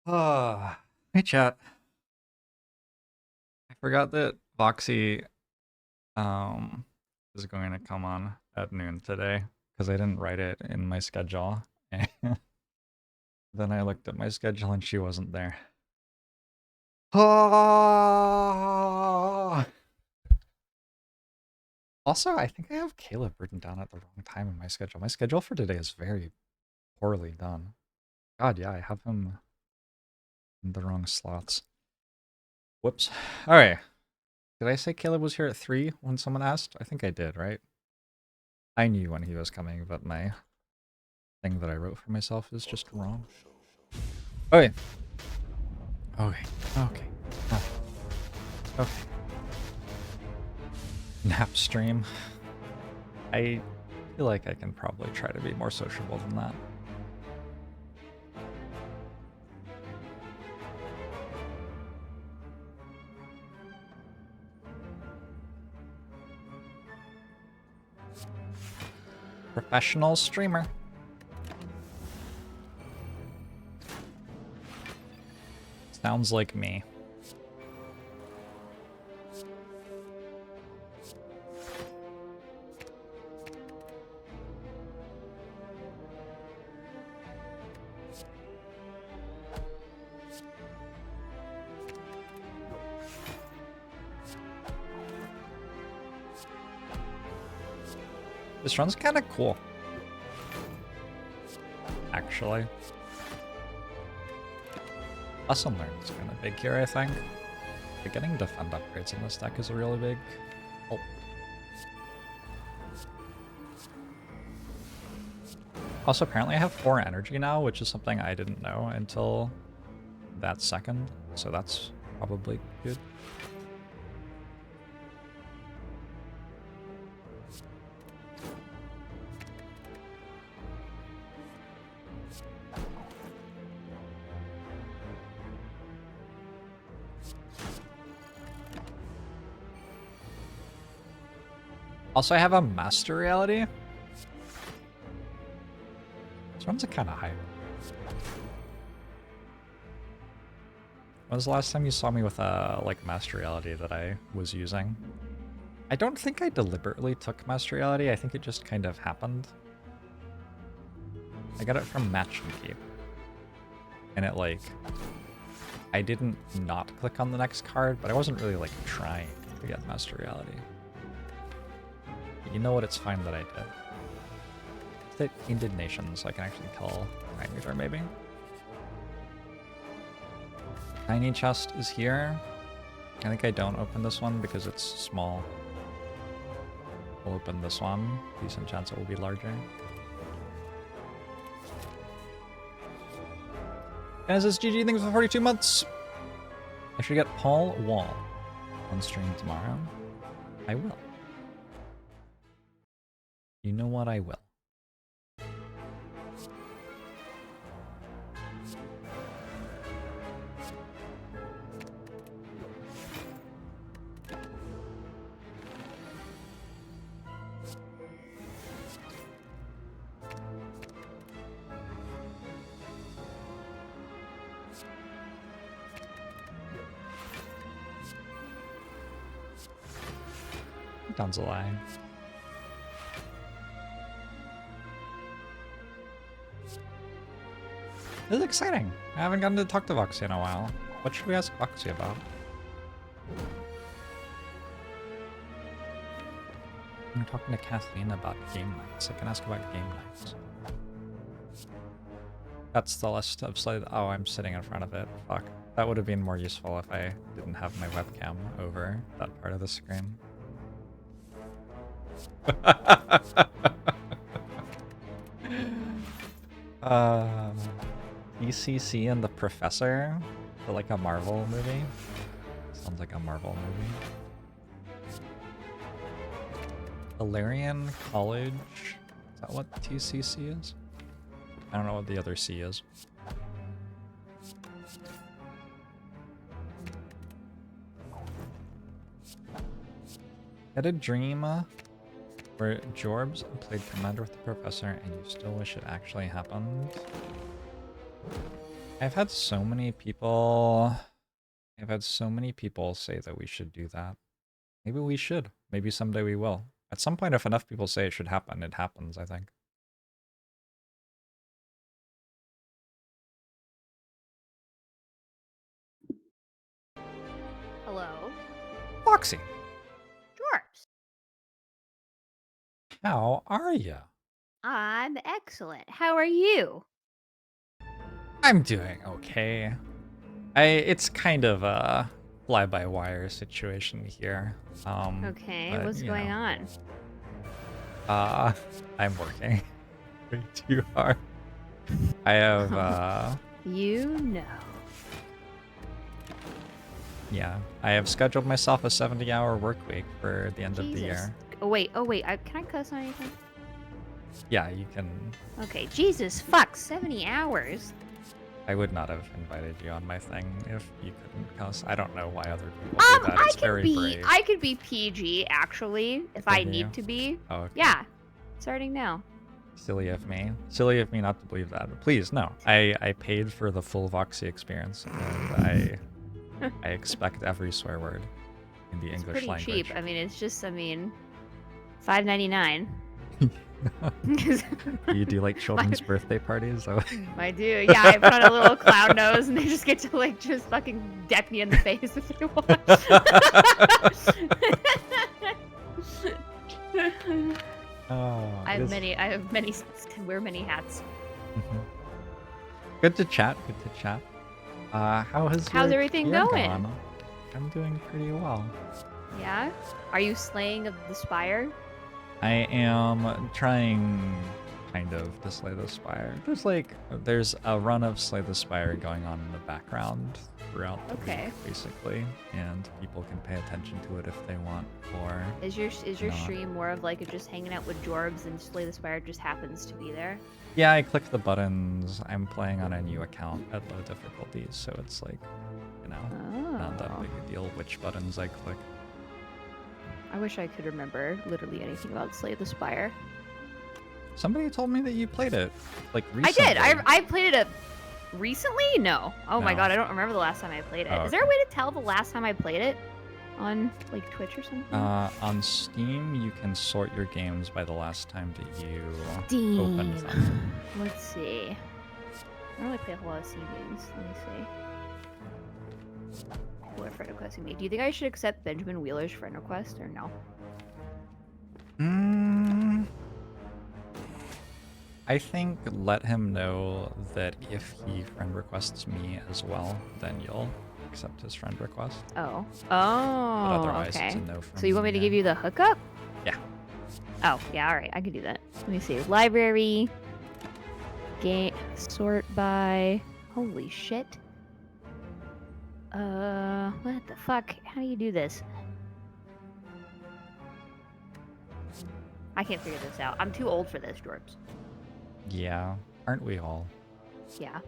Hey chat. I forgot that Voxy um is going to come on at noon today because I didn't write it in my schedule. And then I looked at my schedule and she wasn't there. Also, I think I have Caleb written down at the wrong time in my schedule. My schedule for today is very poorly done. God, yeah, I have him in the wrong slots. Whoops. All right. Did I say Caleb was here at 3 when someone asked? I think I did, right? I knew when he was coming, but my thing that I wrote for myself is just wrong. Okay. Okay. Okay. Okay. Okay. Nap stream. I feel like I can probably try to be more sociable than that. Professional streamer. Sounds like me. This run's kind of cool. Actually. Lesson learned is kind of big here, I think. But getting defend upgrades in this deck is a really big help. Also, apparently I have 4 energy now, which is something I didn't know until that second, so that's probably good. Also, I have a Master Reality. This one's a kind of hype. When was the last time you saw me with a Master Reality that I was using? I don't think I deliberately took Master Reality. I think it just kind of happened. I got it from Match and Keep. And it I didn't not click on the next card, but I wasn't really trying to get Master Reality. You know what? It's fine that I did. It's that indignation, so I can actually kill ManyJorbs maybe. Tiny chest is here. I think I don't open this one because it's small. We'll open this one. Decent chance it will be larger. And this is GG, thanks for 42 months. I should get Paul Wall on stream tomorrow. I will. You know what? I will. Sounds a lie. This is exciting. I haven't gotten to talk to Voxy in a while. What should we ask Voxy about? I'm talking to Kathleen about game nights. I can ask about game nights. That's the list of slides. Oh, I'm sitting in front of it. Fuck. That would have been more useful if I didn't have my webcam over that part of the screen. ECC and the Professor for a Marvel movie. Sounds like a Marvel movie. Valerian College. Is that what TCC is? I don't know what the other C is. Had a dream where JORBS played Commander with the Professor and you still wish it actually happened. I've had so many people... I've had so many people say that we should do that. Maybe we should. Maybe someday we will. At some point, if enough people say it should happen, it happens, I think. Hello? Foxy, Jorbs. how are you? I'm excellent. How are you? I'm doing okay. It's kind of a fly-by-wire situation here. Okay, But what's you going know, on? I'm working way too hard. I have You know. yeah, I have scheduled myself a 70-hour work week for the end of the Jesus. year. Oh, wait. Can I cuss on anything? Yeah, you can. Okay, Jesus, fuck. 70 hours? I would not have invited you on my thing if you couldn't cuss. I don't know why other people do that. It's very brave. I could be PG, actually, if I Can you? need to be. Oh, okay. Yeah. Starting now. Silly of me. Silly of me not to believe that. But please, no. I paid for the full Voxy experience, and I expect every swear word in the It's English pretty language. cheap. I mean, it's just, $5.99. You do like children's birthday parties? Oh. I do. Yeah, I put on a little clown nose, and they just get to like just fucking deck me in the face if they want. I have many. Wear many hats. Good to chat. Good to chat. How's everything going? I'm doing pretty well. Yeah. Are you slaying of the Spire? I am trying, kind of, to slay the Spire. There's a run of Slay the Spire going on in the background throughout the week, basically, and people can pay attention to it if they want. Or is your stream more of like just hanging out with Jorbs and Slay the Spire just happens to be there? Yeah, I click the buttons. I'm playing on a new account at low difficulties, so it's like, you know, not that big a deal which buttons I click. I wish I could remember literally anything about Slay the Spire. Somebody told me that you played it, like, recently. I did. I played it recently? No. Oh my god, I don't remember the last time I played it. Oh, Is there a way to tell the last time I played it? On, like, Twitch or something? On Steam, you can sort your games by the last time that you opened them. Let's see. I don't really play a whole lot of Steam games. Let me see. People are friend requesting me. Do you think I should accept Benjamin Wheeler's friend request or no? I think let him know that if he friend requests me as well, then you'll accept his friend request. Oh. But otherwise, okay. it's a no from so you want me to give you the hookup? Yeah. Oh, yeah, alright. I can do that. Let me see. Library. Game. Sort by. Holy shit. What the fuck? How do you do this? I can't figure this out. I'm too old for this, Jorbs. Yeah. Aren't we all? Yeah.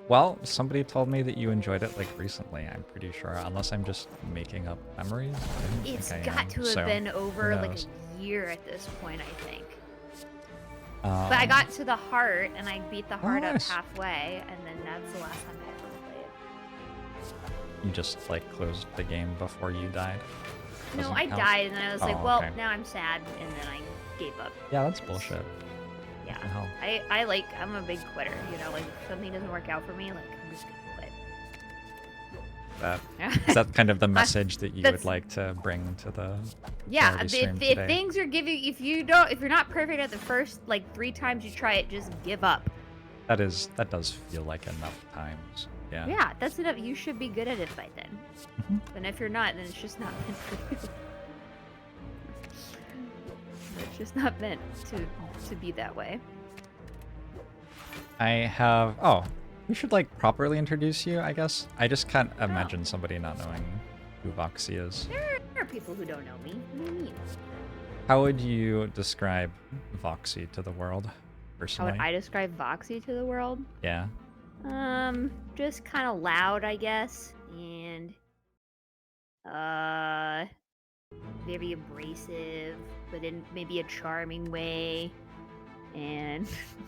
Well, somebody told me that you enjoyed it, like, recently, I'm pretty sure, unless I'm just making up memories. It's got to have been over, like, a year at this point, I think. But I got to the heart, and I beat the heart up halfway, and then that's the last time I ever played it. You just, like, closed the game before you died? No, I died, and then I was like, well, now I'm sad, and then I gave up. Yeah, that's bullshit. Yeah, I'm a big quitter, you know, like, if something doesn't work out for me, like, I'm just gonna quit. Is that kind of the message that you would like to bring to the if things are giving, if you're not perfect at the first, like, 3 times you try it, just give up. That does feel like enough times. Yeah, that's enough. You should be good at it by then. And if you're not, then it's just not meant for you. It's just not meant to be that way. I have... Oh, we should, like, properly introduce you, I guess. I just can't imagine somebody not knowing who Voxy is. There are people who don't know me. What do you mean? How would you describe Voxy to the world, personally? How would I describe Voxy to the world? Yeah. Just kind of loud, I guess. And, very abrasive, but in maybe a charming way. And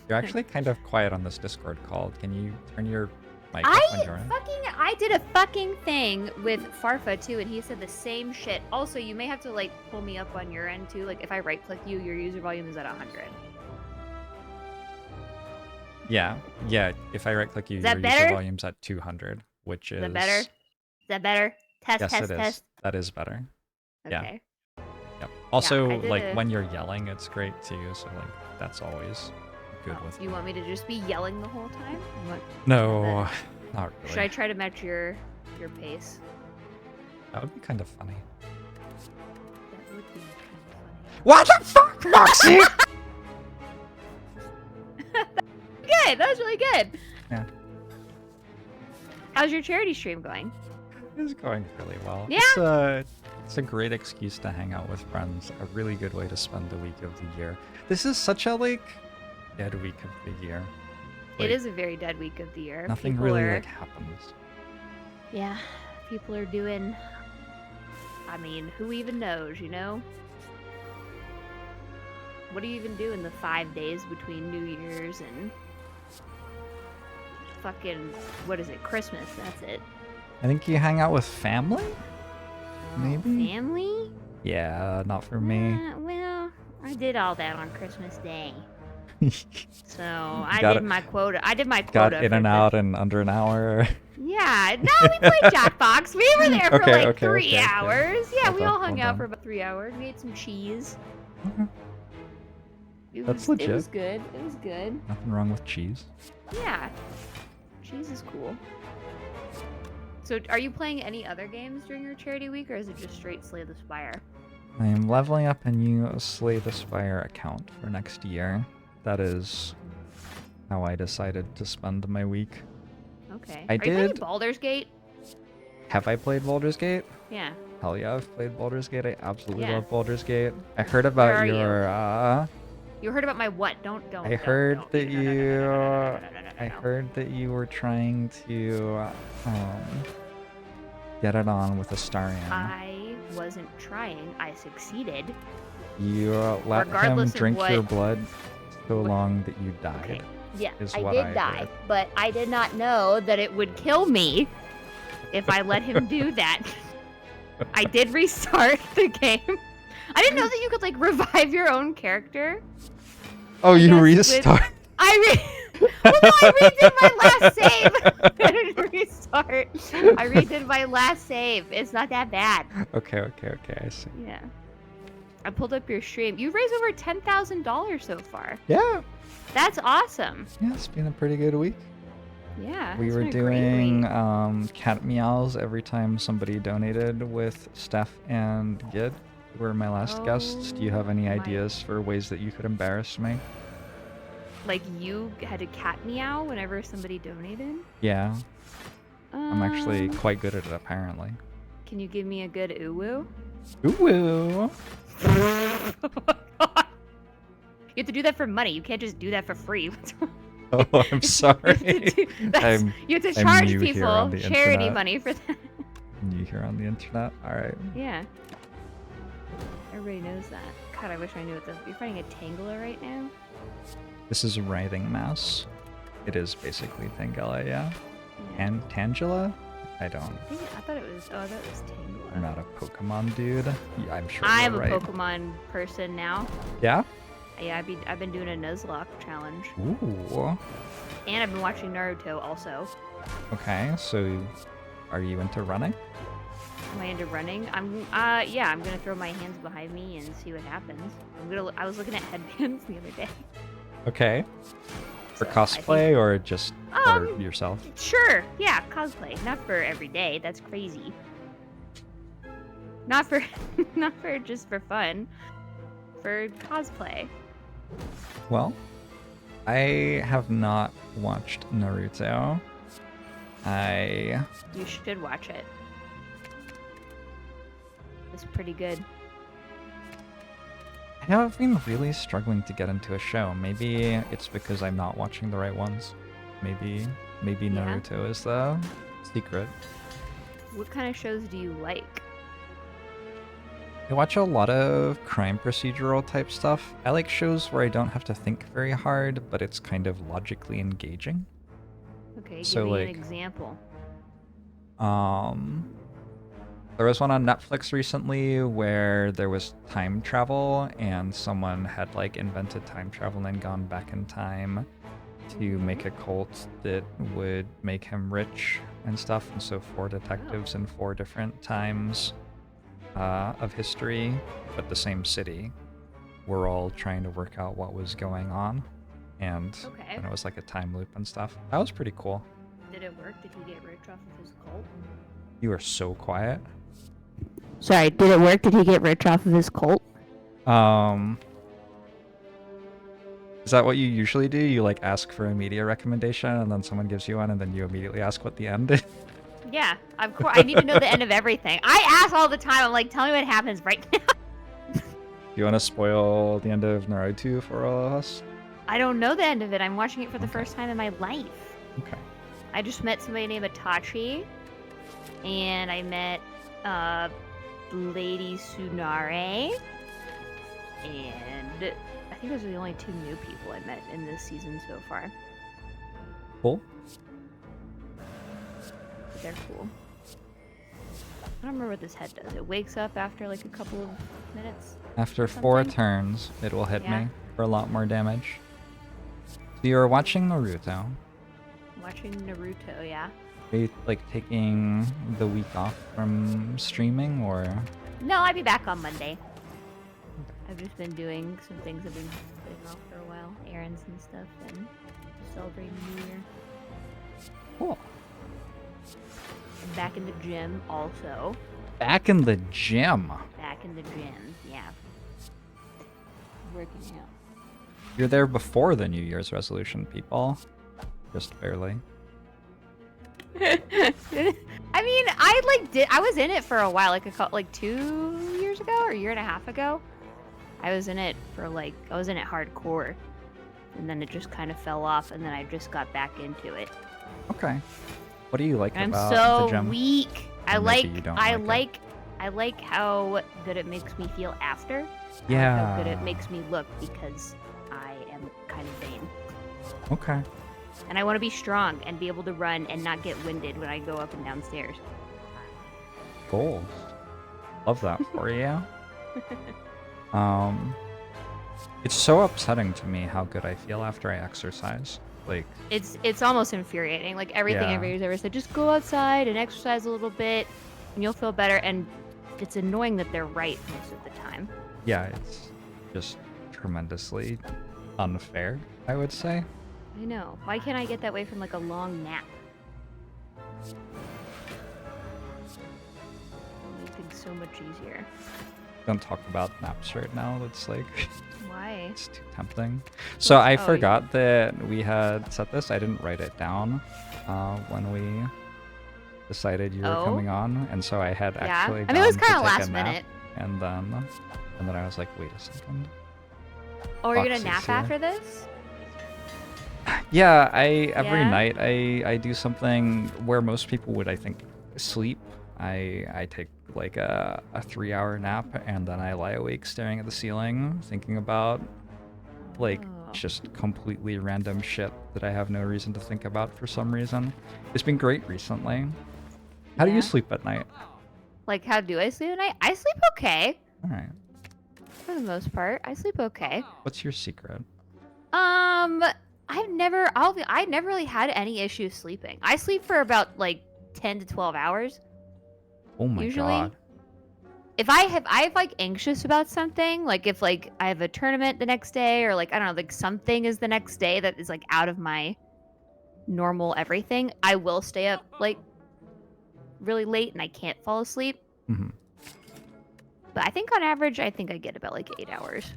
you're actually kind of quiet on this Discord call. Can you turn your mic up when you're in? I did a fucking thing with Farfa too, and he said the same shit. Also, you may have to like pull me up on your end too. Like if I right click you, your user volume is at 100. Yeah. If I right click you, your user volume's at 200, which is. Is that better? Is that better? Test, yes, test, it test. Is. That is better. Okay. Yeah. Yep. Also, like when you're yelling, it's great too. So like that's always good with. You want me to just be yelling the whole time? No, not really. Should I try to match your pace? That would be kind of funny. That would be kind of funny. What the fuck, Roxy? Good. That was really good. Yeah. How's your charity stream going? It's going really well. Yeah. It's a great excuse to hang out with friends. A really good way to spend the week of the year. This is such a like dead week of the year. Like, it is a very dead week of the year. Nothing really like happens. Yeah, people are doing. I mean, who even knows? You know. What do you even do in the 5 days between New Year's and fucking what is it? Christmas. That's it. I think you hang out with family. Maybe? Family? Yeah, not for me. Well, I did all that on Christmas Day. So I did my quota. Got in and out in under an hour. Yeah, no, we played Jackbox. We were there for like 3 hours. Okay. Yeah, we all hung out for about 3 hours. We ate some cheese. That's legit. It was good. It was good. Nothing wrong with cheese. Yeah, cheese is cool. So, are you playing any other games during your charity week, or is it just straight Slay the Spire? I am leveling up a new Slay the Spire account for next year. That is how I decided to spend my week. Okay. Are you playing Baldur's Gate? Have I played Baldur's Gate? Yeah. Hell yeah, I've played Baldur's Gate. I absolutely love Baldur's Gate. I heard about your You heard about my what? Don't. I heard that you were trying to get it on with Astarion. I wasn't trying. I succeeded. You let him drink your blood so long that you died. Okay. Yeah, I did die, but I did not know that it would kill me if I let him do that. I did restart the game. I didn't know that you could like revive your own character. Oh, you restart? Well, no, I redid my last save. I didn't restart. I redid my last save. It's not that bad. Okay, I see. Yeah. I pulled up your stream. You raised over $10,000 so far. Yeah. That's awesome. Yeah, it's been a pretty good week. Yeah. We were doing cat meows every time somebody donated with Steph and Gid. Who were my last guests. Do you have any ideas for ways that you could embarrass me? Like you had a cat meow whenever somebody donated? Yeah. I'm actually quite good at it, apparently. Can you give me a good ooh-woo? Ooh-woo! You have to do that for money. You can't just do that for free. Oh, I'm sorry. You have to charge people charity money for that. New here on the internet? Alright. Yeah. Everybody knows that. God, I wish I knew what this. You're fighting a Tangela right now? This is a writhing mouse. It is basically Tangela, yeah. And Tangela? I don't. I thought it was. Oh, that was Tangela. I'm not a Pokemon dude. Yeah, I'm sure. I'm you're a right. Pokemon person now. Yeah? Yeah, I've been doing a Nuzlocke challenge. Ooh. And I've been watching Naruto also. Okay, so are you into running? Am I into running? Yeah, I'm gonna throw my hands behind me and see what happens. I was looking at headbands the other day. Okay. For cosplay or just for yourself? Sure, yeah, cosplay. Not for every day, that's crazy. Not for just for fun. For cosplay. Well, I have not watched Naruto. You should watch it. It's pretty good. I have been really struggling to get into a show. Maybe it's because I'm not watching the right ones. Maybe Naruto is the secret. What kind of shows do you like? I watch a lot of crime procedural type stuff. I like shows where I don't have to think very hard, but it's kind of logically engaging. Okay, so, give me an example. There was one on Netflix recently where there was time travel and someone had like invented time travel and gone back in time to make a cult that would make him rich and stuff. And so 4 detectives in 4 different times of history, but the same city, were all trying to work out what was going on. And it was like a time loop and stuff. That was pretty cool. Did it work? Did he get rich off of his cult? You are so quiet. Sorry, did it work? Did he get rich off of his cult? Is that what you usually do? You like ask for a media recommendation and then someone gives you one and then you immediately ask what the end is? Yeah, of course. I need to know the end of everything. I ask all the time. I'm like, tell me what happens right now. Do you want to spoil the end of Naruto for all of us? I don't know the end of it. I'm watching it for the first time in my life. Okay. I just met somebody named Itachi, and I met Lady Tsunade, and I think those are the only 2 new people I met in this season so far. Cool. But they're cool. I don't remember what this head does. It wakes up after like a couple of minutes. After 4 turns, it will hit me for a lot more damage. So you're watching Naruto. Watching Naruto, yeah. Are you like taking the week off from streaming or? No, I'll be back on Monday. I've just been doing some things I've been putting off for a while, errands and stuff, and celebrating New Year. Cool. I'm back in the gym also. Back in the gym? Back in the gym, yeah. Working out. You're there before the New Year's resolution, people. Just barely. I mean, I was in it for a while, like 2 years ago or a year and a half ago. I was in it hardcore, and then it just kind of fell off, and then I just got back into it. Okay. What do you like about the gym? I'm so weak. I like how good it makes me feel after. Yeah. How good it makes me look because I am kind of vain. Okay. And I want to be strong and be able to run and not get winded when I go up and down stairs. Goals. Love that for you. It's so upsetting to me how good I feel after I exercise. Like it's almost infuriating. Like everything everybody's ever said, just go outside and exercise a little bit and you'll feel better. And it's annoying that they're right most of the time. Yeah, it's just tremendously unfair, I would say. I know. Why can't I get that way from like a long nap? Make things so much easier. Don't talk about naps right now. It's like... Why? It's too tempting. So I forgot that we had set this. I didn't write it down when we decided you were coming on, and so I had actually. I mean, it was kind of last minute. And then I was like, wait a second. Oh, you're gonna nap after this? Yeah, every night I do something where most people would, I think, sleep. I take like a 3-hour nap and then I lie awake staring at the ceiling thinking about like just completely random shit that I have no reason to think about for some reason. It's been great recently. How do you sleep at night? Like, how do I sleep at night? I sleep okay. All right. For the most part, I sleep okay. What's your secret? I never really had any issues sleeping. I sleep for about like 10 to 12 hours. Oh my god. If I'm like anxious about something, like if like I have a tournament the next day or like I don't know, like something is the next day that is like out of my normal everything, I will stay up like really late and I can't fall asleep. Mm-hmm. But I think on average, I think I get about like 8 hours.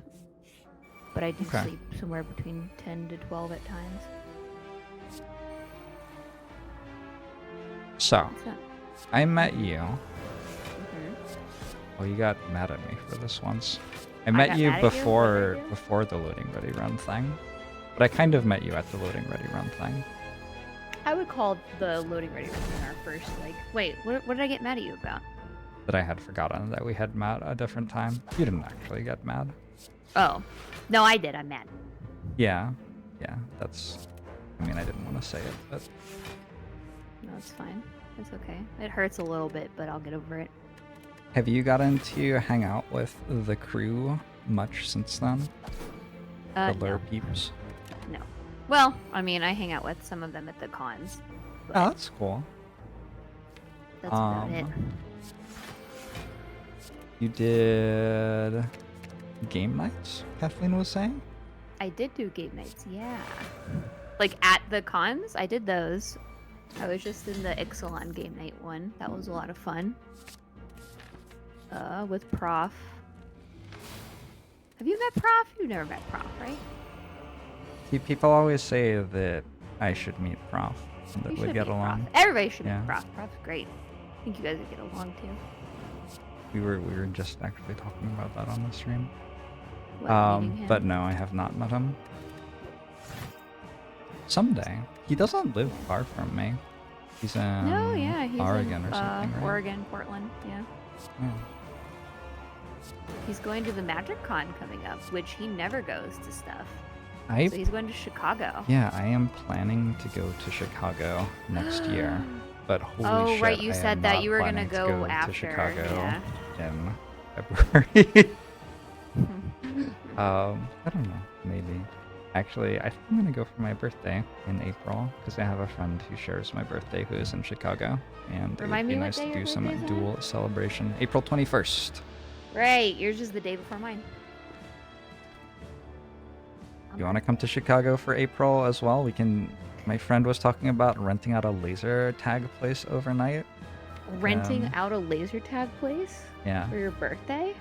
But I do sleep somewhere between 10 to 12 at times. So, I met you. Oh, you got mad at me for this once. I met you before the loading ready run thing. But I kind of met you at the loading ready run thing. I would call the loading ready run our first, like... Wait, what did I get mad at you about? that I had forgotten that we had met a different time. You didn't actually get mad. Oh. No, I did. I'm mad. Yeah. Yeah, that's... I mean, I didn't want to say it, but... No, it's fine. It's okay. It hurts a little bit, but I'll get over it. Have you gotten to hang out with the crew much since then? The lure peeps? No. Well, I mean, I hang out with some of them at the cons. Oh, that's cool. That's about it. You did game nights, Kathleen was saying? I did do game nights, yeah. Like at the cons, I did those. I was just in the Ixalan game night one. That was a lot of fun. With Prof. Have you met Prof? You've never met Prof, right? See, people always say that I should meet Prof. And that we'd get along. Prof. Everybody should meet Prof. Prof's great. I think you guys would get along too. We were just actually talking about that on the stream. What, but no, I have not met him. Someday. He doesn't live far from me. He's in he's Oregon in, or something, right? Oregon, Portland, yeah. He's going to the MagicCon coming up, which he never goes to stuff. So he's going to Chicago. Yeah, I am planning to go to Chicago next year. But holy shit, right, you said that you were going to go after. To Chicago yeah. in February. I don't know, maybe. Actually, I think I'm going to go for my birthday in April, because I have a friend who shares my birthday who is in Chicago, and it would be nice to do some dual celebration. April 21st. Right, yours is the day before mine. You want to come to Chicago for April as well? We can... My friend was talking about renting out a laser tag place overnight. Renting out a laser tag place? Yeah. For your birthday?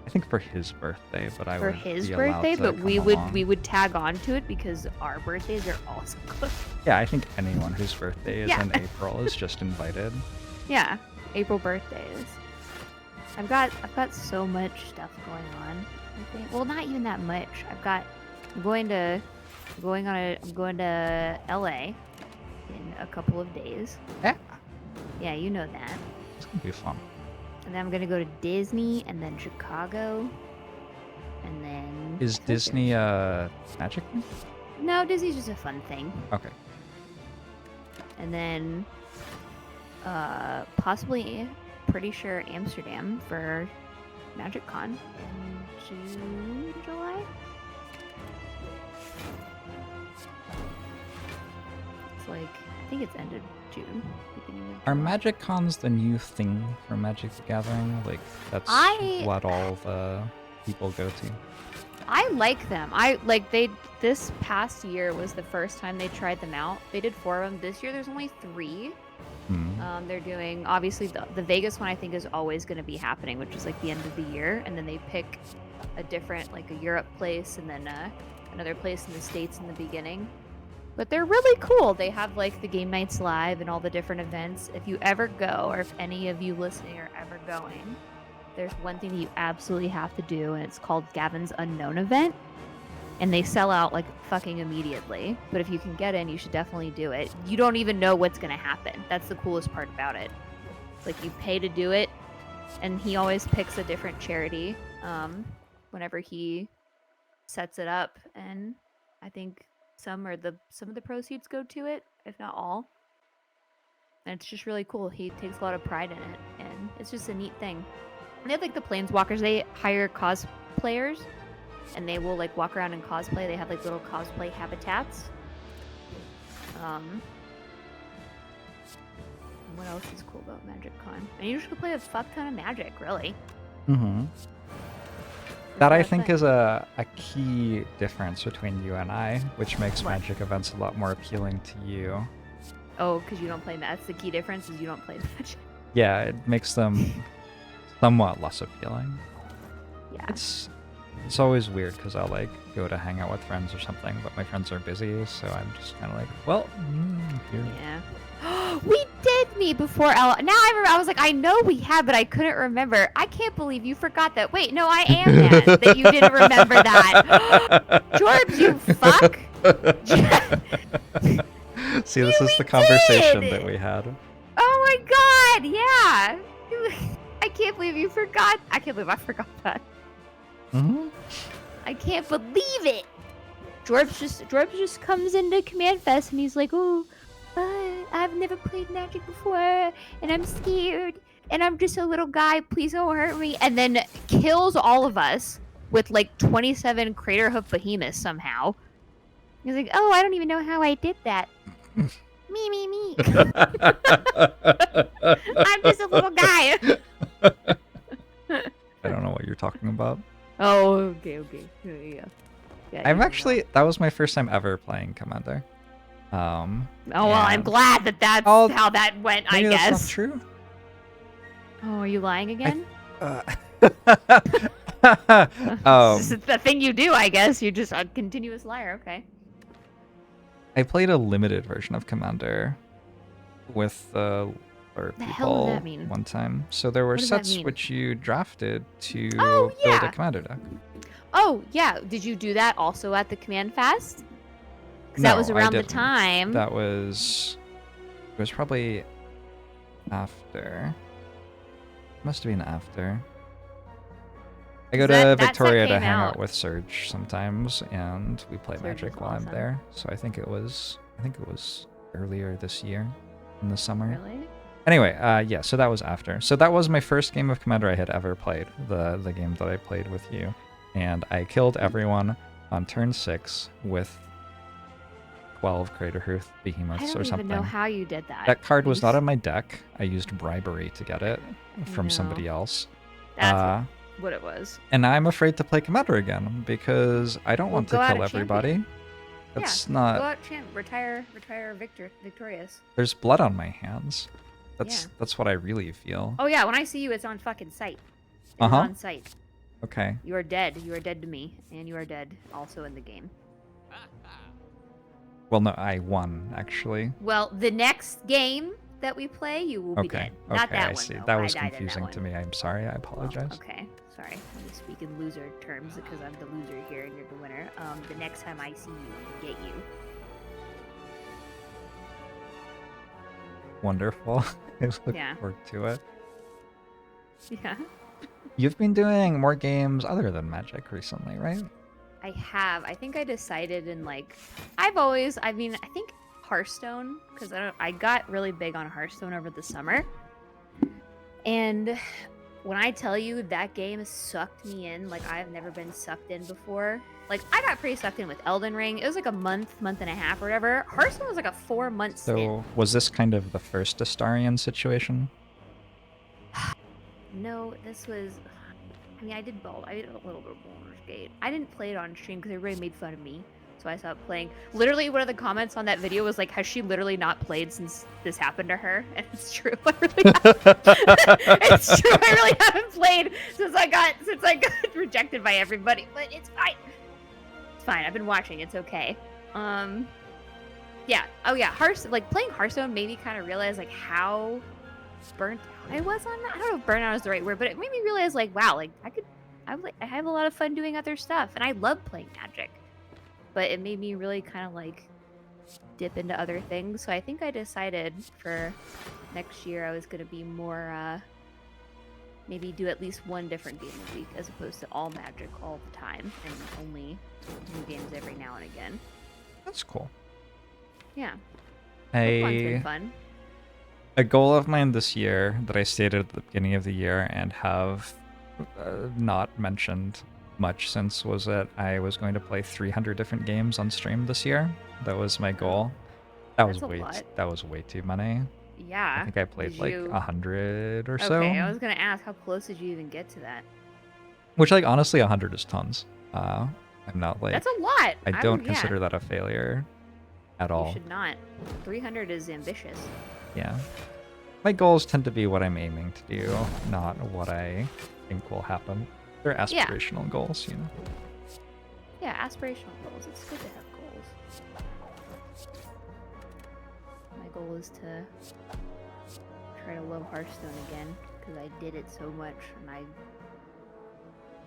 I think for his birthday, but I would For his be birthday, allowed to but come we would tag on to it because our birthdays are also close. Yeah, I think anyone whose birthday is in April is just invited. Yeah, April birthdays. I've got so much stuff going on. I think. Well, not even that much. I'm going to LA in a couple of days. Yeah. Yeah, you know that. It's gonna be fun. And then I'm gonna go to Disney and then Chicago. And then is Disney magic? No, Disney's just a fun thing. Okay. And then possibly pretty sure Amsterdam for MagicCon in June, July. It's like I think it's end of June, beginning of July. Are Magic Cons the new thing for Magic the Gathering? Like that's what all the people go to. I like them. This past year was the first time they tried them out. They did 4 of them. This year there's only 3. They're doing, obviously the Vegas one I think is always going to be happening, which is like the end of the year, and then they pick a different, like a Europe place and then another place in the States in the beginning. But they're really cool. They have like the game nights live and all the different events. If you ever go, or if any of you listening are ever going, there's one thing that you absolutely have to do, and it's called Gavin's Unknown Event. And they sell out like fucking immediately. But if you can get in, you should definitely do it. You don't even know what's going to happen. That's the coolest part about it. Like you pay to do it, and he always picks a different charity whenever he sets it up. And I think some of the proceeds go to it, if not all. And it's just really cool. He takes a lot of pride in it, and it's just a neat thing. And they have like the Planeswalkers. They hire cosplayers, and they will like walk around and cosplay. They have like little cosplay habitats. What else is cool about MagicCon? And you just play a fuck ton of Magic, really. That I think is a key difference between you and I, which makes Magic events a lot more appealing to you. Oh, because you don't play Magic. That's the key difference, is you don't play Magic. Yeah, it makes them somewhat less appealing. Yeah. It's always weird because I'll like go to hang out with friends or something, but my friends are busy, so I'm just kind of like, well, here. Yeah. We did meet before Now I remember. I was like, I know we had, but I couldn't remember. I can't believe you forgot that. Wait, no, I am mad that you didn't remember that. Jorbs, you fuck. See, this is the conversation that we had. Oh my god, yeah. I can't believe you forgot. I can't believe I forgot that. I can't believe it. Jorbs just comes into Command Fest and he's like, oh, I've never played Magic before and I'm scared and I'm just a little guy. Please don't hurt me. And then kills all of us with like 27 Craterhoof Behemoths somehow. He's like, oh, I don't even know how I did that. Me. I'm just a little guy. I don't know what you're talking about. Oh, okay. Yeah. I'm actually, that was my first time ever playing Commander. Oh, well, I'm glad that's how that went, I guess. That's not true. Oh, are you lying again? This is the thing you do, I guess. You're just a continuous liar. Okay. I played a limited version of Commander with people one time. So there were sets which you drafted to build a Commander deck. Oh, yeah. Did you do that also at the Command Fest? Because that was around the time. It was probably after. Must have been after. I go to Victoria to hang out with Serge sometimes, and we play Magic while I'm there. So I think it was earlier this year, in the summer. Really? Anyway, yeah. So that was after. So that was my first game of Commander I had ever played. The game that I played with you, and I killed everyone on turn 6 with 12 Craterhoof Behemoths or something. I don't even know how you did that. That card was not in my deck. I used bribery to get it from somebody else. That's what it was. And I'm afraid to play Commander again because I don't want to kill everybody. That's not. Go out retire victorious. There's blood on my hands. That's what I really feel. Oh yeah, when I see you, it's on fucking sight. It's on sight. Okay. You are dead. You are dead to me, and you are dead also in the game. Well, no, I won actually. Well, the next game that we play, you will be dead. Not that one. I see. That was confusing to me. I'm sorry. I apologize. Okay. Sorry. Let me speak in loser terms because I'm the loser here and you're the winner. The next time I see you, I'll get you. Wonderful. I look forward to it. Yeah. You've been doing more games other than Magic recently, right? I have. I think I decided in like, I think Hearthstone, because I got really big on Hearthstone over the summer. And when I tell you that game sucked me in, like I've never been sucked in before. Like I got pretty sucked in with Elden Ring. It was like a month and a half or whatever. Hearthstone was like a 4-month stint. So was this kind of the first Astarion situation? No, this was, I mean, I did a little bit of Baldur's Gate. I didn't play it on stream because everybody made fun of me. So I stopped playing. Literally, one of the comments on that video was like, has she literally not played since this happened to her? And it's true. I really haven't. It's true. I really haven't played since I got rejected by everybody. But it's fine. It's fine. I've been watching. It's okay. Yeah. Oh yeah. Playing Hearthstone made me kind of realize like how burnt out I was on that. I don't know if burnout is the right word, but it made me realize like, wow, like I have a lot of fun doing other stuff, and I love playing Magic. But it made me really kind of like dip into other things. So I think I decided for next year I was going to be more, maybe do at least one different game a week as opposed to all Magic all the time and only new games every now and again. That's cool. Yeah. It's been fun. A goal of mine this year that I stated at the beginning of the year and have not mentioned much since was that I was going to play 300 different games on stream this year. That was my goal. That was way too many. Yeah. I think I played like 100 or so. Okay, I was gonna ask, how close did you even get to that? Which, like, honestly, 100 is tons. I'm not like. That's a lot. I don't consider that a failure at all. You should not. 300 is ambitious. Yeah. My goals tend to be what I'm aiming to do, not what I think will happen. They're aspirational goals, you know. Yeah, aspirational goals. It's good to have goals. My goal is to try to love Hearthstone again because I did it so much and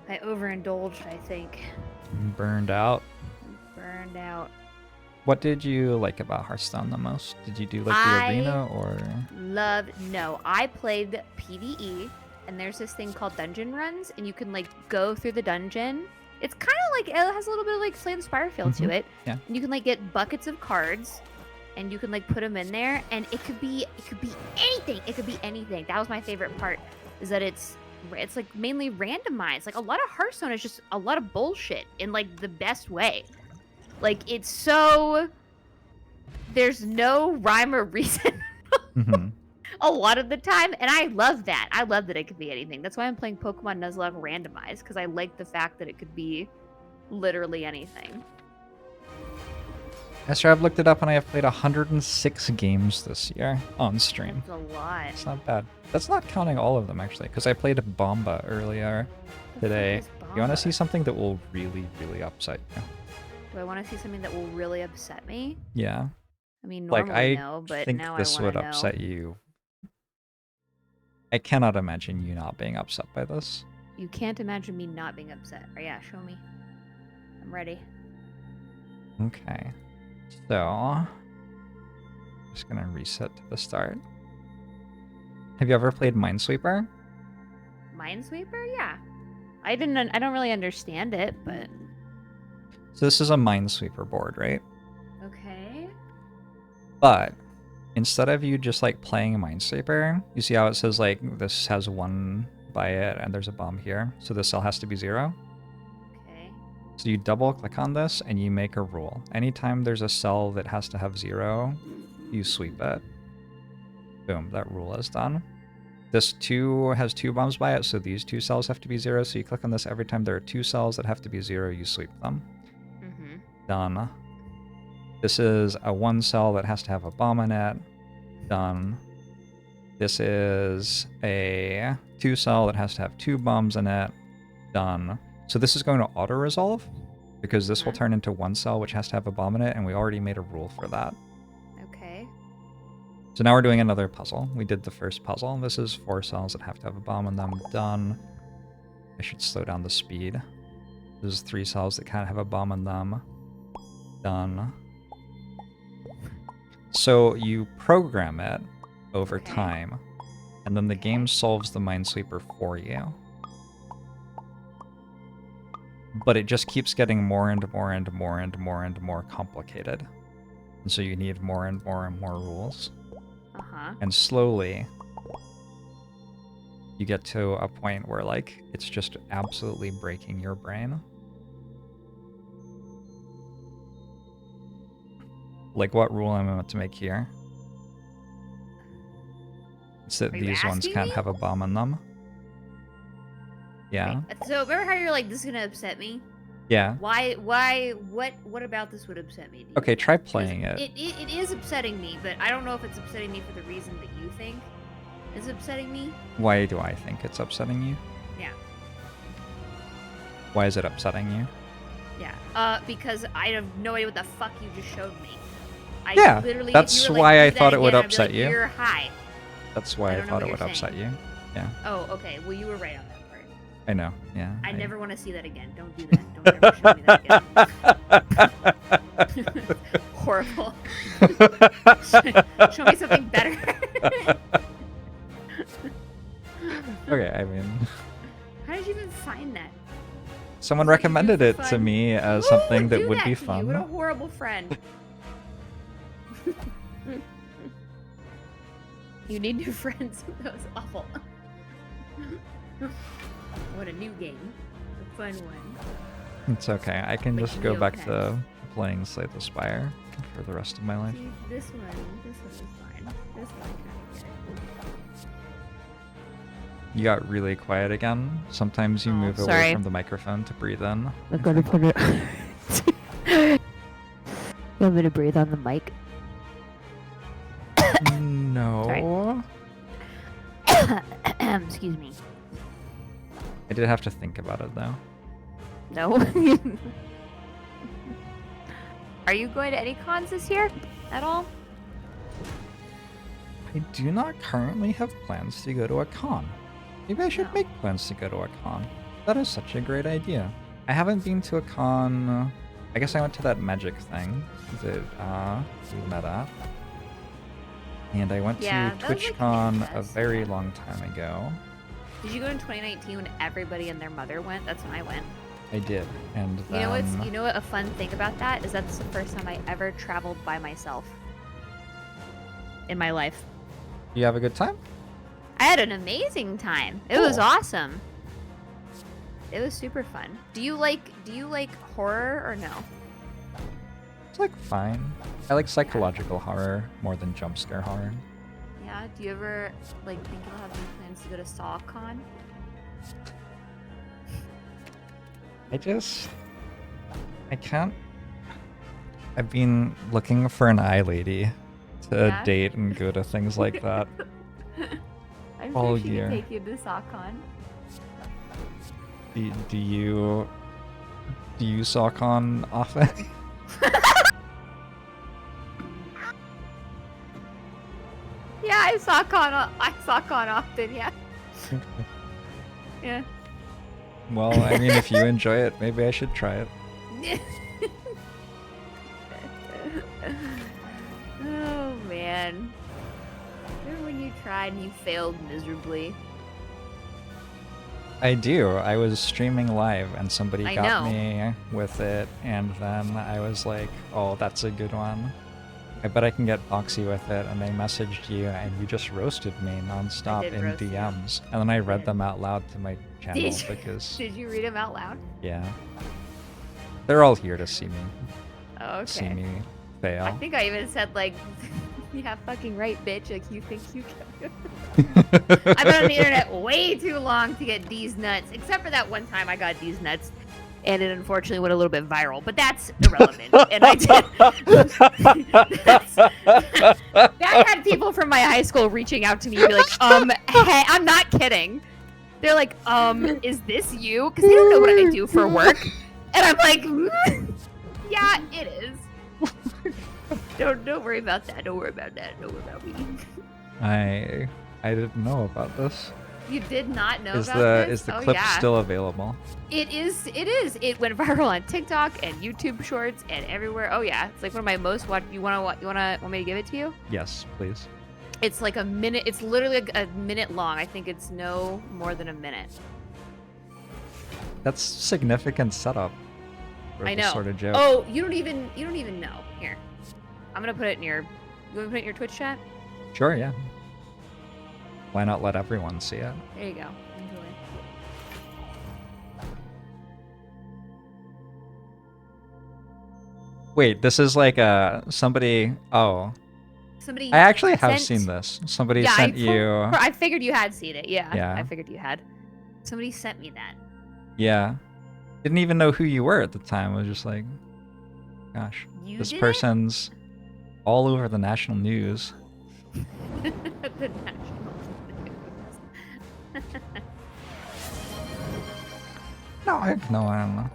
I overindulged, I think. Burned out. Burned out. What did you like about Hearthstone the most? Did you do like the arena or? No, I played PvE and there's this thing called dungeon runs, and you can like go through the dungeon. It's kind of like, it has a little bit of like Slay the Spire feel to it. Yeah. And you can like get buckets of cards, and you can like put them in there, and it could be anything. It could be anything. That was my favorite part, is that it's like mainly randomized. Like a lot of Hearthstone is just a lot of bullshit in like the best way. Like it's so, there's no rhyme or reason. A lot of the time, and I love that. I love that it could be anything. That's why I'm playing Pokemon Nuzlocke randomized, because I like the fact that it could be literally anything. Esther, I've looked it up and I have played 106 games this year on stream. That's a lot. It's not bad. That's not counting all of them, actually, because I played Bomba earlier today. You want to see something that will really, really upset you? Do I want to see something that will really upset me? Yeah. I mean, normally no, but think now this I want would to know. upset you. I cannot imagine you not being upset by this. You can't imagine me not being upset. Oh, yeah, show me. I'm ready. Okay. So, just gonna reset to the start. Have you ever played Minesweeper? Minesweeper? Yeah. I don't really understand it, but... So this is a Minesweeper board, right? Okay. But instead of you just like playing Minesweeper, you see how it says like this has 1 by it and there's a bomb here. So this cell has to be 0. Okay. So you double click on this and you make a rule. Anytime there's a cell that has to have 0, you sweep it. Boom, that rule is done. This 2 has 2 bombs by it, so these 2 cells have to be 0. So you click on this every time there are 2 cells that have to be 0, you sweep them. Done. This is a 1 cell that has to have a bomb in it. Done. This is a 2 cell that has to have 2 bombs in it. Done. So this is going to auto-resolve, because this will turn into 1 cell which has to have a bomb in it, and we already made a rule for that. Okay. So now we're doing another puzzle. We did the first puzzle. This is 4 cells that have to have a bomb in them. Done. I should slow down the speed. This is 3 cells that kind of have a bomb in them. Done. So you program it over time, and then the game solves the Minesweeper for you. But it just keeps getting more and more and more and more and more complicated. And so you need more and more and more rules. And slowly, you get to a point where, like, it's just absolutely breaking your brain. Like, what rule am I about to make here? It's that these ones can't have a bomb in them. Yeah. Wait, so remember how you're like, this is gonna upset me? Yeah. Why, what about this would upset me? Okay, try playing it. It is upsetting me, but I don't know if it's upsetting me for the reason that you think is upsetting me. Why do I think it's upsetting you? Yeah. Why is it upsetting you? Yeah. Because I have no idea what the fuck you just showed me. Literally, that's why I thought it would upset you. You're high. That's why I thought it would upset you. Yeah. Oh, okay. Well, you were right on that part. I know. Yeah. I never want to see that again. Don't do that. Don't ever show me that again. Horrible. Show me something better. Okay, I mean... How did you even find that? Someone recommended it to me as something that would be fun. What a horrible friend. You need new friends. That was awful. What a new game. A fun one. It's okay. I can just go back to playing Slay the Spire for the rest of my life. See, this one is fine. This one kind of good. You got really quiet again. Sometimes you move away from the microphone to breathe in. I'm gonna put it. You want me to breathe on the mic? No. Excuse me. I did have to think about it though. No. Are you going to any cons this year at all? I do not currently have plans to go to a con. Maybe I should make plans to go to a con. That is such a great idea. I haven't been to a con. I guess I went to that magic thing that we met at. And I went to TwitchCon a very long time ago. Did you go in 2019 when everybody and their mother went? That's when I went. I did, and then... You know what? A fun thing about that is that's the first time I ever traveled by myself in my life. You have a good time? I had an amazing time. It was awesome. It was super fun. Do you like horror or no? It's like fine. I like psychological horror more than jump scare horror. Yeah. Do you ever like think you'll have any plans to go to SawCon? I can't. I've been looking for an eye lady to date and go to things like that. I'm all sure she year. Can take you to SawCon. Do you SawCon often? Yeah, I SawCon often. Yeah. Yeah. Well, I mean, if you enjoy it, maybe I should try it. Oh man. Remember when you tried and you failed miserably? I do. I was streaming live and somebody got me with it, and then I was like, oh, that's a good one. I bet I can get Boxy with it, and they messaged you and you just roasted me nonstop in DMs. And then I read them out loud to my channel because... Did you read them out loud? Yeah. They're all here to see me. Oh, okay. See me fail. I think I even said like, yeah, fucking right, bitch. Like you think you can. I've been on the internet way too long to get D's nuts. Except for that one time I got D's nuts. And it unfortunately went a little bit viral, but that's irrelevant. And I did. That had people from my high school reaching out to me and be like, hey, I'm not kidding. They're like, is this you? Because they don't know what I do for work. And I'm like, yeah, it is. Don't worry about that. Don't worry about that. Don't worry about me. I didn't know about this. You did not know about this? Is the clip still available? It is. It went viral on TikTok and YouTube Shorts and everywhere. Oh yeah, it's like one of my most watched. Want me to give it to you? Yes, please. It's like a minute. It's literally a minute long. I think it's no more than a minute. That's significant setup. I know. Sort of joke. Oh, you don't even know. Here, I'm gonna put it in your. You want to put it in your Twitch chat? Sure. Yeah. Why not let everyone see it? There you go. Enjoy. Wait, this is like somebody. Oh. Somebody. I actually have seen this. Somebody sent you. I figured you had seen it. Yeah. Yeah. I figured you had. Somebody sent me that. Yeah. Didn't even know who you were at the time. I was just like, gosh, this person's all over the national news. The national. No, I don't know.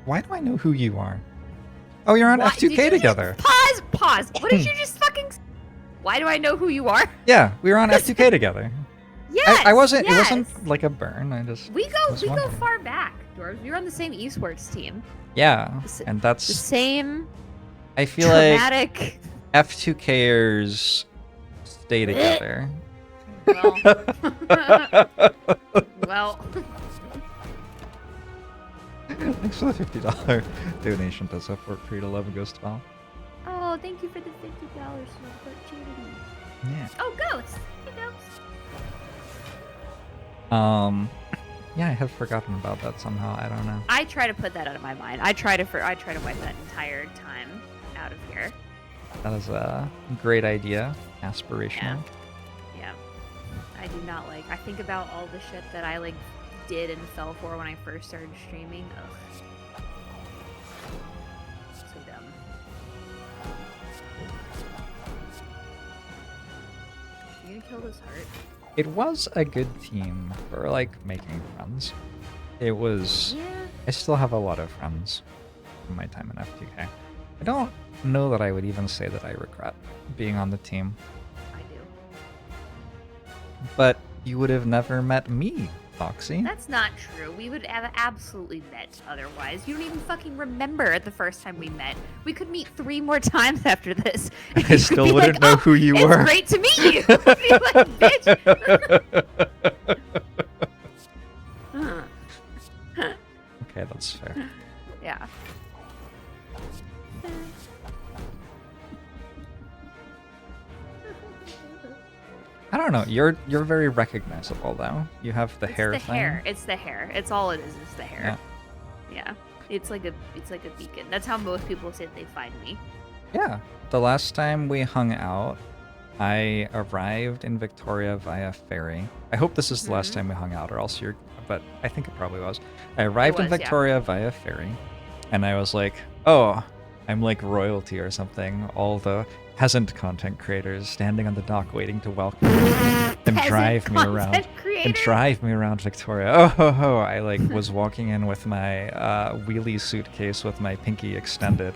Why do I know who you are? Oh, you're on F2K together. Pause. What did you just fucking... Why do I know who you are? Yeah, we were on F2K together. Yes, I wasn't... It wasn't like a burn. I just... We go far back, Jorbs. We were on the same esports team. Yeah, and that's... The same... I feel like... F2Kers stay together. Well... Thanks for the $50 donation to support Free2Luv and Ghost Ball. Oh, thank you for the $50 to support charity. Yeah. Oh, Ghost! Hey, Ghost! Yeah, I had forgotten about that somehow. I don't know. I try to put that out of my mind. I try to wipe that entire time out of here. That is a great idea. Aspirational. Yeah. I do not like... I think about all the shit that I, like, did and fell for when I first started streaming. Ugh. So dumb. You gonna kill this heart? It was a good team for, like, making friends. It was... Yeah. I still have a lot of friends from my time in F2K. I don't know that I would even say that I regret being on the team. I do. But you would have never met me Foxy? That's not true. We would have absolutely met otherwise. You don't even fucking remember the first time we met. We could meet 3 more times after this. I still wouldn't know who you were. It's great to meet you. Be like, bitch. Okay, that's fair. Yeah. I don't know. You're very recognizable though. You have the hair thing. Hair. It's the hair. It's all it is. It's the hair. Yeah. It's like a beacon. That's how most people say they find me. Yeah. The last time we hung out, I arrived in Victoria via ferry. I hope this is the last time we hung out, or else you're. But I think it probably was. I arrived in Victoria via ferry, and I was like, oh, I'm like royalty or something. All the peasant content creators standing on the dock waiting to welcome me and drive me around. And drive me around Victoria. Oh ho ho! I like was walking in with my wheelie suitcase with my pinky extended.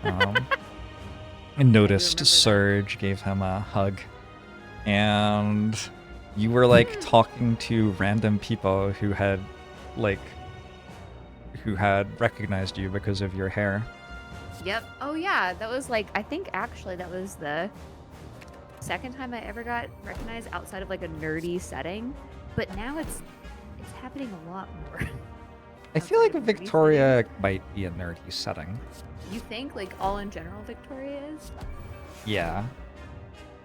And noticed Surge, gave him a hug, and you were like talking to random people who had recognized you because of your hair. Yep. Oh yeah, that was like, I think actually that was the second time I ever got recognized outside of like a nerdy setting. But now it's happening a lot more. I feel like Victoria might be a nerdy setting. You think like all in general Victoria is? Yeah.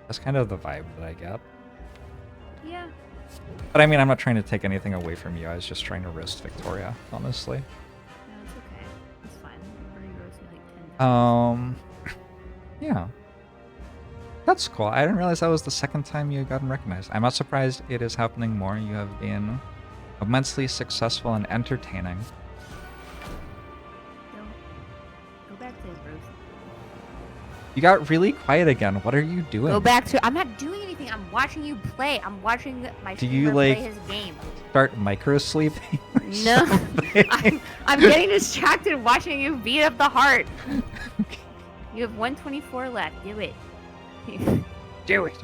That's kind of the vibe that I get. Yeah. But I mean, I'm not trying to take anything away from you. I was just trying to roast Victoria, honestly. No, it's okay. It's fine. I've already roasted like 10 times. Yeah. That's cool. I didn't realize that was the second time you had gotten recognized. I'm not surprised it is happening more. You have been immensely successful and entertaining. Go back to his roast. You got really quiet again. What are you doing? Go back to... I'm not doing anything. I'm watching you play. I'm watching my streamer play his game. Start micro-sleeping? No. I'm getting distracted watching you beat up the heart. You have 124 left. Do it. Do it.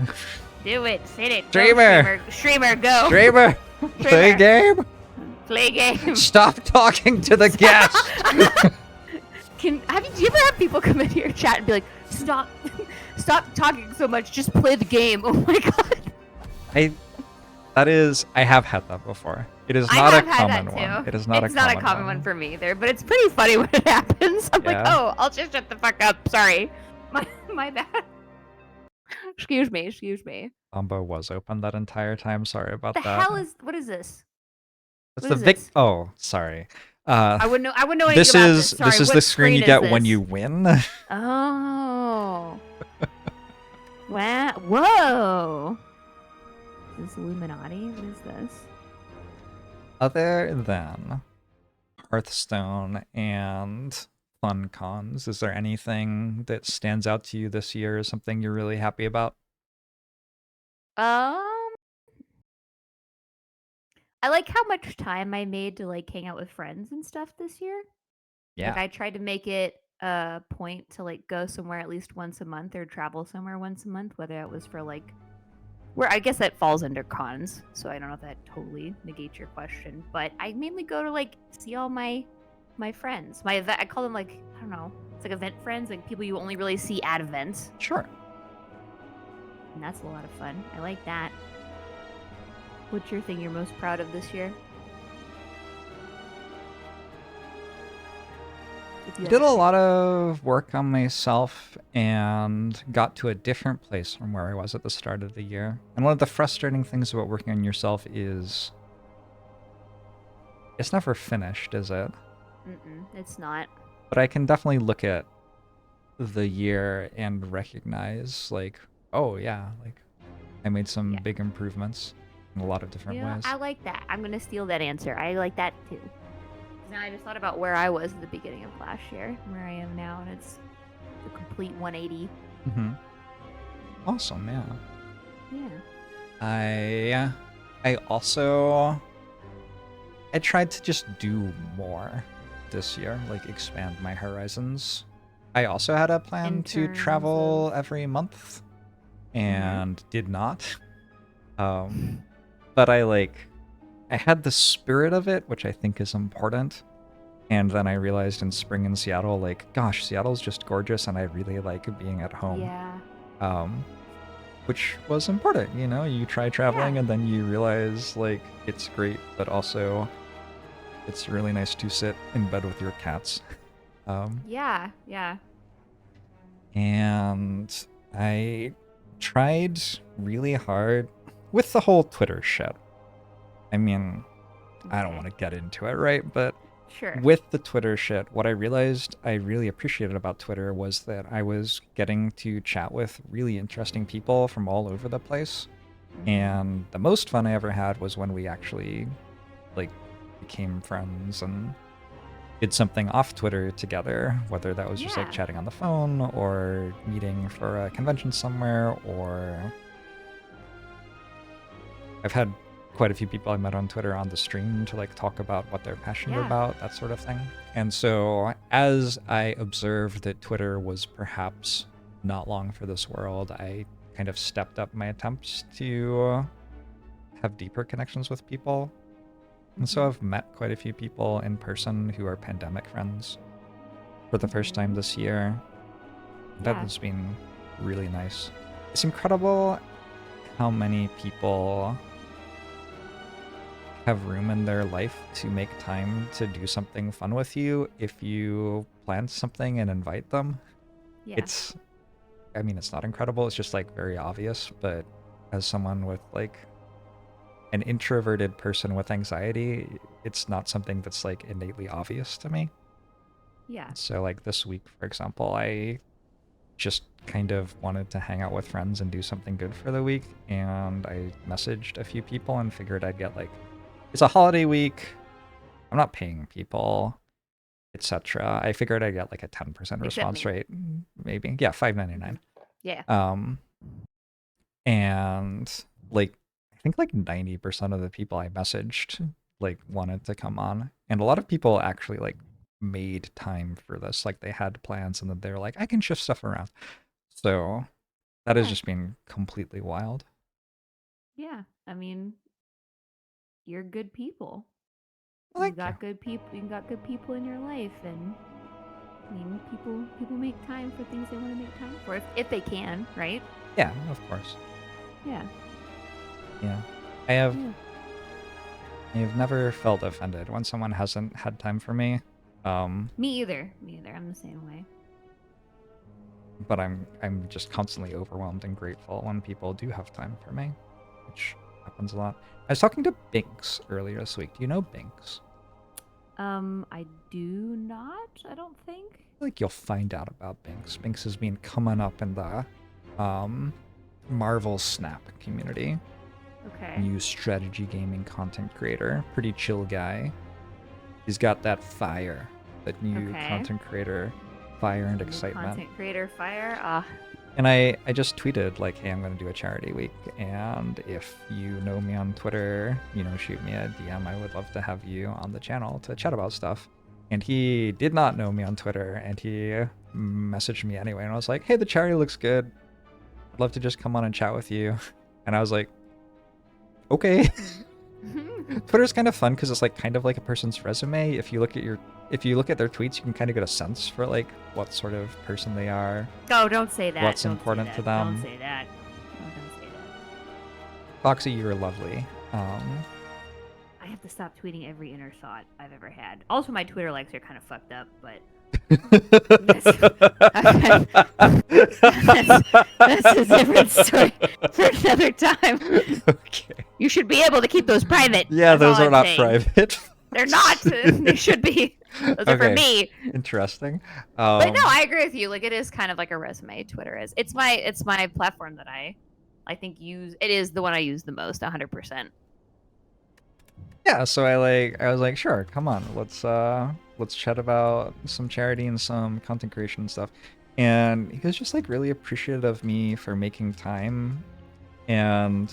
Do it. Sit it. Streamer. Go, streamer, go. Streamer. Play game. Play game. Stop talking to the guest. Do you ever have people come into your chat and be like, stop talking so much, just play the game? Oh my god. I have had that before. It is not a common one. It is not It's not a common one for me either, but it's pretty funny when it happens. I'm like, oh, I'll just shut the fuck up. Sorry. My bad. Excuse me. Combo was open that entire time. Sorry about that. The hell is... What is this? It's the Vic... Oh, sorry. I wouldn't know anything about this. Sorry, this is the screen you get when you win. Oh. Wow. Whoa. Is this Illuminati? What is this? Other than Hearthstone and fun cons, is there anything that stands out to you this year, or something you're really happy about? I like how much time I made to like hang out with friends and stuff this year. Yeah. Like I tried to make it a point to like go somewhere at least once a month or travel somewhere once a month, whether it was for like where I guess that falls under cons, so I don't know if that totally negates your question. But I mainly go to like see all my friends. I call them like, I don't know, it's like event friends, like people you only really see at events. Sure. And that's a lot of fun. I like that. What's your thing you're most proud of this year? I did a lot of work on myself and got to a different place from where I was at the start of the year. And one of the frustrating things about working on yourself is it's never finished, is it? It's not. But I can definitely look at the year and recognize, like, oh yeah, like I made some big improvements in a lot of different ways. I like that. I'm gonna steal that answer. I like that too. Now I just thought about where I was at the beginning of last year, where I am now, and it's a complete 180. Awesome, yeah. Yeah. I tried to just do more this year, like expand my horizons. I also had a plan to travel every month and did not. But I I had the spirit of it, which I think is important. And then I realized in spring in Seattle, like, gosh, Seattle's just gorgeous, and I really like being at home. Yeah. Which was important, you know? You try traveling, and then you realize, like, it's great, but also it's really nice to sit in bed with your cats. Yeah. And I tried really hard with the whole Twitter shit. I mean, I don't want to get into it, right? But sure. With the Twitter shit, what I realized I really appreciated about Twitter was that I was getting to chat with really interesting people from all over the place. And the most fun I ever had was when we actually, like, became friends and did something off Twitter together, whether that was just like chatting on the phone or meeting for a convention somewhere, or I've had quite a few people I met on Twitter on the stream to like talk about what they're passionate about, that sort of thing. And so as I observed that Twitter was perhaps not long for this world, I kind of stepped up my attempts to have deeper connections with people. And so I've met quite a few people in person who are pandemic friends for the first time this year. That has been really nice. It's incredible how many people have room in their life to make time to do something fun with you if you plan something and invite them. It's not incredible, it's just like very obvious, but as someone with like an introverted person with anxiety, it's not something that's like innately obvious to me. So like this week, for example, I just kind of wanted to hang out with friends and do something good for the week, and I messaged a few people and figured I'd get like, it's a holiday week, I'm not paying people, etc. I figured I'd get like a 10% response rate, maybe. Yeah, $5.99. Yeah. And like I think like 90% of the people I messaged like wanted to come on, and a lot of people actually like made time for this. Like they had plans and then they were like, I can shift stuff around. So that has just been completely wild. Yeah, I mean, you're good people. You got good people. You got good people in your life, and I mean, people make time for things they want to make time for if they can, right? Yeah, of course. Yeah. I have never felt offended when someone hasn't had time for me. Me either. I'm the same way. But I'm just constantly overwhelmed and grateful when people do have time for me, which happens a lot. I was talking to Binks earlier this week. Do you know Binks? I do not. I don't think. Like you'll find out about Binks. Binks has been coming up in the Marvel Snap community. Okay. New strategy gaming content creator. Pretty chill guy. He's got that fire. That new content creator fire and excitement. Content creator fire? And I just tweeted like, hey, I'm going to do a charity week, and if you know me on Twitter, shoot me a DM. I would love to have you on the channel to chat about stuff. And he did not know me on Twitter, and he messaged me anyway, and I was like, hey, the charity looks good. I'd love to just come on and chat with you. And I was like, okay. Twitter's kind of fun because it's like kind of like a person's resume. If you look at their tweets, you can kind of get a sense for like what sort of person they are. Oh, don't say that. What's important to them. Don't say that. Don't say that. Foxy, you're lovely. I have to stop tweeting every inner thought I've ever had. Also, my Twitter likes are kind of fucked up, but that's a different story for another time. Okay. You should be able to keep those private. Yeah, those are not private. They're not. They should be. Those are for me. Interesting. But no, I agree with you. Like, it is kind of like a resume. Twitter is. It's my platform that I think use. It is the one I use the most. 100%. Yeah. So I was like, sure, come on, let's chat about some charity and some content creation and stuff. And he was just like really appreciative of me for making time, and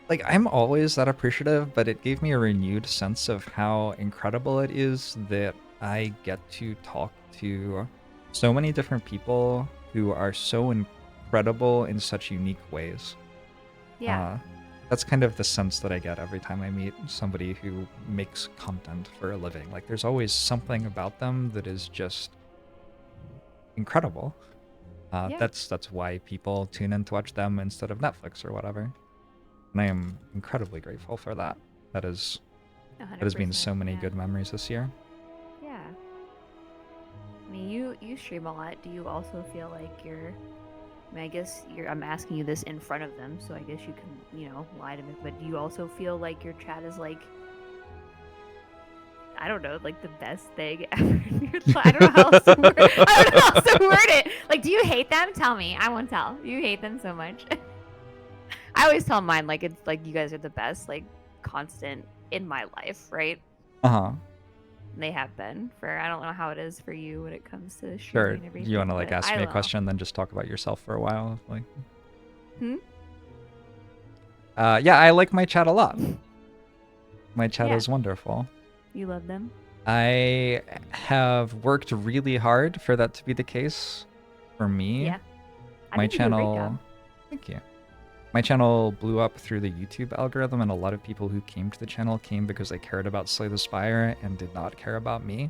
like I'm always that appreciative, but it gave me a renewed sense of how incredible it is that I get to talk to so many different people who are so incredible in such unique ways. Yeah. that's kind of the sense that I get every time I meet somebody who makes content for a living. Like, there's always something about them that is just incredible. Yeah. That's why people tune in to watch them instead of Netflix or whatever. And I am incredibly grateful for that. That has been so many good memories this year. Yeah. I mean, you stream a lot. Do you also feel like you're... I mean, I guess I'm asking you this in front of them, so I guess you can, you know, lie to me. But do you also feel like your chat is like, I don't know, like the best thing ever in your life? I don't know how else to word it. Like, do you hate them? Tell me. I won't tell. You hate them so much. I always tell mine, like, it's like you guys are the best, like, constant in my life, right? Uh-huh. They have been for, I don't know how it is for you when it comes to sure. and everything. You want to like ask me a question and then just talk about yourself for a while? Like, yeah, I like my chat a lot. My chat is wonderful. You love them? I have worked really hard for that to be the case for me. Yeah. My channel, thank you. My channel blew up through the YouTube algorithm, and a lot of people who came to the channel came because they cared about Slay the Spire and did not care about me.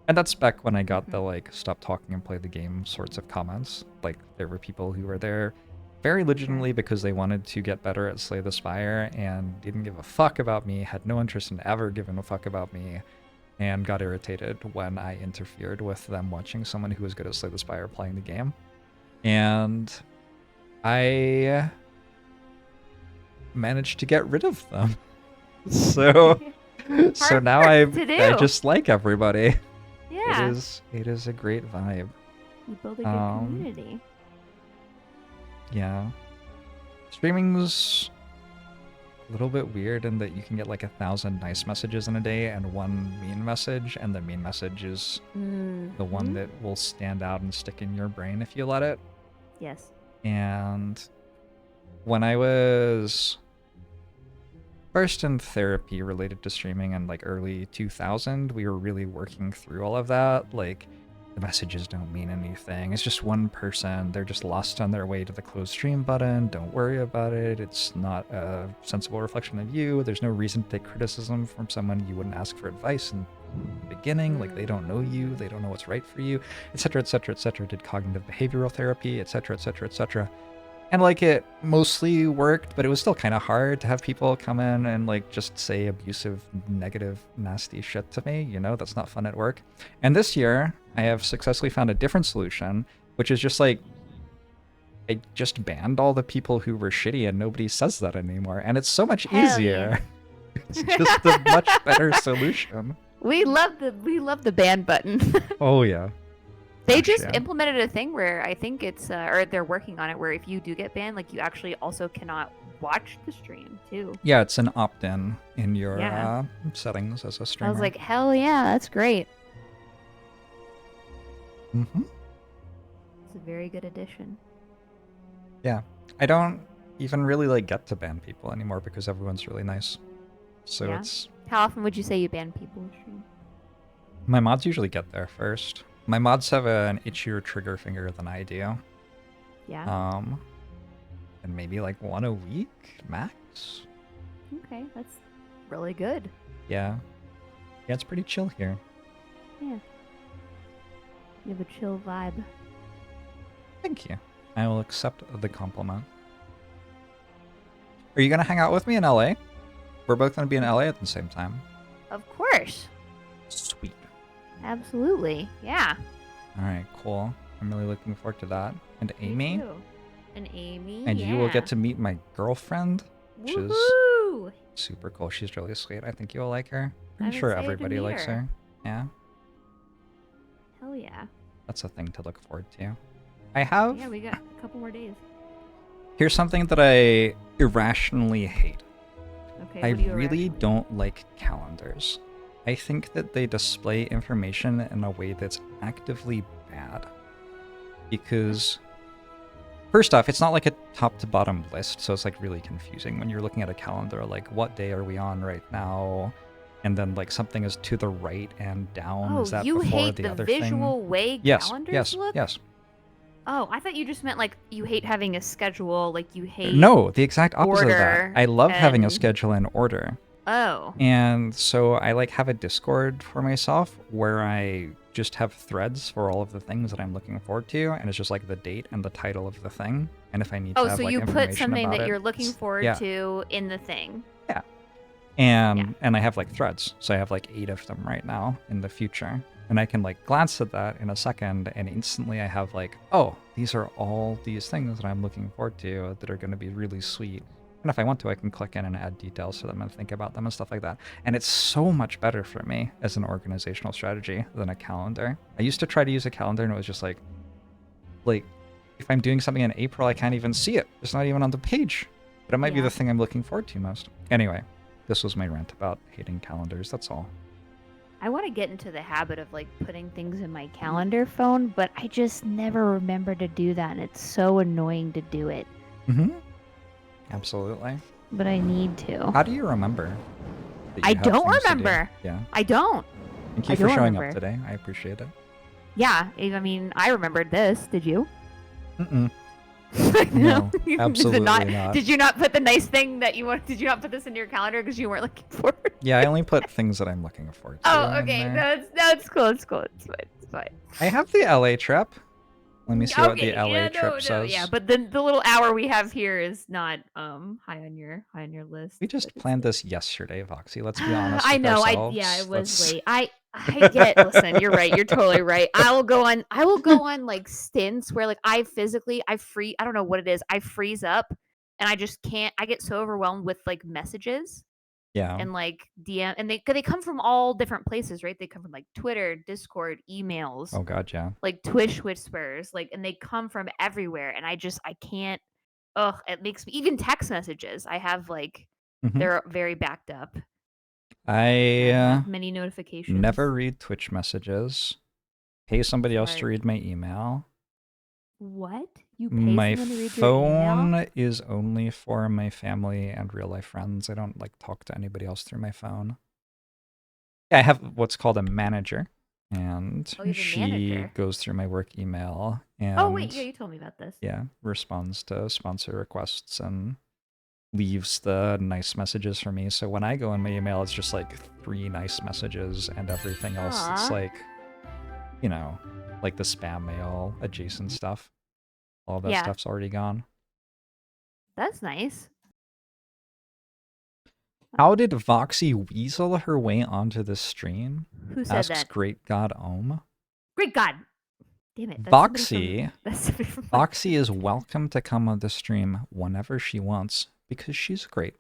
And that's back when I got the, like, stop talking and play the game sorts of comments. Like, there were people who were there very legitimately because they wanted to get better at Slay the Spire and didn't give a fuck about me, had no interest in ever giving a fuck about me, and got irritated when I interfered with them watching someone who was good at Slay the Spire playing the game. And I managed to get rid of them. So now I just like everybody. Yeah. It is a great vibe. You build a good community. Yeah. Streaming's a little bit weird in that you can get like 1,000 nice messages in a day and one mean message, and the mean message is the one that will stand out and stick in your brain if you let it. Yes. And when I was first in therapy related to streaming in like early 2000, we were really working through all of that. Like, the messages don't mean anything. It's just one person. They're just lost on their way to the close stream button. Don't worry about it. It's not a sensible reflection of you. There's no reason to take criticism from someone you wouldn't ask for advice in the beginning. Like, they don't know you. They don't know what's right for you, etc., etc., etc. Did cognitive behavioral therapy, etc., etc., etc. And, like, it mostly worked, but it was still kind of hard to have people come in and, like, just say abusive, negative, nasty shit to me. You know, that's not fun at work. And this year, I have successfully found a different solution, which is just, like, I just banned all the people who were shitty and nobody says that anymore. And it's so much easier. Yeah. It's just a much better solution. We love the ban button. Oh, yeah. They just implemented a thing where I think it's, or they're working on it, where if you do get banned, like, you actually also cannot watch the stream, too. Yeah, it's an opt-in in your settings as a streamer. I was like, hell yeah, that's great. Mm-hmm. It's a very good addition. Yeah. I don't even really, like, get to ban people anymore because everyone's really nice. So it's... How often would you say you ban people in stream? My mods usually get there first. My mods have an itchier trigger finger than I do. Yeah. And maybe like one a week max. Okay, that's really good. Yeah. Yeah, it's pretty chill here. Yeah. You have a chill vibe. Thank you. I will accept the compliment. Are you gonna hang out with me in LA? We're both gonna be in LA at the same time. Of course. Sweet. Absolutely, yeah. All right, cool. I'm really looking forward to that. And Amy. Me too. And Amy, and you will get to meet my girlfriend, which is super cool. She's really sweet. I think you'll like her. I'm sure everybody likes her. Yeah. Hell yeah. That's a thing to look forward to. I have... Yeah, we got a couple more days. Here's something that I irrationally hate. Okay, I really don't like calendars. I think that they display information in a way that's actively bad. Because, first off, it's not like a top to bottom list, so it's like really confusing when you're looking at a calendar, like what day are we on right now? And then like something is to the right and down. Oh, is that you before hate the the other visual thing? way Yes, calendars yes, look? yes. Oh, I thought you just meant like you hate having a schedule, like you hate. No, the exact opposite of that. I love having a schedule in order. Oh. And so I like have a Discord for myself where I just have threads for all of the things that I'm looking forward to, and it's just like the date and the title of the thing. And if I need to have like information about it. Oh, so you put something that you're looking forward to in the thing. Yeah. And I have like threads. So I have like 8 of them right now in the future. And I can like glance at that in a second and instantly I have like, oh, these are all these things that I'm looking forward to that are going to be really sweet. And if I want to, I can click in and add details to them and think about them and stuff like that. And it's so much better for me as an organizational strategy than a calendar. I used to try to use a calendar and it was just like if I'm doing something in April, I can't even see it. It's not even on the page. But it might be the thing I'm looking forward to most. Anyway, this was my rant about hating calendars. That's all. I want to get into the habit of like putting things in my calendar phone, but I just never remember to do that, and it's so annoying to do it. Mm-hmm. Absolutely. But I need to. How do you remember? I don't remember. Yeah. I don't. Thank you for showing up today. I appreciate it. Yeah, I mean, I remembered this. Did you? Mm-mm. No, absolutely not. Did you not put the nice thing that you want? Did you not put this in your calendar because you weren't looking forward? Yeah, I only put things that I'm looking forward to. Oh, okay. No, it's cool. It's cool. It's fine. It's fine. I have the LA trip. Let me see what the LA trip says. Yeah, but the little hour we have here is not high on your list. We just planned this yesterday, Voxy. Let's be honest. I know. It was late. I get. Listen, you're right. You're totally right. I will go on like stints where like I don't know what it is. I freeze up and I just can't. I get so overwhelmed with like messages. Yeah. And like DM, and they come from all different places, right? They come from like Twitter, Discord, emails. Oh god, yeah. Like Twitch whispers, like, and they come from everywhere, and I can't. Ugh, it makes me even text messages. I have like they're very backed up. I many notifications. Never read Twitch messages. Pay somebody else to read my email. What? You pay my someone to read phone your email? is only for my family and real life friends. I don't like talk to anybody else through my phone. Yeah, I have what's called a manager, and she goes through my work email. And oh wait, yeah, you told me about this. Yeah, responds to sponsor requests and leaves the nice messages for me. So when I go in my email, it's just like 3 nice messages, and everything else it's like, you know, like the spam mail adjacent stuff. All that stuff's already gone. That's nice. How did Voxy weasel her way onto the stream? Who said Asks that? Great God Ohm. Great God. Damn it. Voxy is welcome to come on the stream whenever she wants because she's great.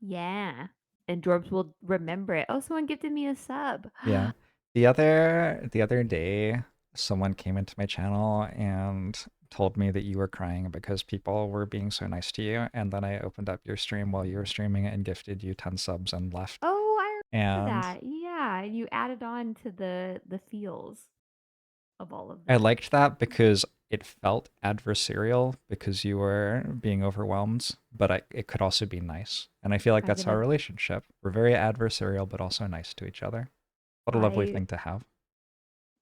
Yeah. And Jorbs will remember it. Oh, someone gifted me a sub. Yeah. The other day, someone came into my channel and told me that you were crying because people were being so nice to you, and then I opened up your stream while you were streaming and gifted you 10 subs and left. Oh, I remember that. Yeah, you added on to the feels of all of that. I liked that because it felt adversarial because you were being overwhelmed, but it could also be nice. And I feel like that's our relationship. We're very adversarial, but also nice to each other. What a lovely thing to have.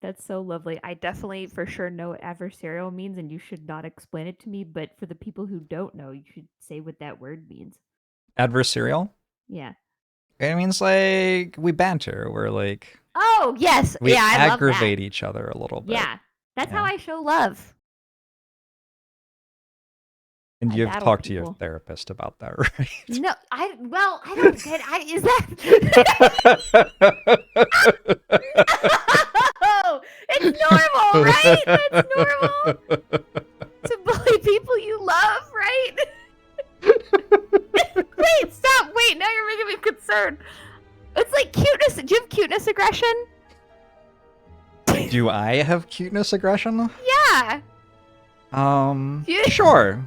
That's so lovely. I definitely for sure know what adversarial means, and you should not explain it to me, but for the people who don't know, you should say what that word means. Adversarial? Yeah. It means like we banter. We're like... Oh, yes. We I aggravate each other a little bit. Yeah. That's how I show love. And you've talked to your therapist about that, right? No, I don't get is that No, it's normal, right? That's normal. To bully people you love, right? Wait, stop. Wait, now you're making me concerned. It's like cuteness. Do you have cuteness aggression? Do I have cuteness aggression? Yeah. Sure.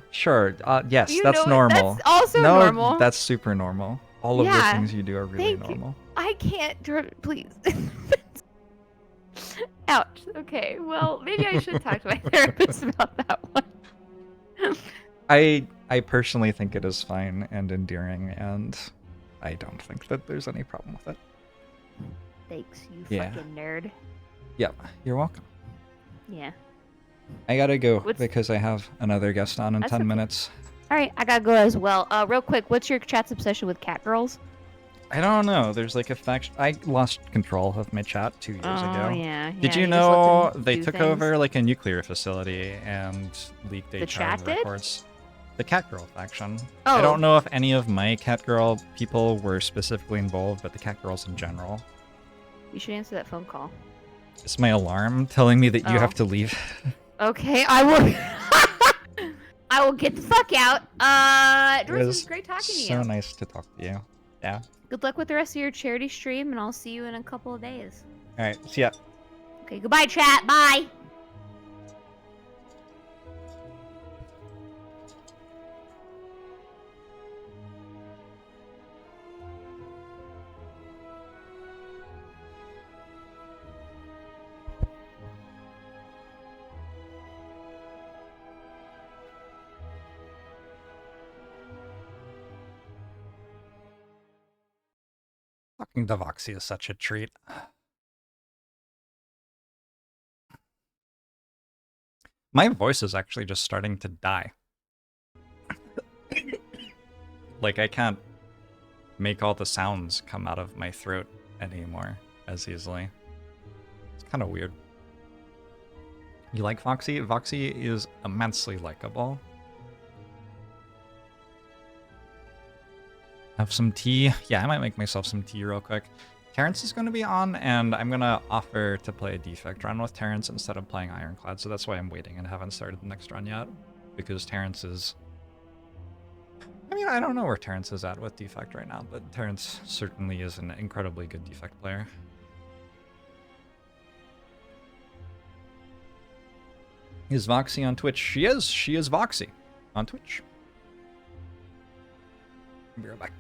Yes, that's normal. That's also normal. That's super normal. All of the things you do are really normal. I can't, please. Ouch. Okay, well, maybe I should talk to my therapist about that one. I personally think it is fine and endearing, and I don't think that there's any problem with it. Thanks, you fucking nerd. Yeah, you're welcome. Yeah. I gotta go because I have another guest on in 10 minutes. All right, I gotta go as well. Real quick, what's your chat's obsession with cat girls? I don't know. There's like a faction. I lost control of my chat 2 years ago. Oh yeah. Did you know they took over like a nuclear facility and leaked HR records? The Catgirl faction. Oh. I don't know if any of my Catgirl people were specifically involved, but the Catgirls in general. You should answer that phone call. It's my alarm telling me that you have to leave. Okay, I will. I will get the fuck out. Doris, it was great talking to you. So nice to talk to you. Yeah. Good luck with the rest of your charity stream, and I'll see you in a couple of days. All right. See ya. Okay. Goodbye, chat. Bye. Talking to Voxy is such a treat. My voice is actually just starting to die. Like, I can't make all the sounds come out of my throat anymore as easily. It's kind of weird. You like Voxy? Voxy is immensely likable. Have some tea? Yeah, I might make myself some tea real quick. Terrence is going to be on, and I'm going to offer to play a defect run with Terrence instead of playing Ironclad, so that's why I'm waiting and haven't started the next run yet. Because Terrence is... I mean, I don't know where Terrence is at with defect right now, but Terrence certainly is an incredibly good defect player. Is Voxy on Twitch? She is. She is Voxy on Twitch. I'll be right back.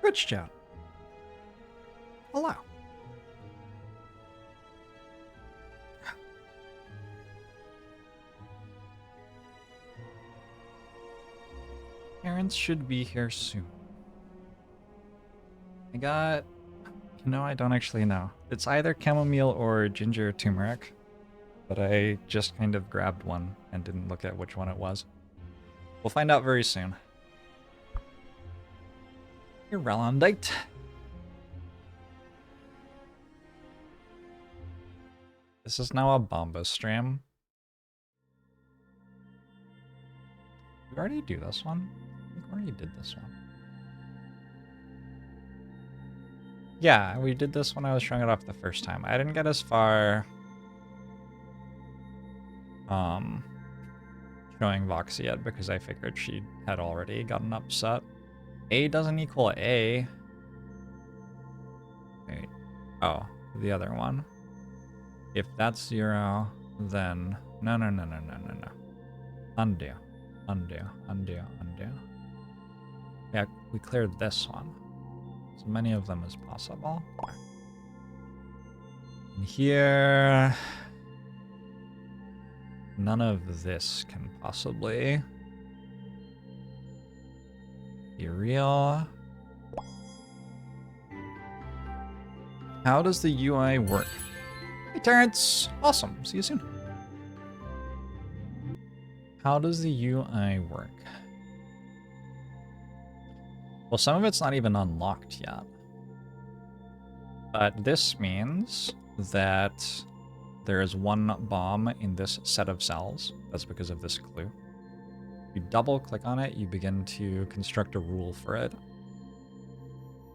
Rich chat. Hello. Parents should be here soon. I got... No, I don't actually know. It's either chamomile or ginger turmeric, but I just kind of grabbed one and didn't look at which one it was. We'll find out very soon. You're Irrelevant. This is now a Bomba stream. Did we already do this one? I think we already did this one. Yeah, we did this when I was showing it off the first time. I didn't get as far showing Voxy yet because I figured she had already gotten upset. A doesn't equal A. Wait. Oh, the other one. If that's 0, then no. Undo. Yeah, we cleared this one. As many of them as possible. And here, none of this can possibly be real. How does the UI work? Hey Terrence, awesome, see you soon. How does the UI work? Well, some of it's not even unlocked yet. But this means that there is one bomb in this set of cells. That's because of this clue. You double click on it, you begin to construct a rule for it.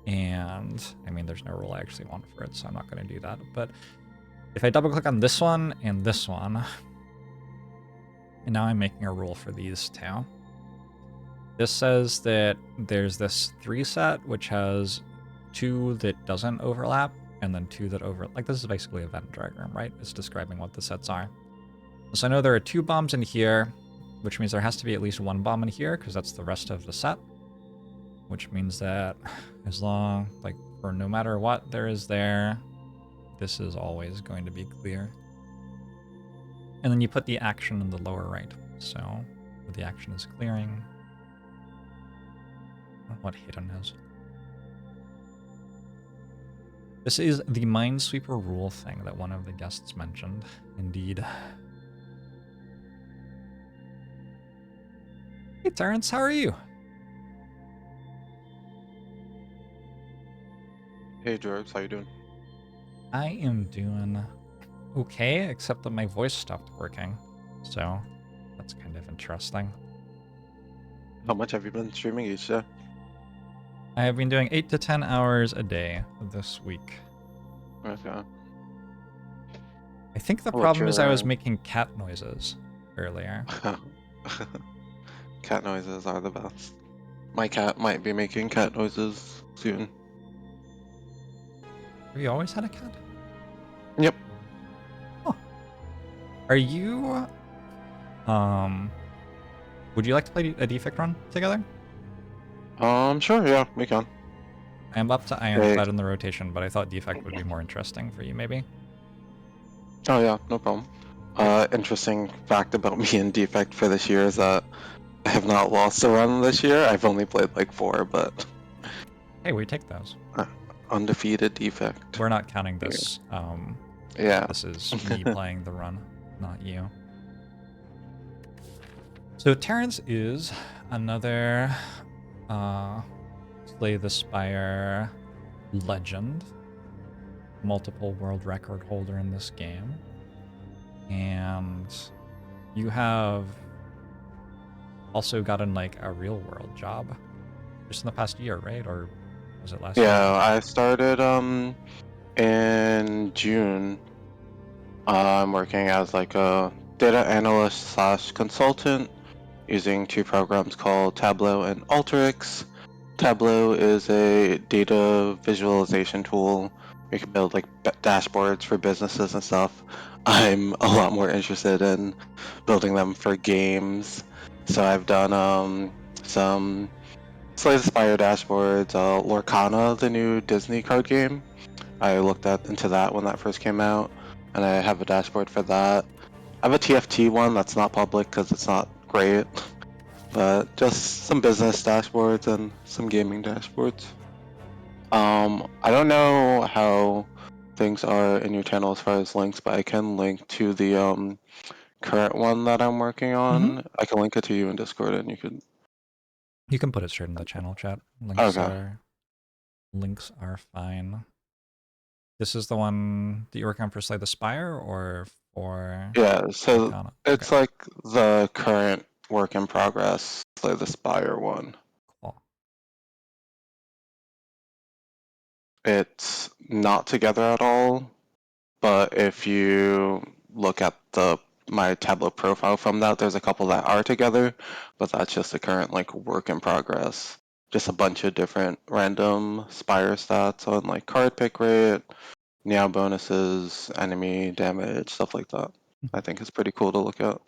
And, I mean, there's no rule I actually want for it, so I'm not going to do that. But if I double click on this one and this one, and now I'm making a rule for these two. This says that there's this 3 set, which has 2 that doesn't overlap, and then 2 that overlap. Like, this is basically a Venn diagram, right? It's describing what the sets are. So I know there are 2 bombs in here, which means there has to be at least 1 bomb in here, because that's the rest of the set. Which means that as long, like, for no matter what there is there, this is always going to be clear. And then you put the action in the lower right. So the action is clearing. I don't know what hidden is. This is the Minesweeper rule thing that one of the guests mentioned. Indeed. Hey Terrence, how are you? Hey JORBS, how you doing? I am doing okay, except that my voice stopped working. So that's kind of interesting. How much have you been streaming each day? I have been doing 8 to 10 hours a day this week. Okay. I think the problem is I was making cat noises earlier. Cat noises are the best. My cat might be making cat noises soon. Have you always had a cat? Yep. Huh. Are you... Would you like to play a defect run together? Sure, yeah, we can. I am up to Ironclad in the rotation, but I thought defect would be more interesting for you, maybe. Oh yeah, no problem. Interesting fact about me and defect for this year is that I have not lost a run this year. I've only played like 4, but... Hey, we take those. Undefeated defect. We're not counting this. Yeah. This is me playing the run, not you. So Terrence is another Slay the Spire legend. Multiple world record holder in this game. And you have also gotten like a real world job just in the past year, right? Or was it last year? Yeah, I started in June. I'm working as like a data analyst / consultant using 2 programs called Tableau and Alteryx. Tableau is a data visualization tool. You can build like dashboards for businesses and stuff. I'm a lot more interested in building them for games. So I've done some Slay the Spire dashboards, Lorcana, the new Disney card game. I looked into that when that first came out, and I have a dashboard for that. I have a TFT one that's not public because it's not great, but just some business dashboards and some gaming dashboards. I don't know how things are in your channel as far as links, but I can link to the current one that I'm working on. I can link it to you in Discord, and you could. You can put it straight in the channel chat. Links are fine. This is the one that you're working on for Slay the Spire, or for? Yeah, so Arcana? it's Okay. like the current work in progress, Slay the Spire one. Cool. It's not together at all, but if you look at my Tableau profile from that, there's a couple that are together, but that's just the current like work in progress. Just a bunch of different random Spire stats on like card pick rate, Meow bonuses, enemy damage, stuff like that. I think it's pretty cool to look at.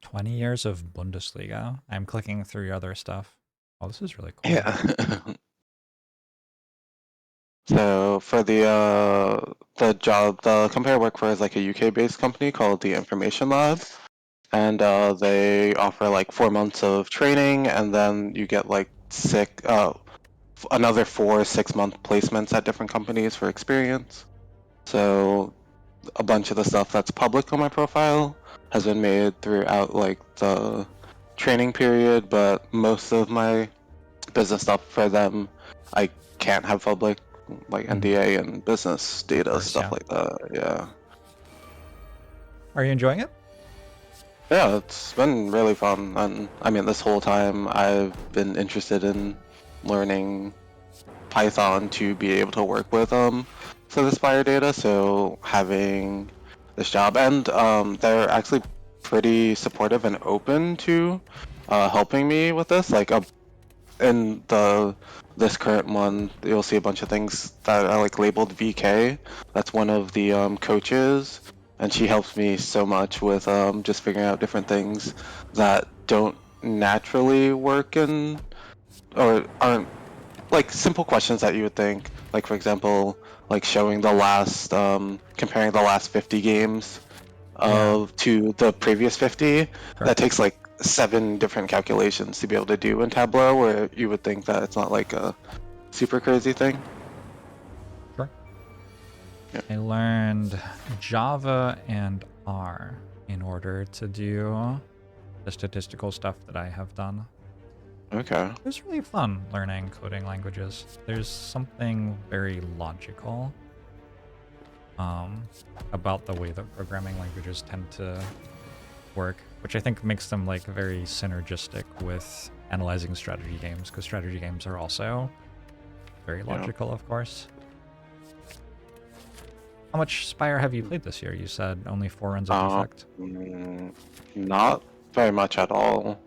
20 years of Bundesliga. I'm clicking through your other stuff. Oh, this is really cool. Yeah. So for the job, the company I work for is like a UK-based company called the Information Lab, and they offer like 4 months of training, and then you get like another 4 6-month placements at different companies for experience. So a bunch of the stuff that's public on my profile has been made throughout like the training period, but most of my business stuff for them I can't have public, like NDA and business data, stuff like that. Yeah. Are you enjoying it? Yeah, it's been really fun, and I mean, this whole time I've been interested in learning Python to be able to work with so the Spire data. So having this job, and they're actually pretty supportive and open to helping me with this. Like in this current one, you'll see a bunch of things that are like labeled VK. That's one of the coaches, and she helps me so much with just figuring out different things that don't naturally work in or aren't like simple questions that you would think, like for example, like showing the last comparing the last 50 games to the previous 50. That takes like 7 different calculations to be able to do in Tableau, where you would think that it's not like a super crazy thing. Sure. Yeah. I learned Java and R in order to do the statistical stuff that I have done. Okay. It was really fun learning coding languages. There's something very logical about the way that programming languages tend to work, which I think makes them like very synergistic with analyzing strategy games, because strategy games are also very logical, of course. How much Spire have you played this year? You said only 4 runs of Effect. Not very much at all.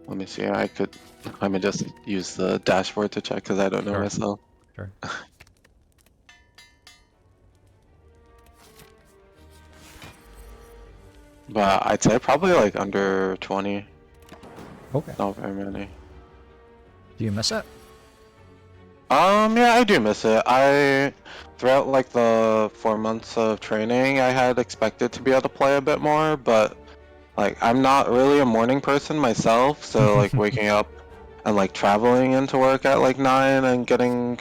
Let me see. Let me just use the dashboard to check because I don't know myself. Sure. But I'd say probably like under 20. Okay. Not very many. Do you miss it? Yeah, I do miss it. Throughout like the 4 months of training, I had expected to be able to play a bit more, but like I'm not really a morning person myself, so like waking up and like traveling into work at like 9 and getting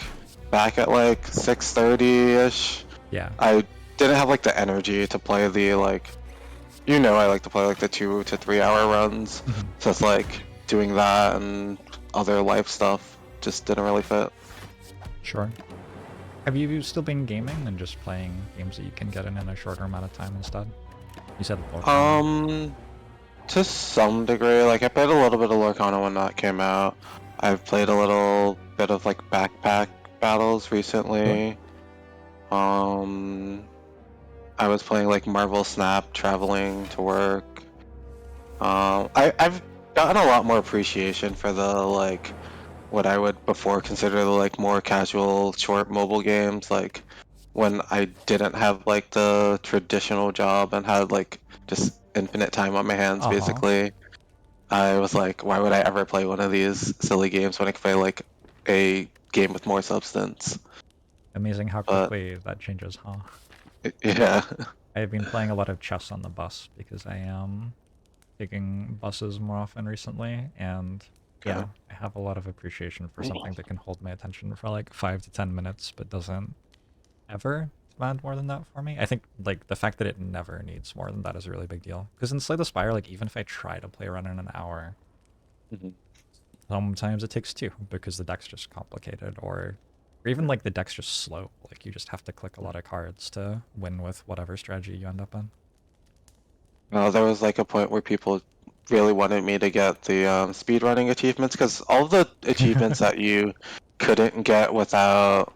back at like 6:30-ish. Yeah. I didn't have like the energy to play the like, I like to play like the 2 to 3 hour runs. So it's like doing that and other life stuff just didn't really fit. Sure. Have you still been gaming and just playing games that you can get in a shorter amount of time instead? You said Lorcana. To some degree. Like I played a little bit of Lorcana when that came out. I've played a little bit of like backpack battles recently. Sure. I was playing like Marvel Snap traveling to work. I've gotten a lot more appreciation for the like what I would before consider the like more casual short mobile games, like when I didn't have like the traditional job and had like just infinite time on my hands basically. I was like, why would I ever play one of these silly games when I could play like a game with more substance? Amazing how quickly that changes, huh? Yeah. I've been playing a lot of chess on the bus because I am taking buses more often recently, and Okay. yeah, I have a lot of appreciation for something that can hold my attention for like 5 to 10 minutes, but doesn't ever demand more than that for me. I think like the fact that it never needs more than that is a really big deal. Because in Slay the Spire, like even if I try to play a run in an hour, sometimes it takes 2 because the deck's just complicated, or even like the deck's just slow. Like you just have to click a lot of cards to win with whatever strategy you end up in. Well, there was like a point where people really wanted me to get the speedrunning achievements, because all the achievements that you couldn't get without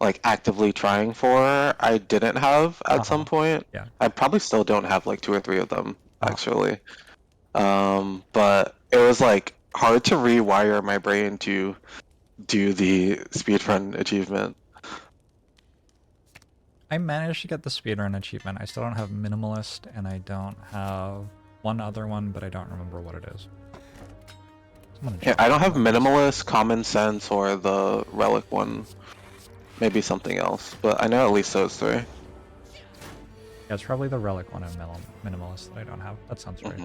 like actively trying for, I didn't have at some point. Yeah. I probably still don't have like 2 or 3 of them actually. But it was like hard to rewire my brain to do the speedrun achievement. I managed to get the speedrun achievement. I still don't have Minimalist, and I don't have one other one, but I don't remember what it is. Yeah, I don't have Minimalist, Common Sense, or the Relic one. Maybe something else, but I know at least those 3. Yeah, it's probably the Relic one and Minimalist that I don't have. That sounds right.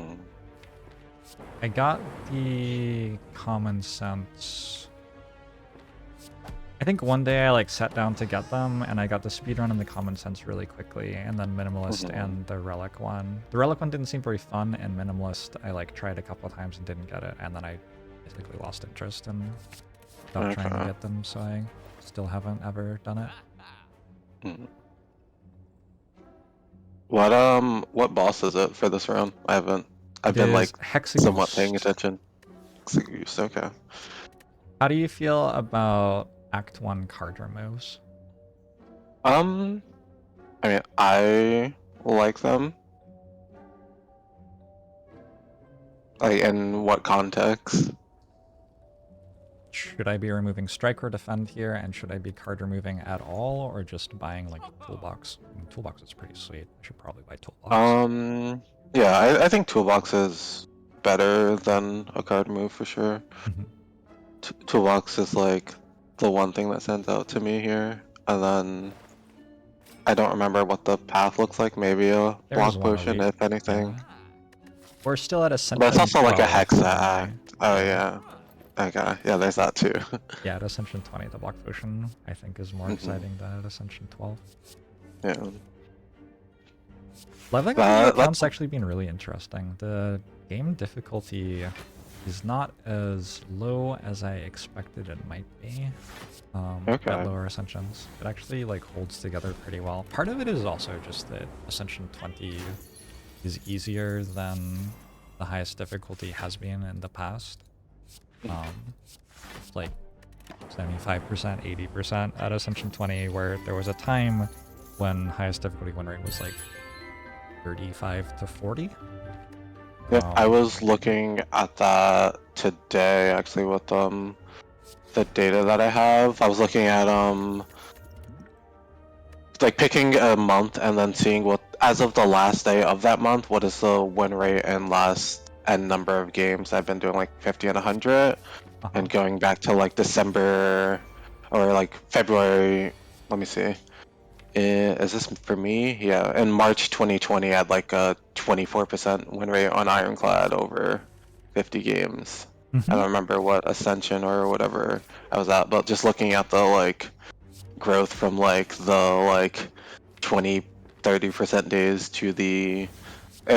I got the Common Sense. I think one day I like sat down to get them, and I got the speedrun and the Common Sense really quickly, and then Minimalist and the Relic one. The Relic one didn't seem very fun, and Minimalist I like tried a couple of times and didn't get it, and then I basically lost interest and stopped trying to get them, so I still haven't ever done it. What boss is it for this round? I've been like somewhat paying attention. Hexagoose, okay. How do you feel about Act 1 card removes? I mean, I like them. Like, in what context? Should I be removing Strike or Defend here, and should I be card removing at all, or just buying, like, Toolbox? I mean, Toolbox is pretty sweet. I should probably buy Toolbox. Yeah, I think Toolbox is better than a card move for sure. Toolbox is, like, the one thing that stands out to me here, and then I don't remember what the path looks like. Maybe a block potion, if anything. Yeah. We're still at Ascension. But it's also like a Hexa act. Oh, yeah. Okay, yeah, there's that too. Yeah, at Ascension 20, the block potion, I think, is more exciting than at Ascension 12. Yeah. Leveling up the account's actually been really interesting. The game difficulty is not as low as I expected it might be. At lower Ascensions. It actually like holds together pretty well. Part of it is also just that Ascension 20 is easier than the highest difficulty has been in the past. Like 75%, 80% at Ascension 20, where there was a time when highest difficulty win rate was like 35 to 40. Yeah, I was looking at that today actually with the data that I have. I was looking at like picking a month and then seeing what, as of the last day of that month, what is the win rate and last and number of games. I've been doing like 50 and 100, and going back to like December or like February. Let me see. Is this for me? Yeah, in March 2020, I had like a 24% win rate on Ironclad over 50 games. I don't remember what Ascension or whatever I was at, but just looking at the like growth from like the like 20-30% days to the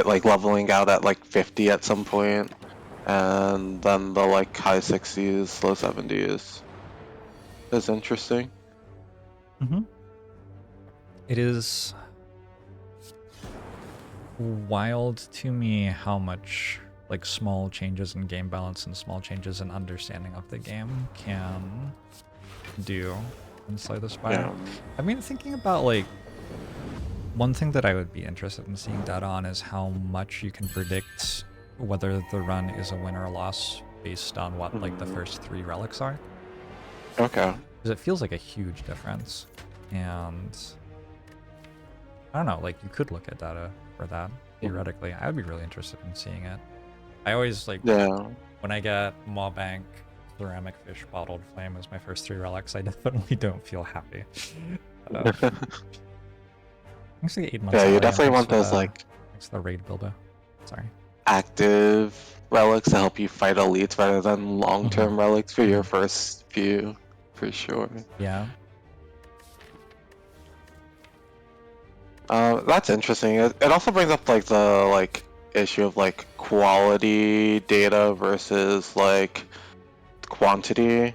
like leveling out at like 50 at some point, and then the like high 60s, low 70s is interesting. It is wild to me how much like small changes in game balance and small changes in understanding of the game can do in Slay the Spire. Yeah. I've been thinking about like one thing that I would be interested in seeing data on is how much you can predict whether the run is a win or a loss based on what like the first 3 relics are. Okay. Because it feels like a huge difference, and I don't know, like you could look at data for that theoretically. I would be really interested in seeing it. I always like when I get Mawbank, Ceramic Fish, Bottled Flame as my first 3 relics, I definitely don't feel happy. Thanks to 8 months. Yeah, you definitely want those like. Thanks to the raid Bilbo. Sorry. Active relics to help you fight elites rather than long-term relics for your first few, for sure. Yeah. That's interesting. It also brings up like the issue of like quality data versus like quantity,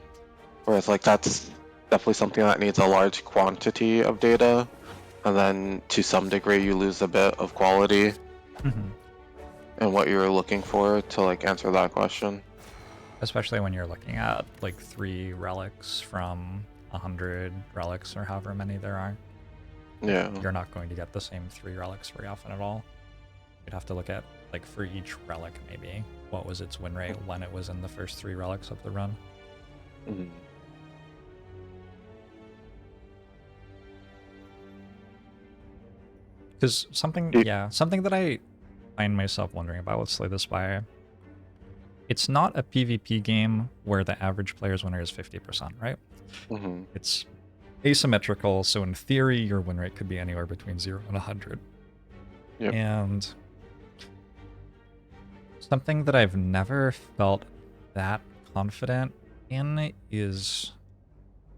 whereas like that's definitely something that needs a large quantity of data, and then to some degree you lose a bit of quality and what you're looking for to like answer that question. Especially when you're looking at like 3 relics from 100 relics or however many there are. Yeah. You're not going to get the same 3 relics very often at all. You'd have to look at, like, for each relic, maybe, what was its win rate when it was in the first 3 relics of the run. Because something that I find myself wondering about with Slay the Spire, it's not a PvP game where the average player's winner is 50%, right? It's asymmetrical, so in theory, your win rate could be anywhere between 0 and 100. Yep. And something that I've never felt that confident in is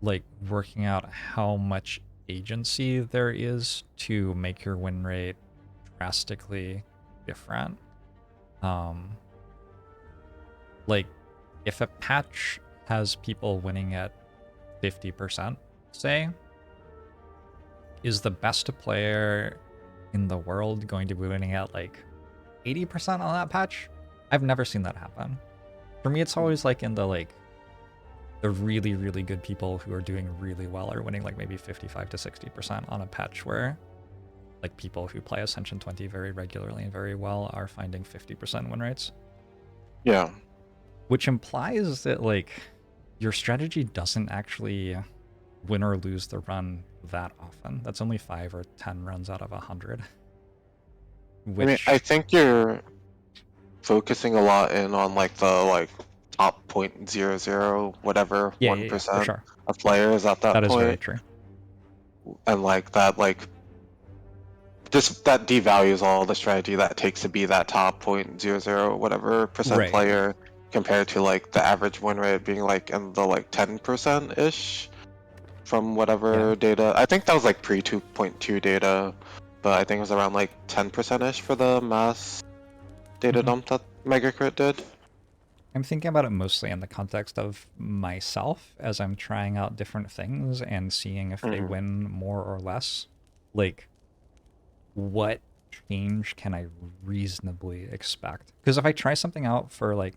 like working out how much agency there is to make your win rate drastically different. Like if a patch has people winning at 50%, say, is the best player in the world going to be winning at like 80% on that patch? I've never seen that happen. For me, it's always like in the really, really good people who are doing really well are winning like maybe 55 to 60% on a patch where like people who play Ascension 20 very regularly and very well are finding 50% win rates. Yeah. Which implies that like your strategy doesn't actually win or lose the run that often. That's only 5 or 10 runs out of 100. Which I think you're focusing a lot in on like the top 0.00 whatever 1% sure. of players at that point. That is very true. And like that that devalues all the strategy that it takes to be that top 0.00 whatever percent player compared to like the average win rate being like in the like 10% ish from whatever data. I think that was like pre 2.2 data, but I think it was around like 10% ish for the mass data dump that Megacrit did. I'm thinking about it mostly in the context of myself as I'm trying out different things and seeing if they win more or less. Like, what change can I reasonably expect? Because if I try something out for like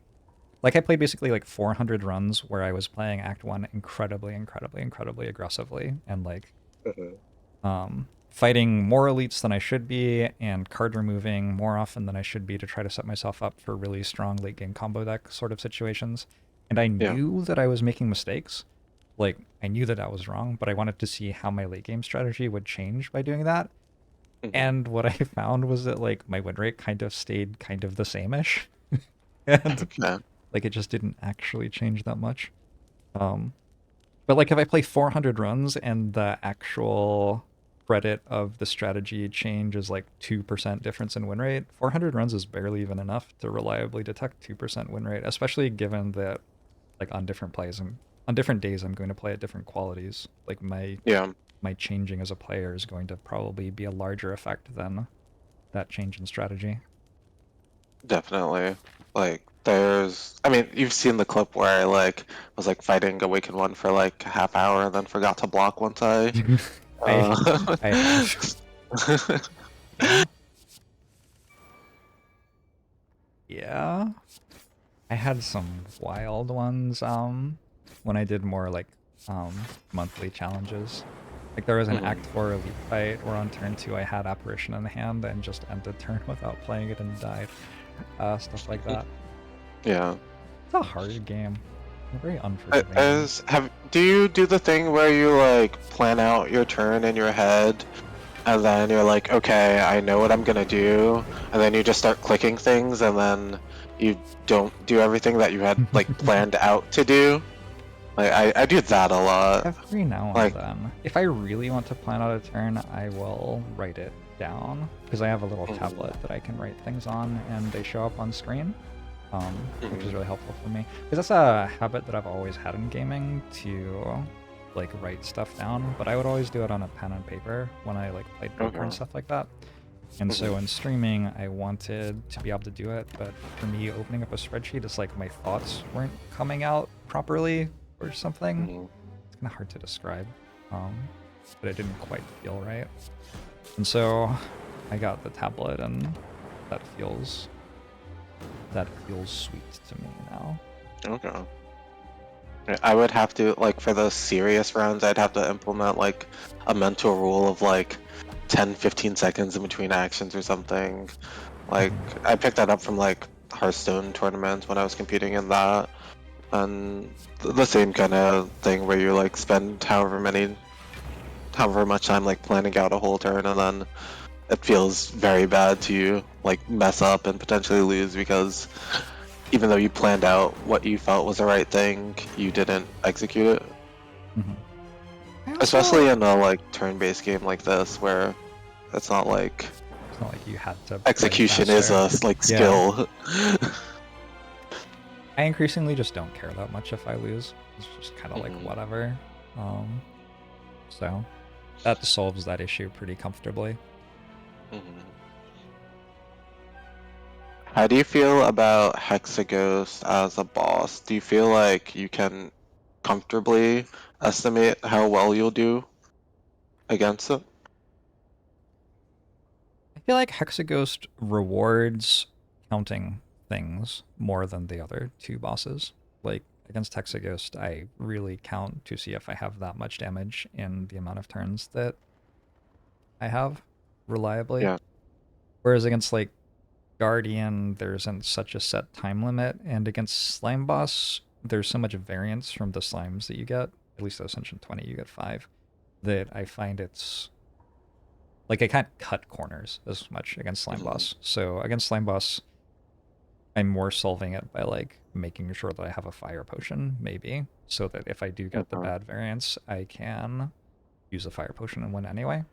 I played basically like 400 runs where I was playing Act 1 incredibly aggressively and like fighting more elites than I should be and card removing more often than I should be to try to set myself up for really strong late game combo deck sort of situations. And I knew that I was making mistakes. Like, I knew that I was wrong, but I wanted to see how my late game strategy would change by doing that. And what I found was that like my win rate kind of stayed kind of the same-ish. And like it just didn't actually change that much. But like if I play 400 runs and the actual credit of the strategy change is like 2% difference in win rate, 400 runs is barely even enough to reliably detect 2% win rate, especially given that like on different days I'm going to play at different qualities. Like my changing as a player is going to probably be a larger effect than that change in strategy. Definitely. Like I mean, you've seen the clip where I like was like fighting Awaken 1 for like a half hour and then forgot to block once I Yeah. I had some wild ones when I did more like monthly challenges. Like there was an Act 4 elite fight where on turn 2 I had Apparition in the hand and just ended turn without playing it and died. Stuff like that. Yeah. It's a hard game. Very unforgiving. Do you do the thing where you like plan out your turn in your head and then you're like, okay, I know what I'm gonna do, and then you just start clicking things, and then you don't do everything that you had like planned out to do. Like I do that a lot. Every now and then. If I really want to plan out a turn, I will write it down, because I have a little tablet that I can write things on, and they show up on screen, which is really helpful for me. Because that's a habit that I've always had in gaming, to like write stuff down, but I would always do it on a pen and paper when I like played poker and stuff like that. And so in streaming, I wanted to be able to do it, but for me, opening up a spreadsheet, it's like my thoughts weren't coming out properly or something. It's kind of hard to describe, but it didn't quite feel right. And so I got the tablet, and that feels sweet to me now. Okay. I would have to, like, for the serious rounds, I'd have to implement like a mental rule of like 10-15 seconds in between actions or something. Like, I picked that up from like Hearthstone tournaments when I was competing in that, and the same kind of thing where you like spend however much time like planning out a whole turn, and then it feels very bad to like mess up and potentially lose because even though you planned out what you felt was the right thing, you didn't execute it. Especially in a like turn-based game like this, where it's not like you had to execution is a like skill. I increasingly just don't care that much if I lose. It's just kind of like whatever. So that solves that issue pretty comfortably. How do you feel about Hexaghost as a boss? Do you feel like you can comfortably estimate how well you'll do against it? I feel like Hexaghost rewards counting things more than the other two bosses. Like, against Hexaghost, I really count to see if I have that much damage in the amount of turns that I have reliably. Yeah. Whereas against, like, Guardian, there isn't such a set time limit, and against Slime Boss, there's so much variance from the slimes that you get, at least Ascension 20, you get 5, that I find it's... like, I can't cut corners as much against Slime Boss. So against Slime Boss, I'm more solving it by, like, making sure that I have a fire potion, maybe, so that if I do get the bad variance, I can use a fire potion and win anyway.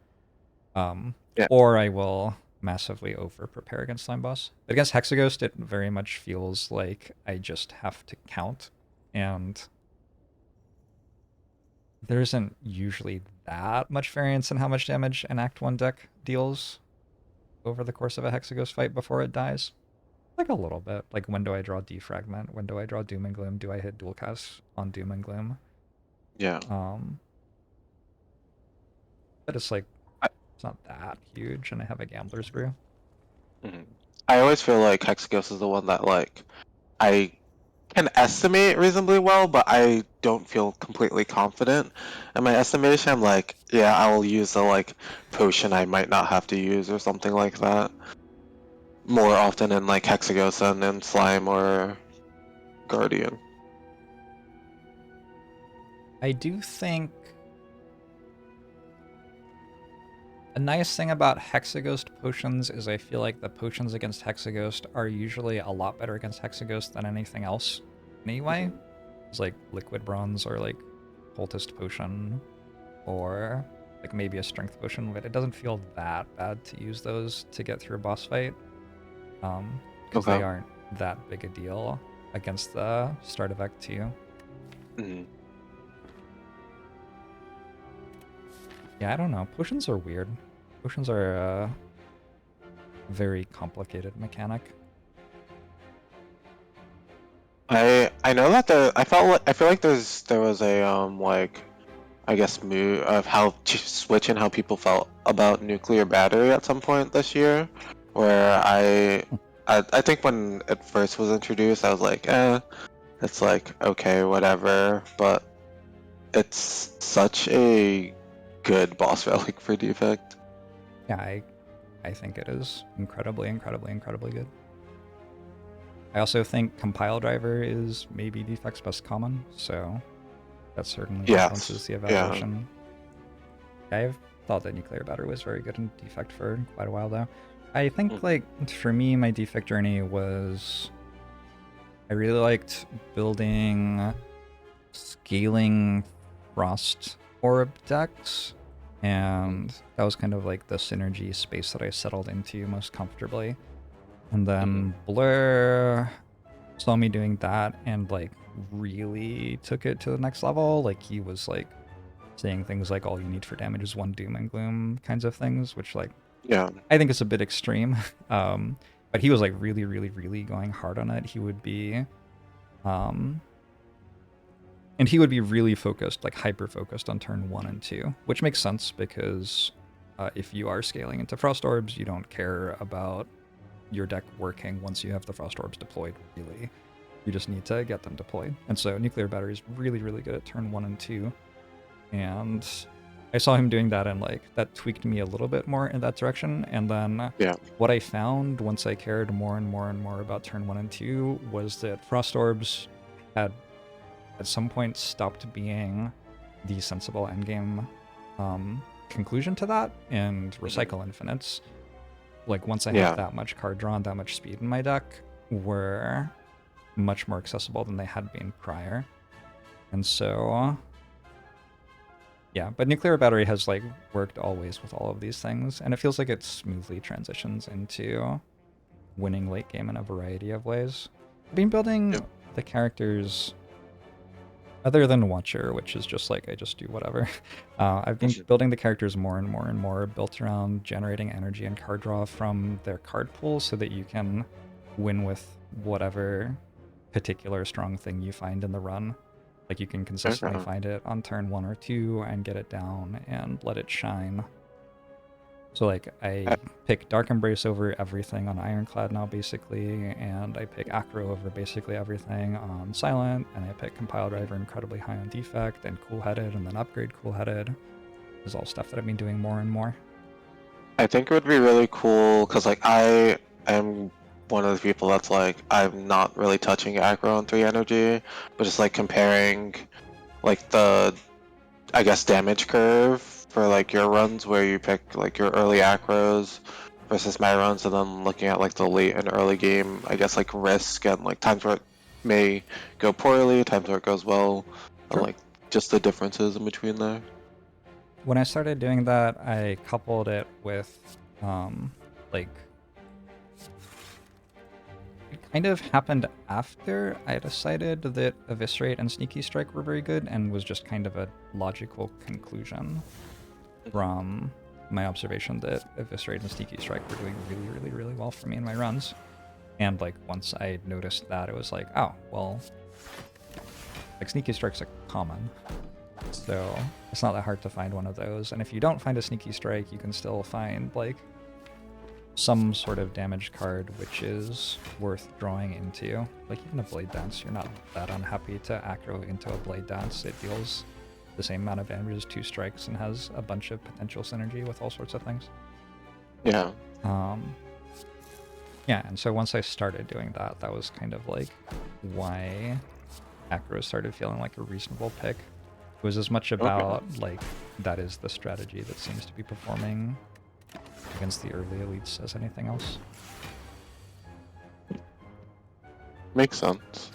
Or I will massively over-prepare against Slime Boss. But against Hexaghost, it very much feels like I just have to count, and there isn't usually that much variance in how much damage an Act 1 deck deals over the course of a Hexaghost fight before it dies. Like a little bit. Like, when do I draw Defragment? When do I draw Doom and Gloom? Do I hit dual cast on Doom and Gloom? Yeah. But it's like, it's not that huge, and I have a Gambler's Brew. I always feel like Hexaghost is the one that, like, I can estimate reasonably well, but I don't feel completely confident in my estimation. I'm like, yeah, I'll use a, like, potion I might not have to use or something like that. More often in, like, Hexaghost than in Slime or Guardian. I do think a nice thing about Hexaghost potions is I feel like the potions against Hexaghost are usually a lot better against Hexaghost than anything else anyway. It's like Liquid Bronze or like Cultist Potion or like maybe a Strength Potion, but it doesn't feel that bad to use those to get through a boss fight. Because they aren't that big a deal against the start of Act 2. Yeah, I don't know. Potions are weird. Potions are a very complicated mechanic. I know that I feel like there was a like, I guess, move of how to switch in how people felt about nuclear battery at some point this year, where I think when it first was introduced, I was like, it's like, okay, whatever, but it's such a good boss relic for Defect. Yeah, I think it is incredibly, incredibly, incredibly good. I also think Compile Driver is maybe Defect's best common, so that certainly influences the evaluation. thought that Nuclear Battery was very good in Defect for quite a while, though. I think, like, for me, my Defect journey was... I really liked building scaling Frost Orb decks, and that was kind of like the synergy space that I settled into most comfortably. And then Blur saw me doing that and like really took it to the next level. Like he was like saying things like all you need for damage is one doom and gloom kinds of things, which like I think is a bit extreme. But he was like really, really, really going hard on it. He would be and he would be really focused, like hyper focused on turn 1 and 2, which makes sense because if you are scaling into Frost Orbs, you don't care about your deck working once you have the Frost Orbs deployed, really. You just need to get them deployed. And so Nuclear Battery is really, really good at turn 1 and 2. And I saw him doing that, and like that tweaked me a little bit more in that direction. And then what I found once I cared more and more and more about turn 1 and 2 was that Frost Orbs had at some point stopped being the sensible endgame conclusion to that, and Recycle Infinites, like once I had that much card draw and that much speed in my deck, were much more accessible than they had been prior. And so but Nuclear Battery has like worked always with all of these things, and it feels like it smoothly transitions into winning late game in a variety of ways. I've been building the characters other than Watcher, which is just like I just do whatever. I've been building the characters more and more and more, built around generating energy and card draw from their card pool so that you can win with whatever particular strong thing you find in the run. Like you can consistently find it on turn 1 or 2 and get it down and let it shine. So like I pick Dark Embrace over everything on Ironclad now basically, and I pick Acro over basically everything on Silent, and I pick Compile Driver incredibly high on Defect, and Cool Headed, and then upgrade Cool Headed. This is all stuff that I've been doing more and more. I think it would be really cool because like I am one of the people that's like I'm not really touching Acro on 3 energy, but just like comparing like the I guess damage curve for like your runs where you pick like your early acros versus my runs, and then looking at like the late and early game, I guess like risk and like times where it may go poorly, times where it goes well, and like just the differences in between there. When I started doing that, I coupled it with like it kind of happened after I decided that Eviscerate and Sneaky Strike were very good, and was just kind of a logical conclusion from my observation that Eviscerate and Sneaky Strike were doing really, really, really well for me in my runs. And like once I noticed that, it was like, oh, well, like Sneaky Strike's a common, so it's not that hard to find one of those. And if you don't find a Sneaky Strike, you can still find like some sort of damage card which is worth drawing into. Like even a Blade Dance, you're not that unhappy to acro into a Blade Dance. It deals the same amount of damage as 2 strikes and has a bunch of potential synergy with all sorts of things. Yeah, and so once I started doing that, that was kind of like why acro started feeling like a reasonable pick. It was as much about like that is the strategy that seems to be performing against the early elites as anything else. Makes sense.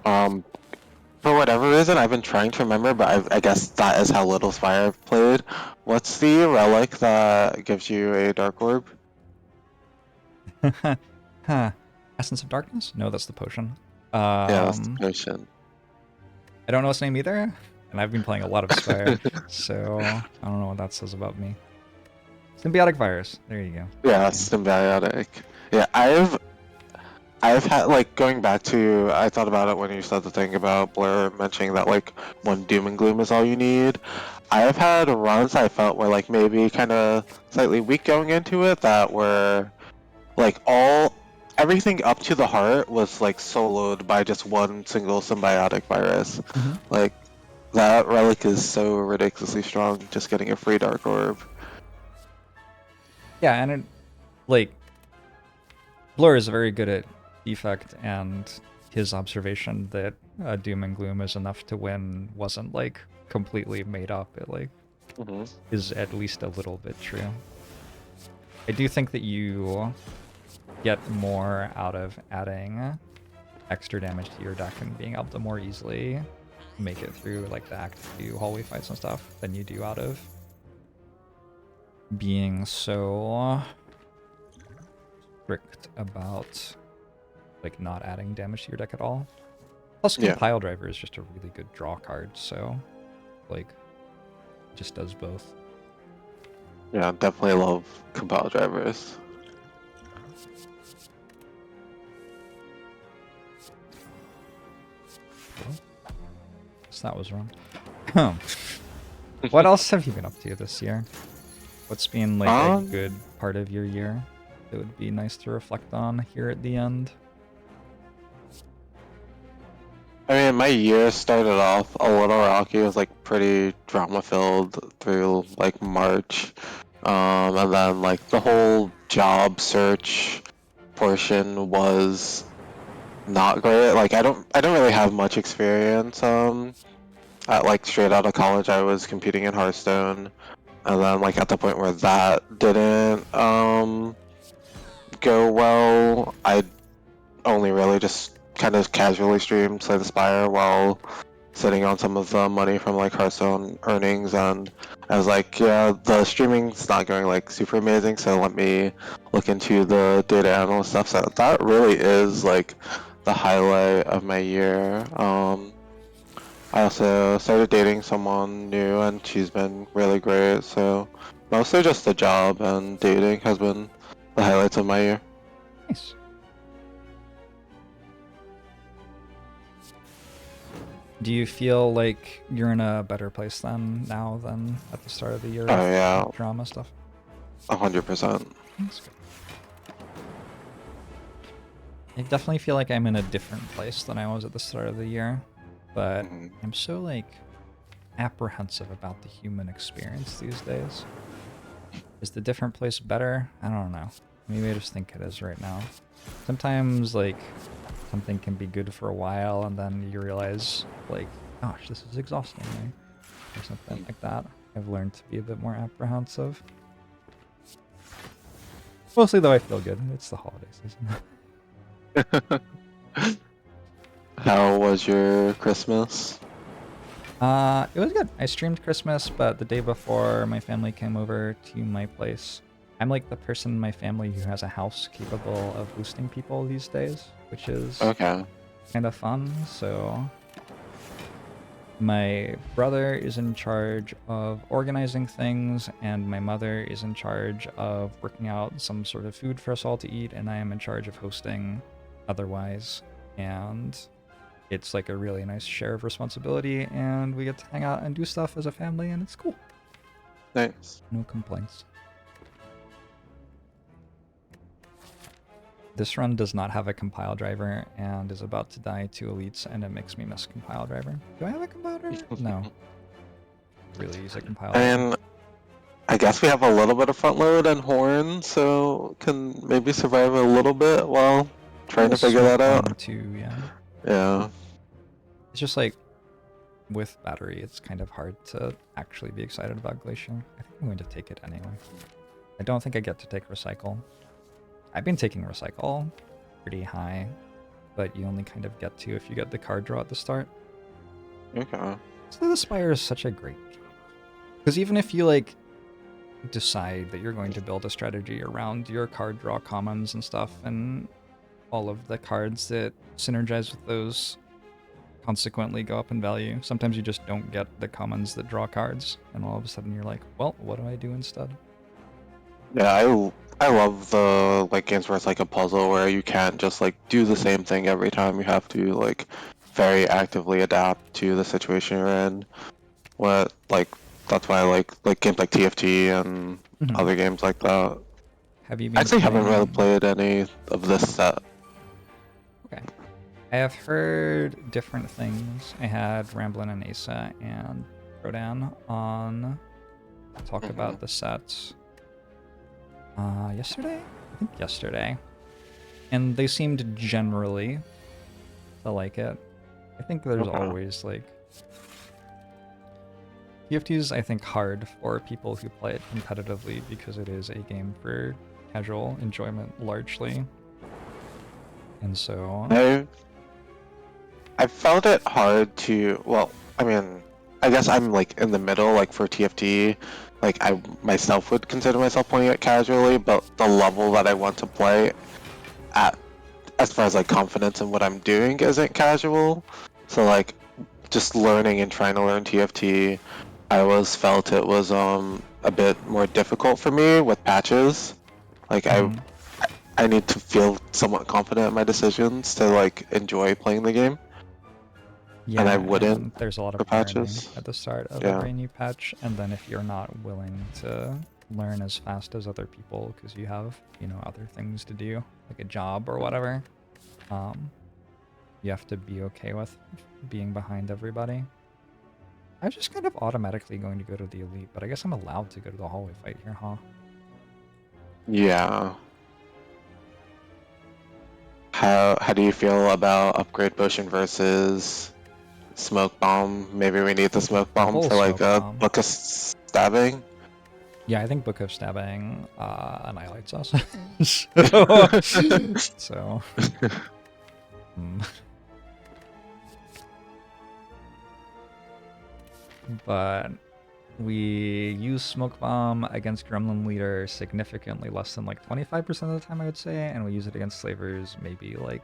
For whatever reason, I've been trying to remember, but I guess that is how little Spire I've played. What's the relic that gives you a Dark Orb? Essence of Darkness? No, that's the potion. Yeah, that's the potion. I don't know its name either, and I've been playing a lot of Spire, so I don't know what that says about me. Symbiotic Virus. There you go. Yeah, symbiotic. Yeah, I've had, like, going back to, I thought about it when you said the thing about Blur mentioning that, like, one Doom and Gloom is all you need. I've had runs I felt were, like, maybe kind of slightly weak going into it, that were, like, everything up to the heart was, like, soloed by just one single symbiotic virus. Like, that relic is so ridiculously strong, just getting a free Dark Orb. Yeah, and it, like, Blur is very good at Defect, and his observation that Doom and Gloom is enough to win wasn't like completely made up. It like is at least a little bit true. I do think that you get more out of adding extra damage to your deck and being able to more easily make it through like the Act 2 hallway fights and stuff than you do out of being so strict about like not adding damage to your deck at all. Plus Compile Driver is just a really good draw card, so like it just does both. Yeah, definitely love Compile Drivers. So that was wrong. What else have you been up to this year? What's been like a good part of your year that would be nice to reflect on here at the end? I mean, my year started off a little rocky. It was like pretty drama-filled through like March, and then like the whole job search portion was not great. Like I don't really have much experience. At like straight out of college, I was competing in Hearthstone, and then like at the point where that didn't go well, I only really just kind of casually streamed Slay the Spire while sitting on some of the money from like Hearthstone earnings, and I was like, yeah, the streaming's not going like super amazing, so let me look into the data analyst stuff. So that really is like the highlight of my year. I also started dating someone new, and she's been really great, so mostly just the job and dating has been the highlights of my year. Nice. Do you feel like you're in a better place then now than at the start of the year? Oh yeah. Drama stuff? 100%. I definitely feel like I'm in a different place than I was at the start of the year, but I'm so like apprehensive about the human experience these days. Is the different place better? I don't know. Maybe I just think it is right now. Sometimes like something can be good for a while and then you realize like, gosh, this is exhausting me, or something like that. I've learned to be a bit more apprehensive. Mostly though I feel good. It's the holiday season. How was your Christmas? It was good. I streamed Christmas, but the day before my family came over to my place. I'm like the person in my family who has a house capable of hosting people these days, which is kind of fun. So my brother is in charge of organizing things, and my mother is in charge of working out some sort of food for us all to eat, and I am in charge of hosting otherwise. And it's like a really nice share of responsibility, and we get to hang out and do stuff as a family, and it's cool. Nice. No complaints. This run does not have a compile driver and is about to die to elites, and it makes me miss compile driver. Do I have a compile driver? No. Really use a compile driver. And I guess we have a little bit of front load and horn, so can maybe survive a little bit while trying to figure that out. Too, yeah. Yeah. It's just like with battery, it's kind of hard to actually be excited about Glacier. I think I'm going to take it anyway. I don't think I get to take Recycle. I've been taking Recycle pretty high, but you only kind of get to if you get the card draw at the start. Okay. So the Spire is such a great game. Because even if you like decide that you're going to build a strategy around your card draw commons and stuff, and all of the cards that synergize with those consequently go up in value, sometimes you just don't get the commons that draw cards, and all of a sudden you're like, well, what do I do instead? Yeah, I love the like games where it's like a puzzle where you can't just like do the same thing every time. You have to like very actively adapt to the situation you're in. That's why I like games like TFT and other games like that. Have you been actually haven't really played any of this set. Okay. I have heard different things. I had Ramblin' and Asa and Rodan on talk about the sets yesterday? I think yesterday. And they seemed generally to like it. I think there's always like TFT is, I think, hard for people who play it competitively because it is a game for casual enjoyment largely. And so... I found it hard to, well, I mean, I guess I'm like in the middle, like for TFT, like I myself would consider myself playing it casually, but the level that I want to play at, as far as like confidence in what I'm doing, isn't casual. So like, just learning and trying to learn TFT, I always felt it was a bit more difficult for me with patches. Like I need to feel somewhat confident in my decisions to like enjoy playing the game. Yeah, and I wouldn't. And there's a lot of patches learning at the start of every new patch, and then if you're not willing to learn as fast as other people because you have, you know, other things to do, like a job or whatever, you have to be okay with being behind everybody. I was just kind of automatically going to go to the elite, but I guess I'm allowed to go to the hallway fight here, huh? Yeah. How do you feel about upgrade potion versus smoke bomb? Maybe we need the smoke bomb for like a book of stabbing. Yeah, I think Book of Stabbing annihilates us. so But we use Smoke Bomb against Gremlin Leader significantly less than like 25% of the time, I would say, and we use it against Slavers maybe like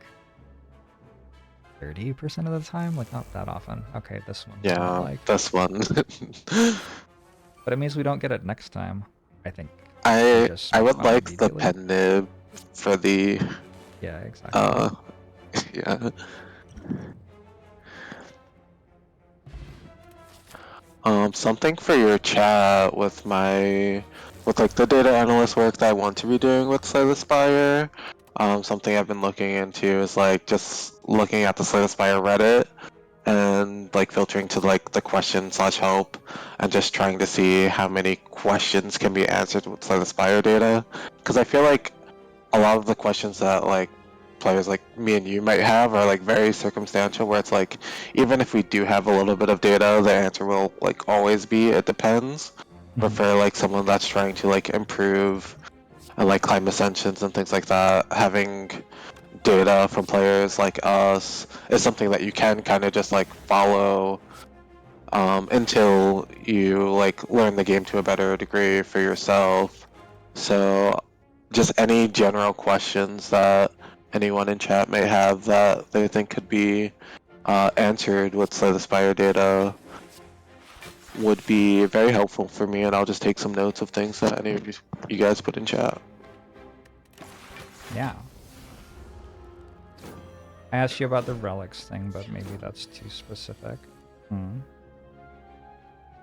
30% of the time, like not that often. Okay, this one. Yeah, like... this one. But it means we don't get it next time, I think. I would like the pen nib for the... Yeah, exactly. Yeah. Something for your chat with like the data analyst work that I want to be doing with Spire. Something I've been looking into is like just looking at the Spire Reddit and like filtering to like the question/help and just trying to see how many questions can be answered with Spire data. Because I feel like a lot of the questions that like players like me and you might have are like very circumstantial, where it's like even if we do have a little bit of data, the answer will like always be it depends. But for like someone that's trying to like improve and like climb ascensions and things like that, having data from players like us is something that you can kind of just like follow until you like learn the game to a better degree for yourself. So just any general questions that anyone in chat may have that they think could be answered with the Spire data would be very helpful for me, and I'll just take some notes of things that any of you guys put in chat. Yeah. I asked you about the relics thing, but maybe that's too specific.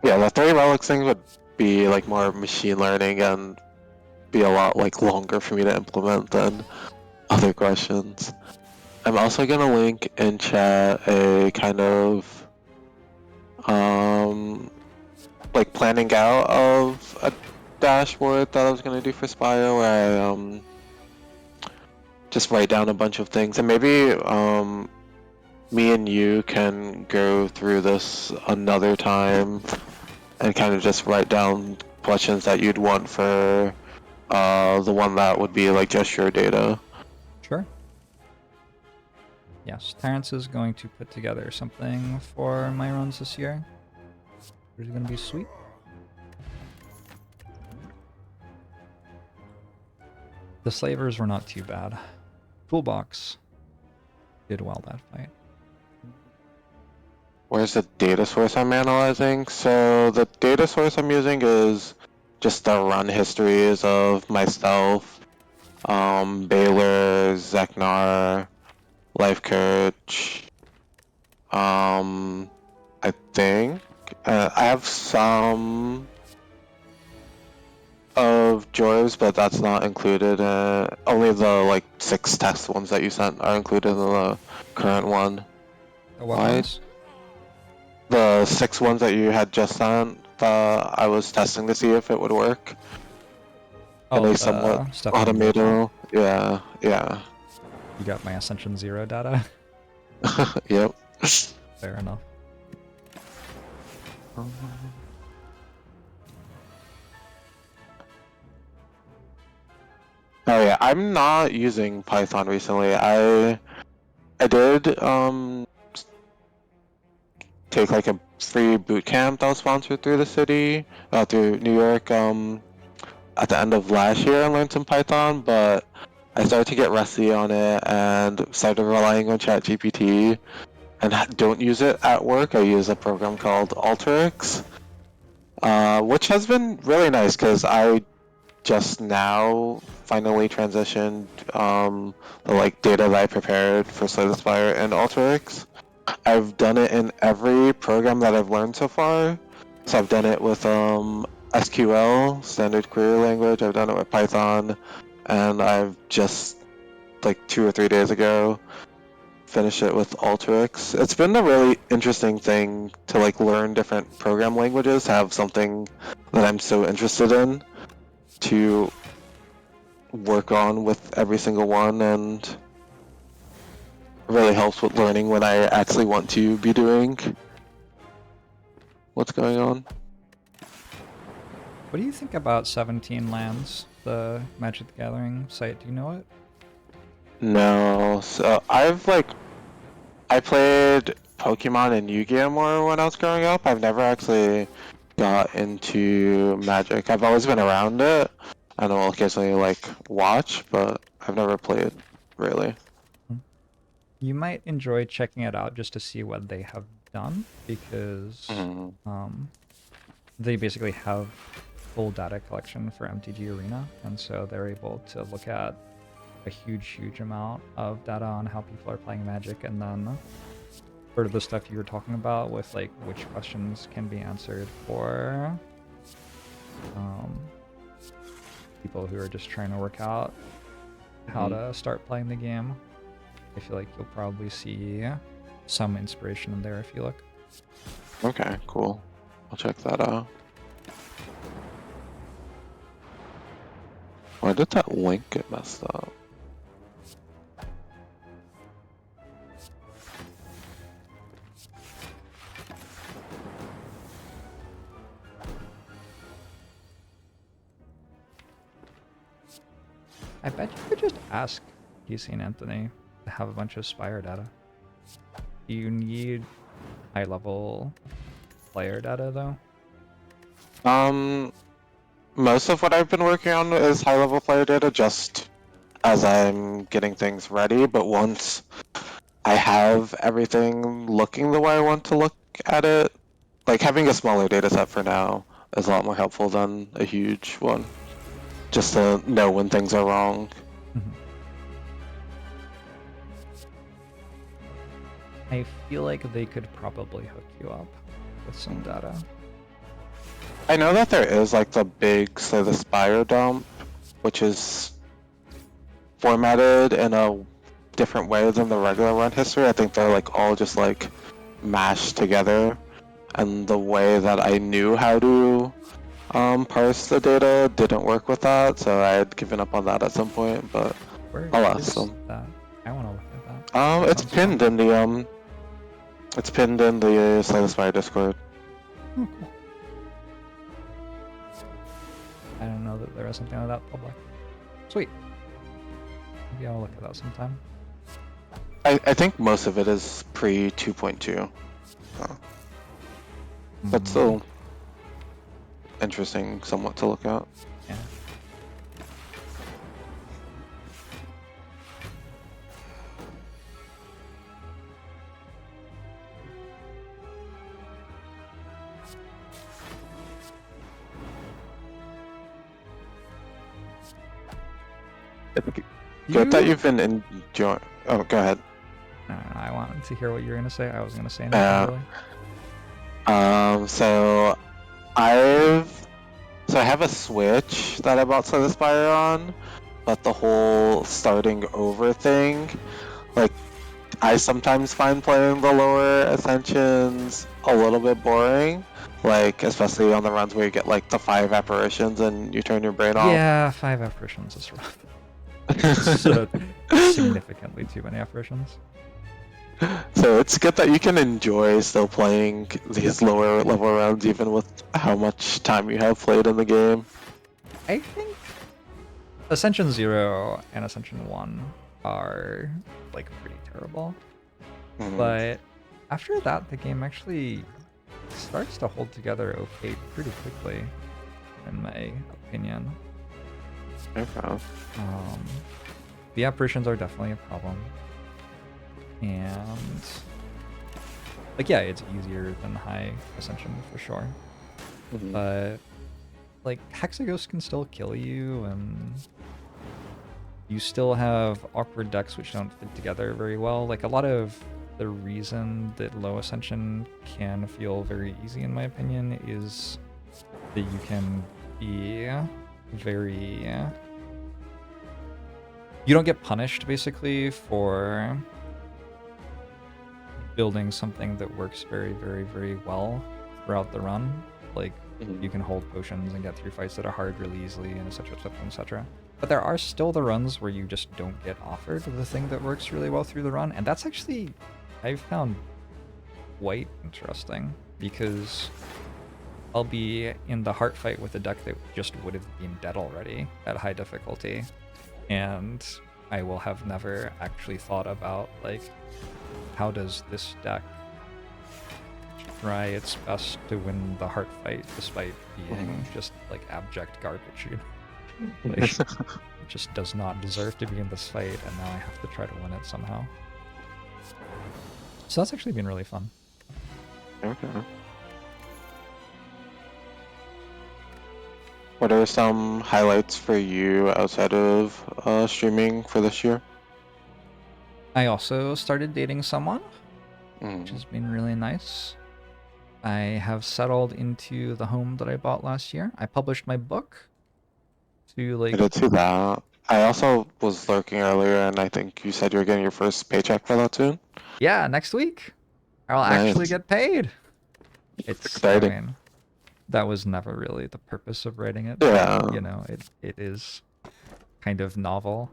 Yeah, the 3 relics thing would be like more machine learning and be a lot like longer for me to implement than other questions. I'm also gonna link in chat a kind of like planning out of a dashboard that I was gonna do for Spire, where I just write down a bunch of things, and maybe me and you can go through this another time and kind of just write down questions that you'd want for the one that would be like just your data. Sure. Yes, Terrence is going to put together something for my runs this year. It's going to be sweet. The Slavers were not too bad. Toolbox did well that fight. Where's the data source I'm analyzing? So the data source I'm using is just the run histories of myself, Baylor, Zeknar, Life Coach. I think I have some of JORBS, but that's not included. Only the like 6 test ones that you sent are included in the current one. What ones? The 6 ones that you had just sent, I was testing to see if it would work. Oh, the somewhat automated. Yeah. You got my Ascension 0 data? Yep. Fair enough. Oh yeah, I'm not using Python recently. I did take like a free boot camp that was sponsored through the city, through New York, at the end of last year and learned some Python, but I started to get rusty on it and started relying on ChatGPT and don't use it at work. I use a program called Alteryx, which has been really nice because I just now finally transitioned the like data that I prepared for Spire and Alteryx. I've done it in every program that I've learned so far. So I've done it with SQL, standard query language. I've done it with Python, and I've just like 2 or 3 days ago finished it with Alteryx. It's been a really interesting thing to like learn different program languages, have something that I'm so interested in to work on with every single one, and really helps with learning when I actually want to be doing what's going on. What do you think about 17 Lands, the Magic the Gathering site? Do you know it? No, so I played Pokemon and Yu-Gi-Oh more when I was growing up. I've never actually got into Magic. I've always been around it, and I'll occasionally like watch, but I've never played really. You might enjoy checking it out just to see what they have done, because they basically have full data collection for MTG Arena, and so they're able to look at a huge amount of data on how people are playing Magic, and then sort of the stuff you were talking about with like which questions can be answered for people who are just trying to work out how to start playing the game. I feel like you'll probably see some inspiration in there if you look. Okay, cool. I'll check that out. Why did that link get messed up? I bet you could just ask DC and Anthony to have a bunch of Spire data. Do you need high-level player data, though? Most of what I've been working on is high-level player data, just as I'm getting things ready, but once I have everything looking the way I want to look at it, like having a smaller data set for now is a lot more helpful than a huge one, just to know when things are wrong. I feel like they could probably hook you up with some data. I know that there is like the big Slay the Spire dump, which is formatted in a different way than the regular run history. I think they're like all just like mashed together, and the way that I knew how to parse the data didn't work with that, so I had given up on that at some point, but I'll ask them. I want to look at that. It's pinned in the Slay the Spire Discord. Oh, cool. I don't know that there is something like that public. Sweet. Maybe I'll look at that sometime. I think most of it is pre 2.2. But still interesting somewhat to look at. Yeah. Good that you've been enjoying. Oh, go ahead. No, I wanted to hear what you were gonna say. I was gonna say anything really. So I have a Switch that I bought Slay the Spire on, but the whole starting over thing, like, I sometimes find playing the lower ascensions a little bit boring, like especially on the runs where you get like the 5 apparitions and you turn your brain off. Yeah, 5 apparitions is rough. So significantly too many apparitions. So it's good that you can enjoy still playing these lower level rounds even with how much time you have played in the game. I think Ascension 0 and Ascension 1 are like pretty terrible. But after that, the game actually starts to hold together okay pretty quickly, in my opinion. Okay. The apparitions are definitely a problem. And like, yeah, it's easier than high Ascension for sure. But like, Hexaghost can still kill you, and you still have awkward decks which don't fit together very well. Like, a lot of the reason that low Ascension can feel very easy, in my opinion, is that you can be very... You don't get punished, basically, for building something that works very, very, very well throughout the run. Like, you can hold potions and get through fights that are hard really easily, and etc, etc, etc. But there are still the runs where you just don't get offered the thing that works really well through the run, and that's actually, I've found quite interesting, because I'll be in the heart fight with a deck that just would have been dead already at high difficulty, and I will have never actually thought about, like, how does this deck try its best to win the heart fight despite being just like abject garbage, you know? Like, it just does not deserve to be in this fight, and now I have to try to win it somehow. So that's actually been really fun. Okay. What are some highlights for you outside of streaming for this year? I also started dating someone, which has been really nice. I have settled into the home that I bought last year. I published my book to like... I did see that. I also was lurking earlier, and I think you said you were getting your first paycheck for that soon? Yeah, next week. I'll Nice. actually get paid. It's exciting. I mean, that was never really the purpose of writing it. Yeah. But, you know, it is kind of novel.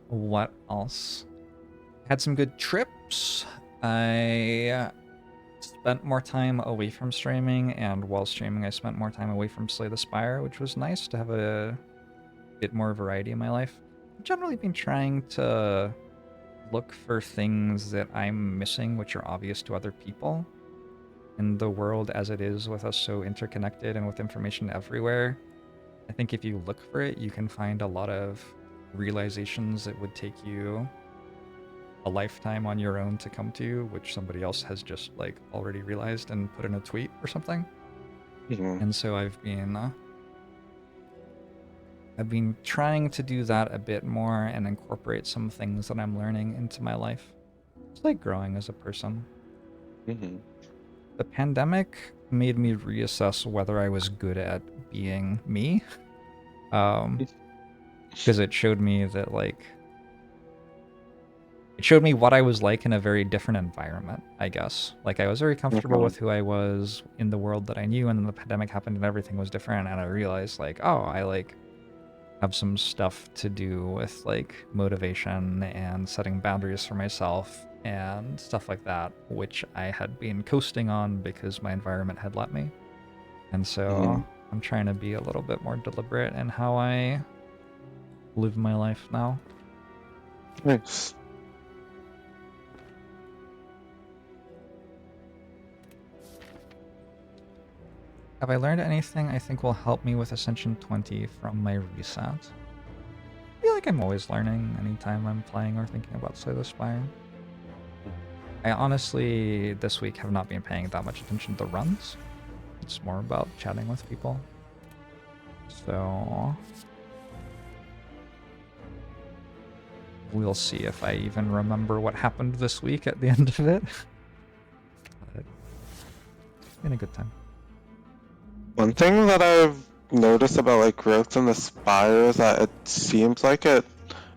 What else? Had some good trips. I spent more time away from streaming, and while streaming I spent more time away from Slay the Spire, which was nice to have a bit more variety in my life. I've generally been trying to look for things that I'm missing which are obvious to other people. In the world as it is, with us so interconnected and with information everywhere, I think if you look for it, you can find a lot of realizations that would take you a lifetime on your own to come to, which somebody else has just like already realized and put in a tweet or something. And so I've been trying to do that a bit more and incorporate some things that I'm learning into my life. It's like growing as a person. The pandemic made me reassess whether I was good at being me. Because it showed me that, like, it showed me what I was like in a very different environment, I guess. Like, I was very comfortable with who I was in the world that I knew, and then the pandemic happened and everything was different, and I realized, like, oh, I, like, have some stuff to do with, like, motivation and setting boundaries for myself and stuff like that, which I had been coasting on because my environment had let me. And so I'm trying to be a little bit more deliberate in how I live my life now. Nice. Have I learned anything I think will help me with Ascension 20 from my reset? I feel like I'm always learning anytime I'm playing or thinking about Slay the Spire. I honestly, this week, have not been paying that much attention to runs. It's more about chatting with people. So we'll see if I even remember what happened this week at the end of it. But it's been a good time. One thing that I've noticed about like growth in the Spire is that it seems like it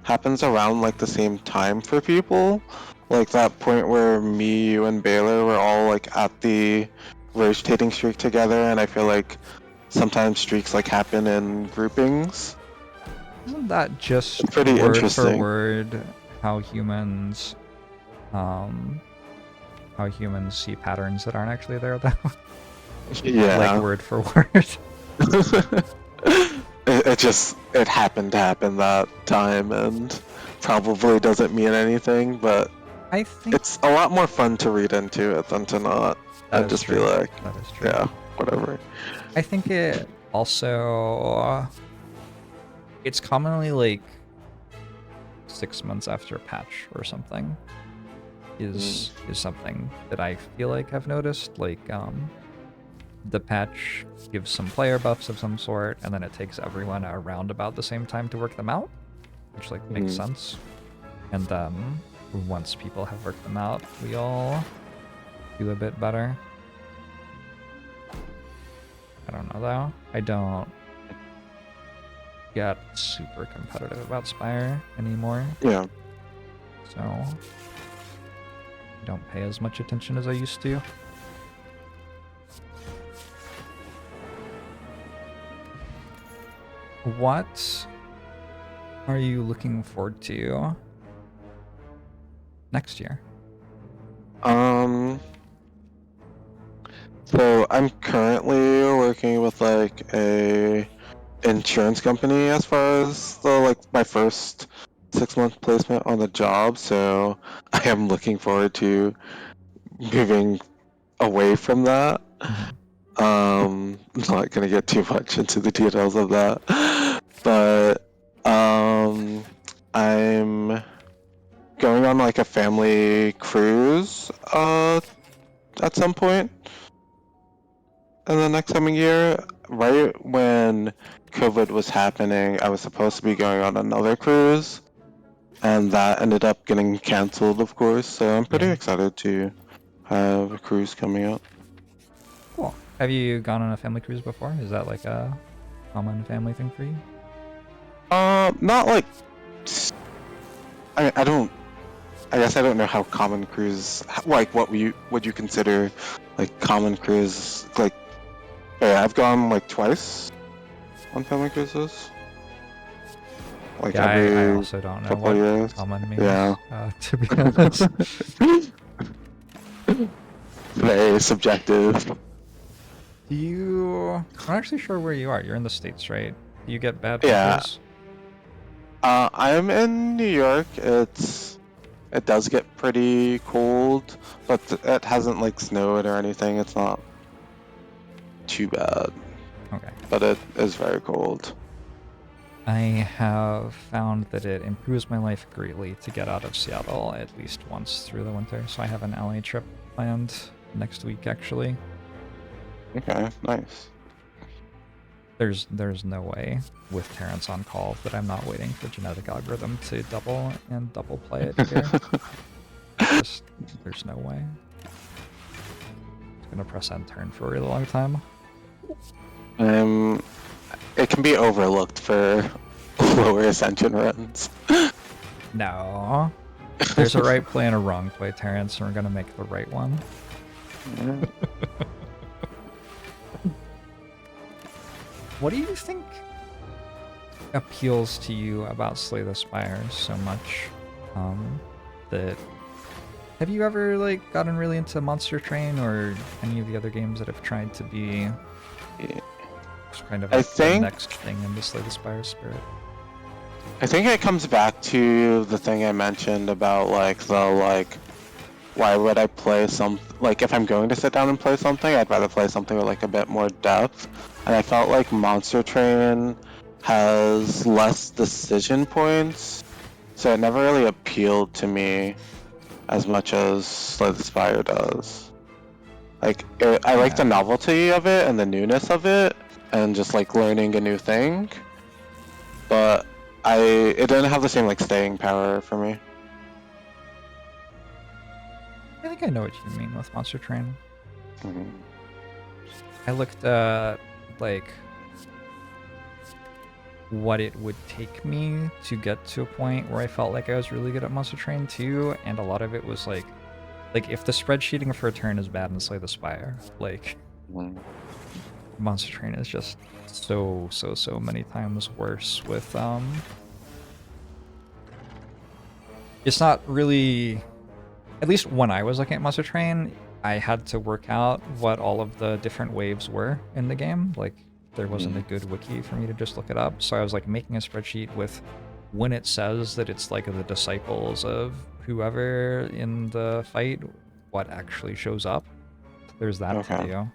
happens around like the same time for people. Like that point where me, you, and Baylor were all like at the rotating streak together, and I feel like sometimes streaks like happen in groupings. Isn't that just It's pretty word interesting. for word how humans see patterns that aren't actually there, though? Yeah. Like word for word. it happened to happen that time, and probably doesn't mean anything, but I think it's a lot more fun to read into it than to not, and just true. be like, that is true. Yeah, whatever. I think it also, it's commonly like 6 months after a patch or something is something that I feel like I've noticed. Like the patch gives some player buffs of some sort, and then it takes everyone around about the same time to work them out, which like makes sense. And once people have worked them out, we all do a bit better. I don't know though. I don't get super competitive about Spire anymore. Yeah. So I don't pay as much attention as I used to. What are you looking forward to next year? So I'm currently working with like a insurance company as far as the my first 6-month placement on the job, so I am looking forward to moving away from that. Not gonna get too much into the details of that, but I'm going on like a family cruise at some point in the next coming year. Right when COVID was happening, I was supposed to be going on another cruise, and that ended up getting canceled, of course, so I'm pretty excited to have a cruise coming up. Cool. Have you gone on a family cruise before? Is that like a common family thing for you? Not like... I guess I don't know how common cruise... Like, what would you consider, like, common cruise? Like, yeah, I've gone, like, twice on family cruises. Like, yeah, every I also don't know what years. common means, Yeah. To be honest. Very subjective. I'm not actually sure where you are. You're in the States, right? Do you get bad Yeah. winters? I'm in New York. It does get pretty cold, but it hasn't like snowed or anything. It's not too bad. Okay. But it is very cold. I have found that it improves my life greatly to get out of Seattle at least once through the winter. So I have an LA trip planned next week, actually. Okay, nice. There's no way with Terrence on call that I'm not waiting for genetic algorithm to double play it here. There's no way. It's gonna press end turn for a really long time. It can be overlooked for lower ascension runs. No. There's a right play and a wrong play, Terrence, and we're gonna make the right one. What do you think appeals to you about Slay the Spire so much? That have you ever like gotten really into Monster Train or any of the other games that have tried to be kind of like the next thing in the Slay the Spire spirit? I think it comes back to the thing I mentioned about why would I play if I'm going to sit down and play something, I'd rather play something with like a bit more depth. And I felt like Monster Train has less decision points, so it never really appealed to me as much as Slay the Spire does. Like, I like the novelty of it and the newness of it, and just like learning a new thing, but it didn't have the same like staying power for me. I think I know what you mean with Monster Train. Mm-hmm. I looked at like what it would take me to get to a point where I felt like I was really good at Monster Train 2, and a lot of it was like if the spreadsheeting for a turn is bad in Slay the Spire, Monster Train is just so many times worse with it's not really, at least when I was looking at Monster Train, I had to work out what all of the different waves were in the game. Like, there wasn't a good wiki for me to just look it up. So I was like making a spreadsheet with when it says that it's like the disciples of whoever in the fight, what actually shows up. There's that to do.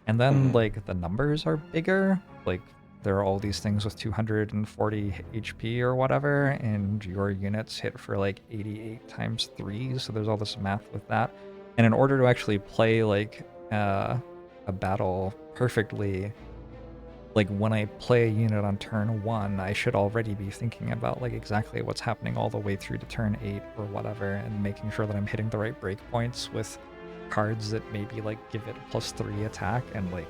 And then like the numbers are bigger. Like there are all these things with 240 HP or whatever, and your units hit for like 88 times 3, so there's all this math with that. And in order to actually play like a battle perfectly, like when I play a unit on turn 1, I should already be thinking about like exactly what's happening all the way through to turn 8 or whatever, and making sure that I'm hitting the right breakpoints with cards that maybe like give it +3 attack, and like,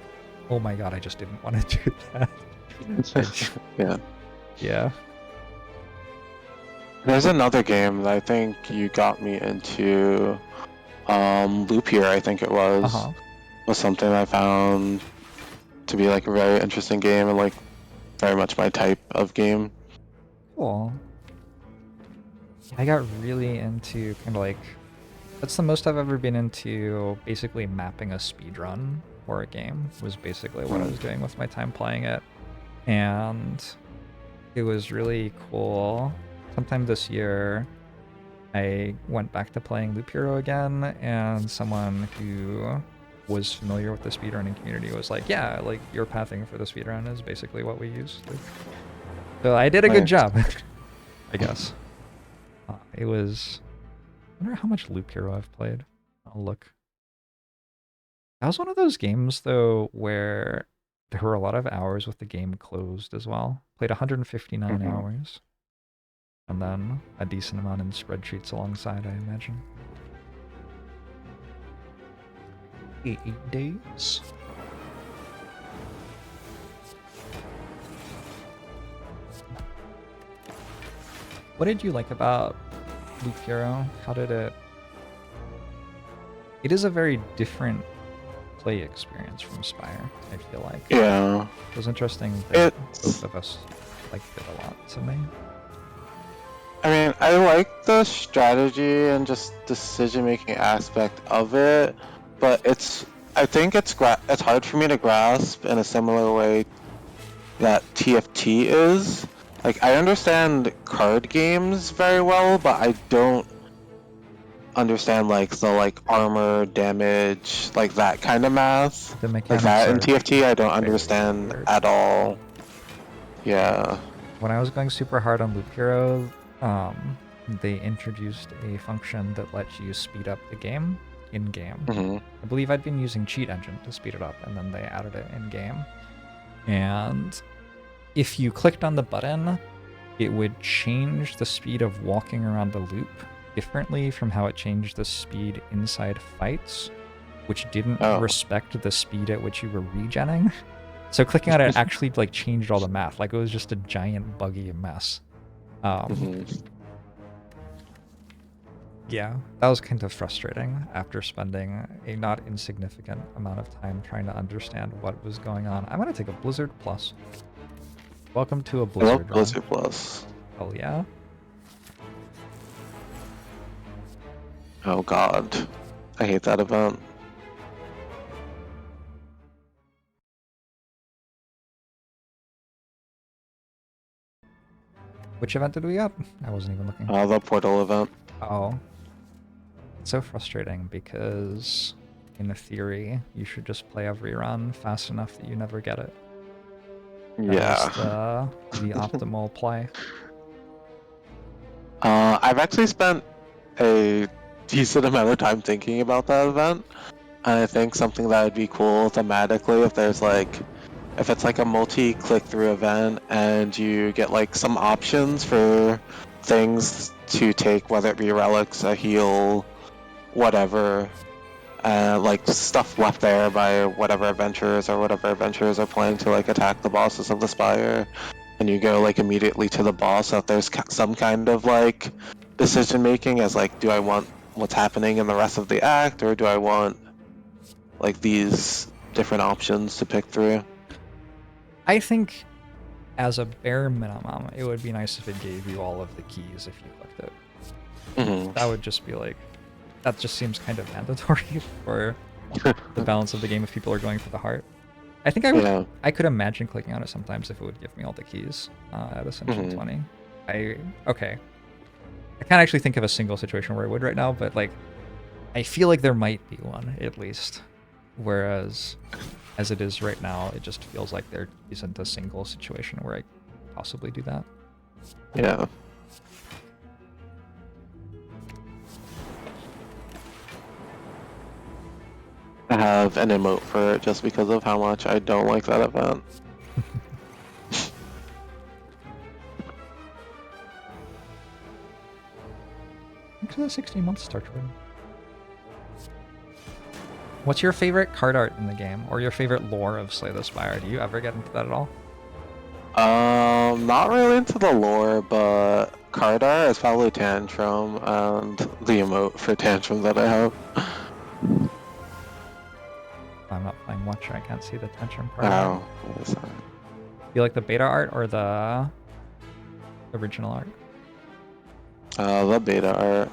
oh my god, I just didn't want to do that. Yeah. There's another game that I think you got me into. Loop Here, I think it was. Was something I found to be like a very interesting game and like very much my type of game. Cool. I got really into kind of like, that's the most I've ever been into, basically mapping a speedrun for a game was basically what I was doing with my time playing it. And it was really cool. Sometime this year, I went back to playing Loop Hero again, and someone who was familiar with the speedrunning community was like, yeah, like your pathing for the speedrun is basically what we use. So I did a good job, I guess. It was... I wonder how much Loop Hero I've played. I'll look. That was one of those games, though, where there were a lot of hours with the game closed as well. Played 159 hours. And then a decent amount in spreadsheets alongside, I imagine. 8 days. What did you like about Loop Hero? How did it... It is a very different play experience from Spire, I feel like. Yeah. It was interesting that both of us liked it a lot to me. I mean, I like the strategy and just decision-making aspect of it, but I think it's hard for me to grasp in a similar way that TFT is. Like, I understand card games very well, but I don't understand like the armor damage, like that kind of math. The like that in TFT I don't understand at all. Yeah. When I was going super hard on Loop Hero, they introduced a function that lets you speed up the game in-game. I believe I'd been using Cheat Engine to speed it up, and then they added it in-game. And if you clicked on the button, it would change the speed of walking around the loop differently from how it changed the speed inside fights, which didn't respect the speed at which you were regenning. So clicking on it actually like changed all the math. Like it was just a giant buggy mess. Yeah, that was kind of frustrating after spending a not insignificant amount of time trying to understand what was going on. I'm gonna take a Blizzard Plus. Welcome to a Blizzard. I love Blizzard Plus. Oh yeah? Oh god. I hate that event. Which event did we get? I wasn't even looking. The Portal event. Oh. It's so frustrating because, in theory, you should just play every run fast enough that you never get it. That's the optimal play. I've actually spent a decent amount of time thinking about that event, and I think something that would be cool thematically if it's like a multi-click-through event and you get like some options for things to take, whether it be relics, a heal, whatever, like stuff left there by whatever adventurers are planning to like attack the bosses of the Spire, and you go like immediately to the boss. So if there's some kind of like decision making as like, do I want what's happening in the rest of the act, or do I want like these different options to pick through? I think as a bare minimum, it would be nice if it gave you all of the keys if you clicked it. That would just be like, that just seems kind of mandatory for the balance of the game if people are going for the heart. I think I could imagine clicking on it sometimes if it would give me all the keys at Ascension 20. Okay. I can't actually think of a single situation where I would right now, but like, I feel like there might be one at least. Whereas, as it is right now, it just feels like there isn't a single situation where I could possibly do that. Yeah. I have an emote for it just because of how much I don't like that event. Because the 16 months start with. What's your favorite card art in the game, or your favorite lore of Slay the Spire? Do you ever get into that at all? Not really into the lore, but card art is probably Tantrum and the emote for Tantrum that I have. I'm not playing Watcher, I can't see the Tantrum card art. You like the beta art or the original art? The beta art.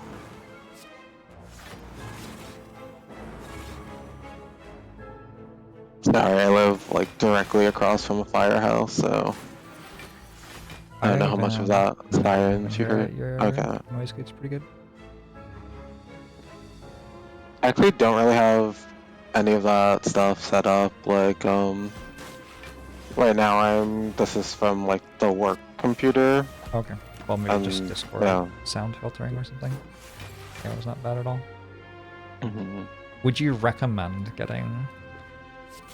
Sorry, I live like directly across from a firehouse, so I don't know how much of that sirens you heard. Okay. Noise gate's pretty good. I actually don't really have any of that stuff set up. Like, right now this is from like the work computer. Okay. Well, maybe just Discord sound filtering or something. Yeah, it was not bad at all. Would you recommend getting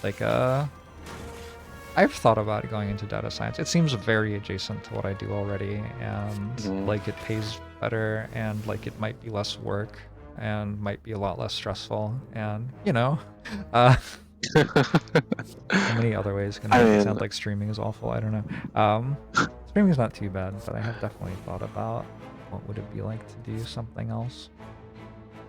like I've thought about going into data science. It seems very adjacent to what I do already, and like it pays better, and like it might be less work, and might be a lot less stressful, and you know, so many other ways can make it sound like streaming is awful. I don't know. Streaming is not too bad, but I have definitely thought about what would it be like to do something else.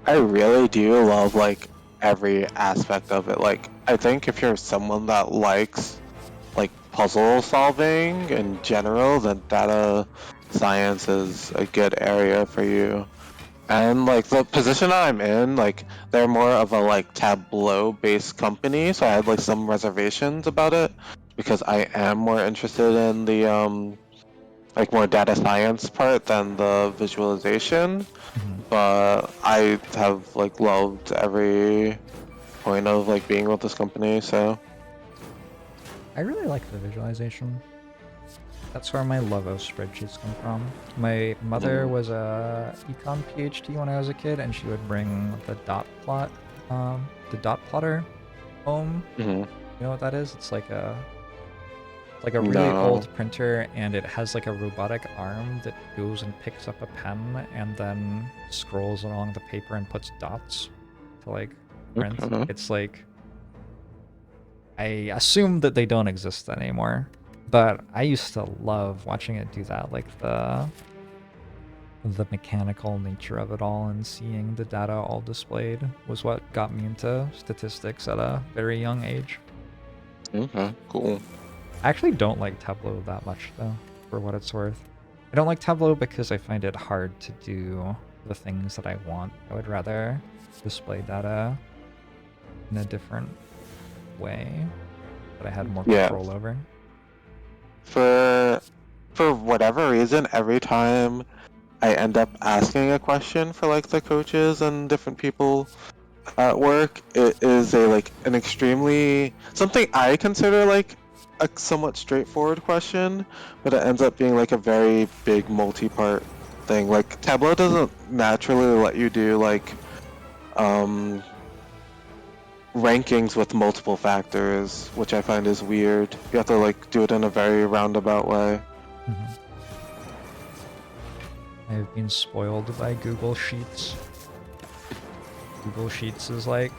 I really do love like every aspect of it. Like, I think if you're someone that likes like puzzle solving in general, then data science is a good area for you. And like the position that I'm in, like they're more of a like Tableau based company, so I had like some reservations about it because I am more interested in the like more data science part than the visualization. But I have like loved every point of like being with this company, so I really like the visualization. That's where my love of spreadsheets come from. My mother was a econ PhD when I was a kid, and she would bring the dot plotter home. You know what that is? It's like a really old printer, and it has like a robotic arm that goes and picks up a pen and then scrolls along the paper and puts dots to like print. It's like, I assume that they don't exist anymore, but I used to love watching it do that, like the mechanical nature of it all, and seeing the data all displayed was what got me into statistics at a very young age. Okay, cool. I actually don't like Tableau that much, though, for what it's worth. I don't like Tableau because I find it hard to do the things that I want. I would rather display data in a different way that I had more control over. For whatever reason, every time I end up asking a question for like the coaches and different people at work, it is an extremely, something I consider like a somewhat straightforward question, but it ends up being like a very big multi-part thing. Like Tableau doesn't naturally let you do like rankings with multiple factors, which I find is weird. You have to like do it in a very roundabout way. I have been spoiled by Google Sheets. Google Sheets is like,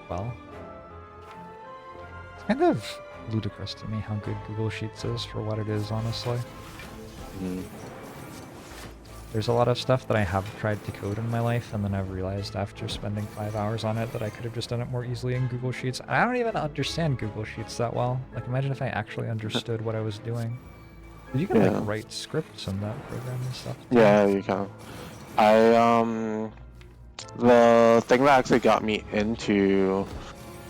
well, it's kind of ludicrous to me how good Google Sheets is for what it is, honestly. There's a lot of stuff that I have tried to code in my life, and then I've realized after spending 5 hours on it that I could have just done it more easily in Google Sheets. And I don't even understand Google Sheets that well. Like, imagine if I actually understood what I was doing. You can like write scripts in that program and stuff. Yeah, you can. the thing that actually got me into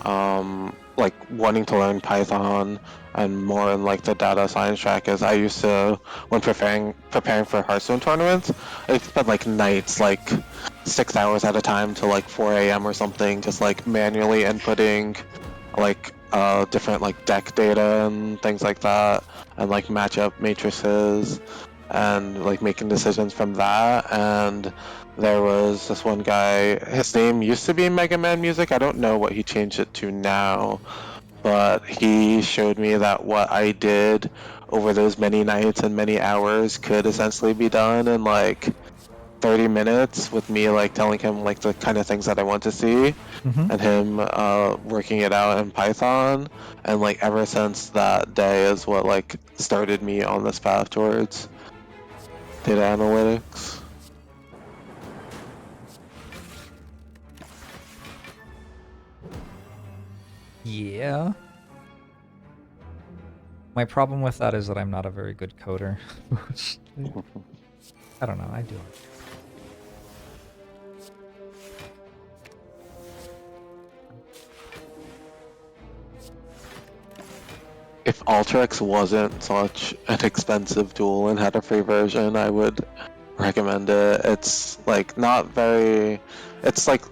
like wanting to learn Python and more in like the data science track is I used to, when preparing for Hearthstone tournaments, I spent like nights, like 6 hours at a time till like 4 a.m. or something, just like manually inputting like different like deck data and things like that, and like matchup matrices, and like making decisions from that. And there was this one guy, his name used to be Mega Man Music, I don't know what he changed it to now, but he showed me that what I did over those many nights and many hours could essentially be done in like 30 minutes with me like telling him like the kind of things that I want to see, and him working it out in Python. And like ever since that day is what like started me on this path towards data analytics. Yeah. My problem with that is that I'm not a very good coder. I don't know, I do it. If Alteryx wasn't such an expensive tool and had a free version, I would recommend it. It's like not very, it's like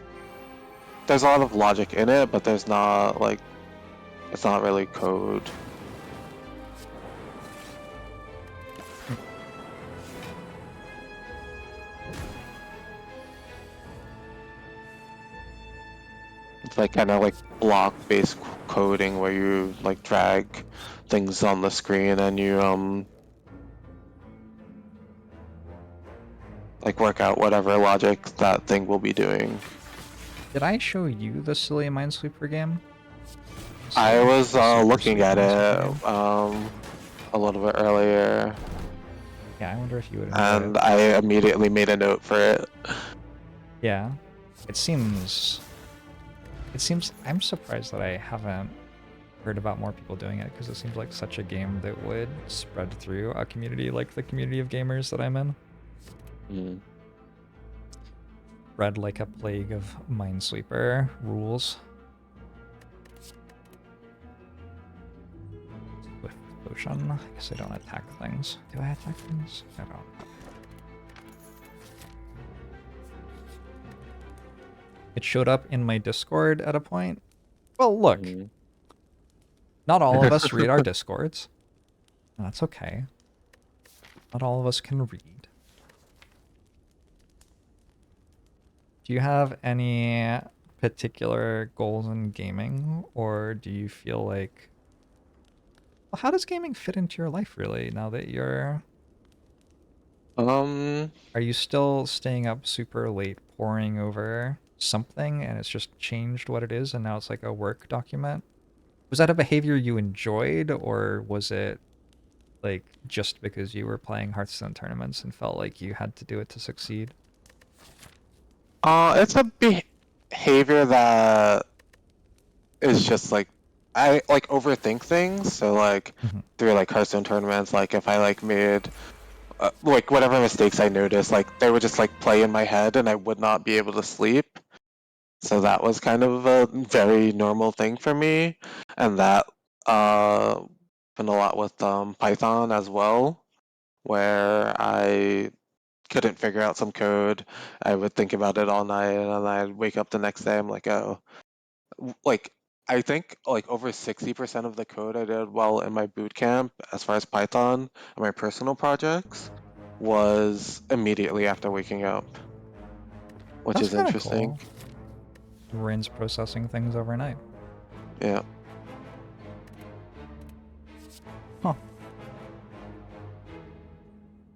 there's a lot of logic in it, but there's not like, it's not really code. It's like kind of like block-based coding where you like drag things on the screen and you like work out whatever logic that thing will be doing. Did I show you the silly Minesweeper game? I was looking at it a little bit earlier. Yeah, I wonder if you would enjoy and it. I immediately made a note for it. Yeah, it seems. I'm surprised that I haven't heard about more people doing it, because it seems like such a game that would spread through a community like the community of gamers that I'm in. Mm. Spread like a plague of Minesweeper rules. Swift potion. I guess I don't attack things. Do I attack things? I don't. It showed up in my Discord at a point. Well, look. Not all of us read our Discords. That's okay. Not all of us can read. Do you have any particular goals in gaming, or do you feel like... Well, how does gaming fit into your life, really, now that you're... Are you still staying up super late poring over something, and it's just changed what it is, and now it's like a work document? Was that a behavior you enjoyed, or was it like just because you were playing Hearthstone tournaments and felt like you had to do it to succeed? It's a behavior that is just like, I like overthink things. So like through like Hearthstone tournaments, like if I like made like whatever mistakes I noticed, like they would just like play in my head and I would not be able to sleep. So that was kind of a very normal thing for me, and that happened a lot with Python as well, where I couldn't figure out some code. I would think about it all night, and I'd wake up the next day. I'm like, oh, like I think like over 60% of the code I did well in my boot camp, as far as Python and my personal projects, was immediately after waking up, which That's is kind of interesting. cool. Your brain's processing things overnight. Yeah. Huh.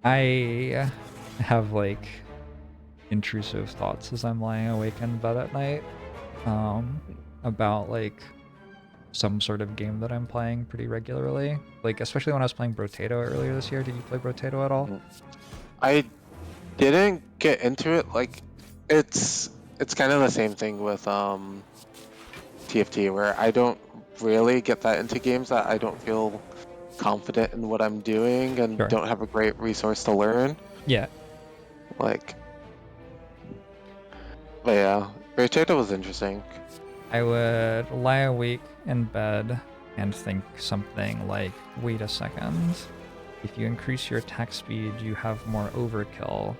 I have like intrusive thoughts as I'm lying awake in bed at night about like some sort of game that I'm playing pretty regularly. Like especially when I was playing Brotato earlier this year. Did you play Brotato at all? I didn't get into it. Like it's kind of the same thing with TFT, where I don't really get that into games that I don't feel confident in what I'm doing and don't have a great resource to learn. Yeah. Like But yeah, Potato was interesting. I would lie awake in bed and think something like, wait a second. If you increase your attack speed, you have more overkill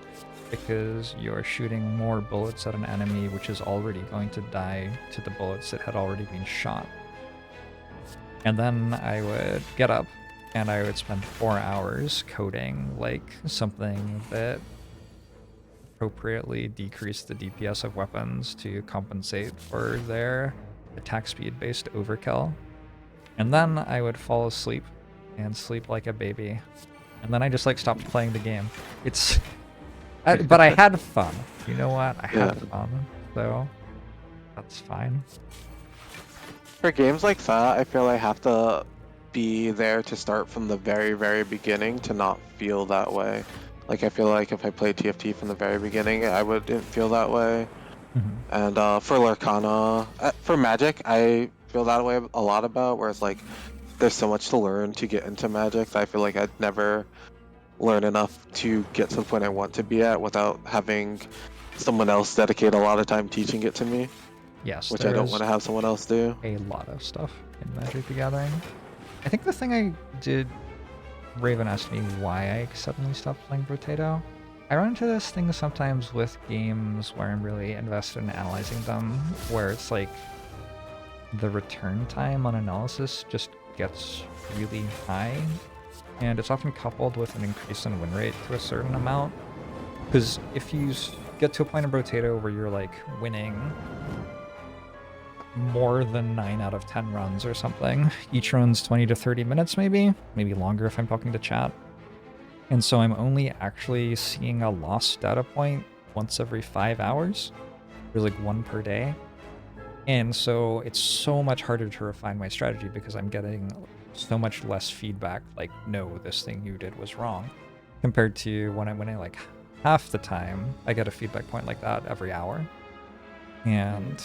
because you're shooting more bullets at an enemy which is already going to die to the bullets that had already been shot. And then I would get up and I would spend 4 hours coding like something that appropriately decreased the DPS of weapons to compensate for their attack speed based overkill. And then I would fall asleep and sleep like a baby. And then I just like stopped playing the game. It's but I had fun. You know what? I had fun. So that's fine. For games like that, I feel I have to be there to start from the very, very beginning to not feel that way. Like, I feel like if I played TFT from the very beginning, I wouldn't feel that way. And for Lurkana, for Magic, I feel that way a lot about, whereas like, there's so much to learn to get into Magic that I feel like I'd never learn enough to get to the point I want to be at without having someone else dedicate a lot of time teaching it to me. Yes, which I don't want to have someone else do. A lot of stuff in Magic the Gathering. I think the thing I did, Raven asked me why I suddenly stopped playing Potato. I run into this thing sometimes with games where I'm really invested in analyzing them, where it's like the return time on analysis just gets really high, and it's often coupled with an increase in win rate to a certain amount. Because if you get to a point in Potato where you're like winning more than 9 out of 10 runs or something, each run's 20 to 30 minutes maybe longer if I'm talking to chat. And so I'm only actually seeing a lost data point once every 5 hours. There's like 1 per day. And so it's so much harder to refine my strategy because I'm getting so much less feedback, like, no, this thing you did was wrong, compared to when I'm winning like half the time, I get a feedback point like that every hour. And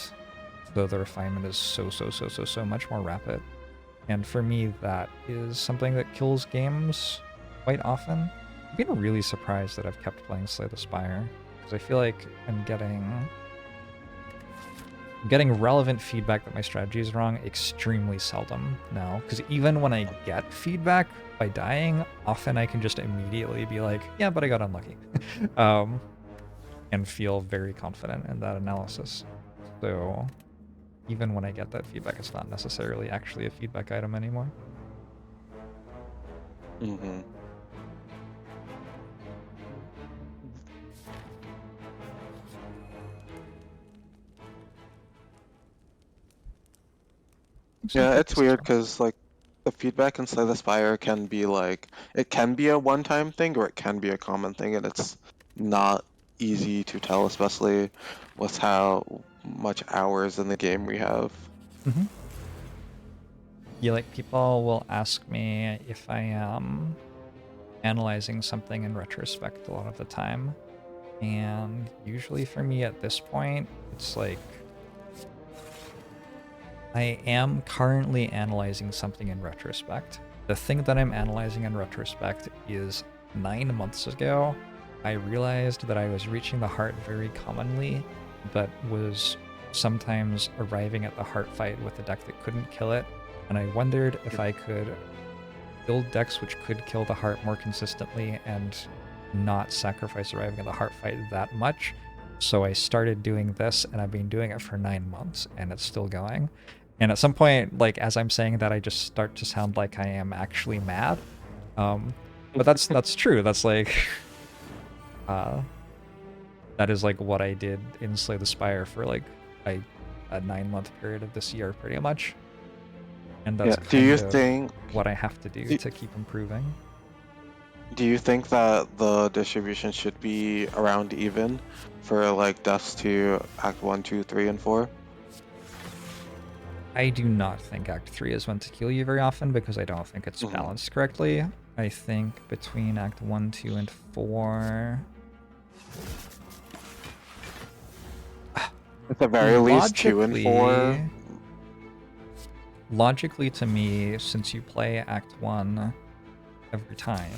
so the refinement is so much more rapid. And for me, that is something that kills games quite often. I've been really surprised that I've kept playing Slay the Spire, because I feel like I'm getting relevant feedback that my strategy is wrong extremely seldom now. Because even when I get feedback by dying, often I can just immediately be like, yeah, but I got unlucky. And feel very confident in that analysis. So even when I get that feedback, it's not necessarily actually a feedback item anymore. Mm-hmm. Yeah, it's weird because like the feedback in Slay the Spire can be like, it can be a one-time thing or it can be a common thing, and it's not easy to tell, especially with how much hours in the game we have. Mm-hmm. Yeah, like people will ask me if I am analyzing something in retrospect a lot of the time. And usually for me at this point, it's like I am currently analyzing something in retrospect. The thing that I'm analyzing in retrospect is 9 months ago, I realized that I was reaching the heart very commonly, but was sometimes arriving at the heart fight with a deck that couldn't kill it. And I wondered if I could build decks which could kill the heart more consistently and not sacrifice arriving at the heart fight that much. So I started doing this, and I've been doing it for 9 months, and it's still going. And at some point, like, as I'm saying that, I just start to sound like I am actually mad. But that's true. That's like, that is like what I did in Slay the Spire for like a 9-month period of this year, pretty much. And that's kind of what I have to do to keep improving. Do you think that the distribution should be around even for like deaths to Act 1, 2, 3, and 4? I do not think Act 3 is meant to kill you very often because I don't think it's balanced correctly. I think between Act 1, 2, and 4... At the very least, 2 and 4. Logically, to me, since you play Act 1 every time,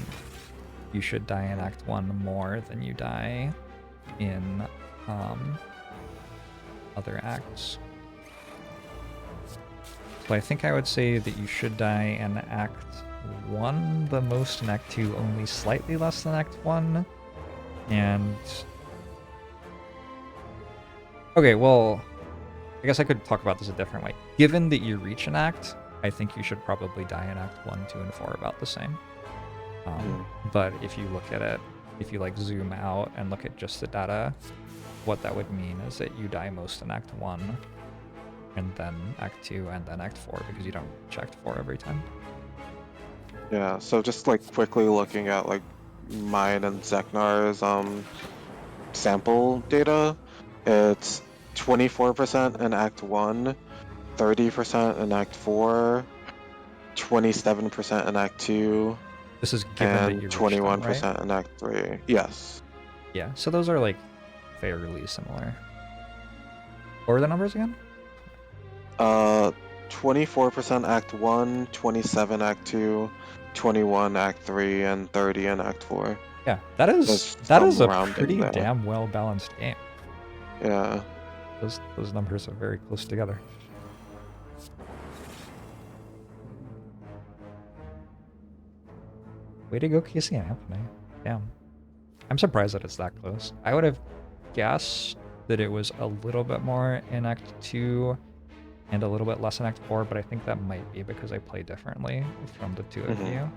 you should die in Act 1 more than you die in other acts. So I think I would say that you should die in Act 1 the most, in Act 2 only slightly less than Act 1, and... Okay, well, I guess I could talk about this a different way. Given that you reach an act, I think you should probably die in Act 1, 2, and 4 about the same. But if you look at it, if you like zoom out and look at just the data, what that would mean is that you die most in Act 1, and then Act 2, and then Act 4, because you don't check 4 every time. Yeah, so just like quickly looking at like mine and Zeknar's sample data, it's 24% in Act 1, 30% in Act 4, 27% in Act 2, this is given and that you 21% them, right? in Act 3. Yes. Yeah, so those are like fairly similar. What were the numbers again? 24% Act 1, 27 Act 2, 21 Act 3, and 30 in Act 4. Yeah, that is a pretty damn well balanced game. Yeah. Those numbers are very close together. Way to go, Casey and Anthony. Damn. I'm surprised that it's that close. I would have guessed that it was a little bit more in Act 2 and a little bit less in Act 4, but I think that might be because I play differently from the two of you.